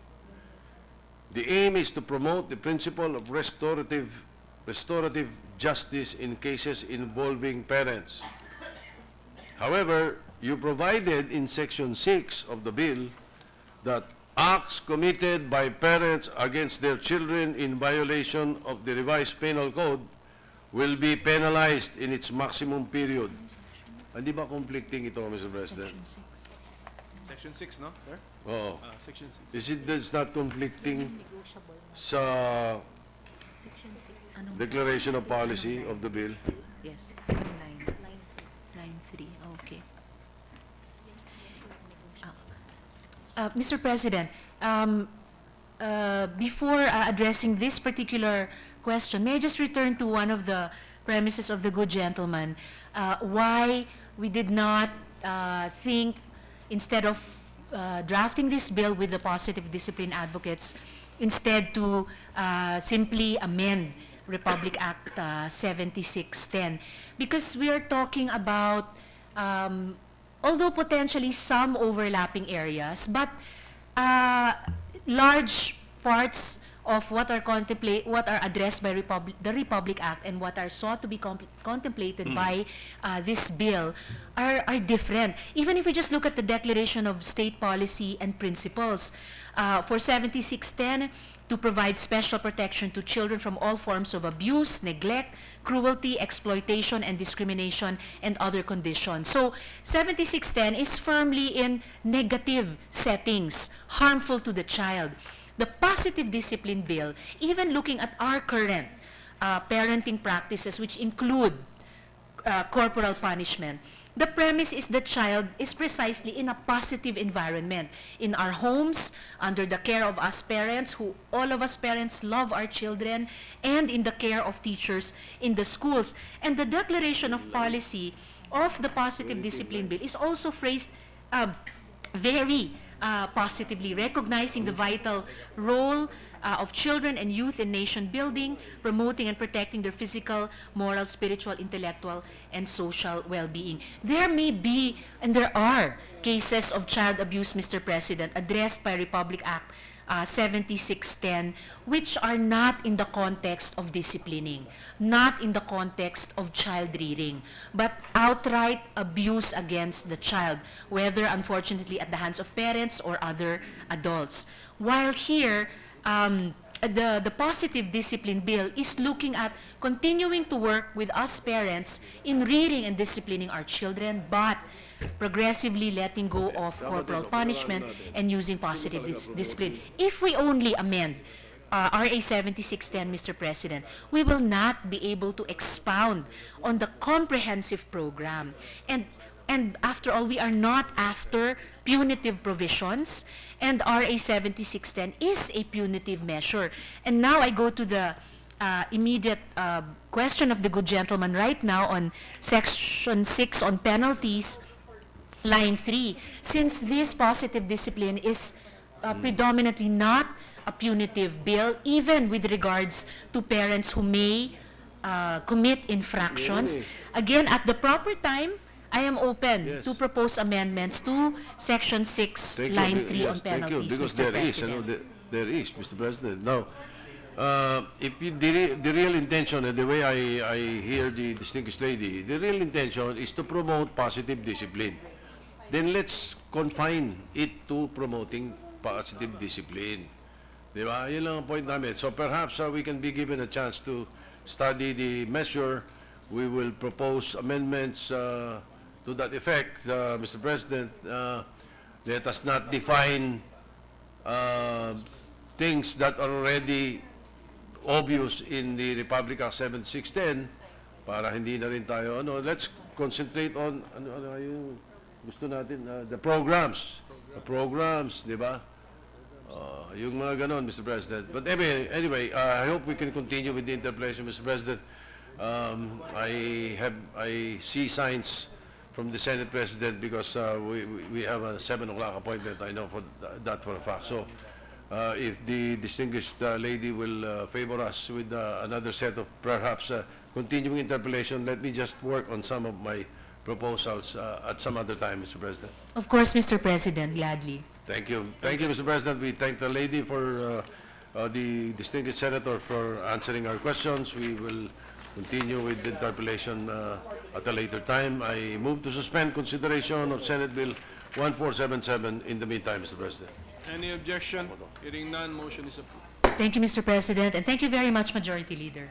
the aim is to promote the principle of restorative justice in cases involving parents. However, you provided in Section 6 of the bill that acts committed by parents against their children in violation of the revised penal code will be penalized in its maximum period. Hindi ba conflicting ito, Mr. President? Section 6, no, sir? Oo. Section 6. Is it that's not conflicting sa declaration of policy of the bill? Yes, line 3, okay. Mr. President, before addressing this particular question, may I just return to one of the premises of the good gentleman, why we did not think, instead of drafting this bill with the positive discipline advocates, instead to simply amend Republic Act 7610. Because we are talking about, although potentially some overlapping areas, but large parts of what are addressed by the Republic Act and what are sought to be contemplated by this bill are different. Even if we just look at the Declaration of State Policy and Principles, for 7610, to provide special protection to children from all forms of abuse, neglect, cruelty, exploitation, and discrimination, and other conditions. So 7610 is firmly in negative settings, harmful to the child. The Positive Discipline Bill, even looking at our current parenting practices, which include corporal punishment, the premise is the child is precisely in a positive environment, in our homes, under the care of us parents, who all of us parents love our children, and in the care of teachers in the schools. And the declaration of policy of the Positive Discipline Bill is also phrased very positively, recognizing the vital role of children and youth in nation building, promoting and protecting their physical, moral, spiritual, intellectual, and social well-being. There may be, and there are, cases of child abuse, Mr. President, addressed by Republic Act 7610, which are not in the context of disciplining, not in the context of child rearing, but outright abuse against the child, whether unfortunately at the hands of parents or other adults. While here, the Positive Discipline Bill is looking at continuing to work with us parents in rearing and disciplining our children, but progressively letting go of corporal punishment and using positive discipline. If we only amend RA 7610, Mr. President, we will not be able to expound on the comprehensive program. And after all, we are not after punitive provisions, and RA 7610 is a punitive measure. And now I go to the immediate question of the good gentleman right now on Section 6 on penalties, line 3. Since this positive discipline is predominantly not a punitive bill, even with regards to parents who may commit infractions, again, at the proper time, I am open to propose amendments to Section 6, line 3 on penalties, because Mr. there is, President. there is, Mr. President. Now, if the real intention, and the way I hear the distinguished lady, the real intention is to promote positive discipline. Then let's confine it to promoting positive discipline. Di ba? Yun lang ang point namin. So perhaps we can be given a chance to study the measure. We will propose amendments to that effect, Mr. President. Let us not define things that are already obvious in the Republic Act 7610 para hindi na rin tayo, let's concentrate on, yung gusto natin, the programs. The programs, di ba? Yung mga ganon, Mr. President. But anyway, I hope we can continue with the interpellation, Mr. President. I see signs from the Senate President because we have a 7 o'clock appointment. I know that for a fact. So if the distinguished lady will favor us with another set of perhaps continuing interpellation, let me just work on some of my proposals at some other time, Mr. President. Of course, Mr. President, gladly. Thank you. Thank you, Mr. President. We thank the lady for the distinguished senator for answering our questions. We will continue with the interpellation at a later time. I move to suspend consideration of Senate Bill 1477 in the meantime, Mr. President. Any objection? Hearing none, motion is approved. Thank you, Mr. President, and thank you very much, Majority Leader.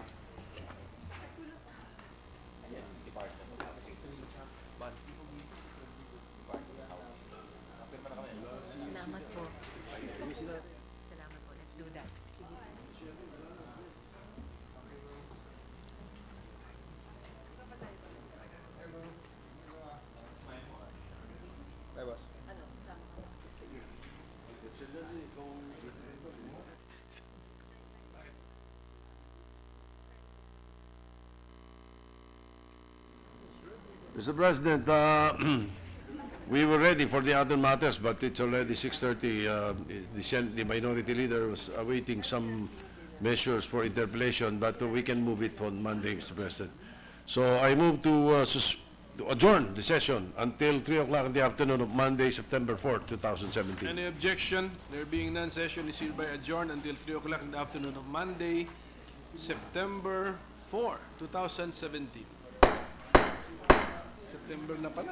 Salamat po. Salamat po. Let's do that. Mr. President, we were ready for the other matters, but it's already 6:30. The minority leader was awaiting some measures for interpellation, but we can move it on Monday, Mr. President. So I move to adjourn the session until 3 o'clock in the afternoon of Monday, September 4, 2017. Any objection? There being none, session is hereby adjourned until 3 o'clock in the afternoon of Monday, September 4, 2017. September na pala.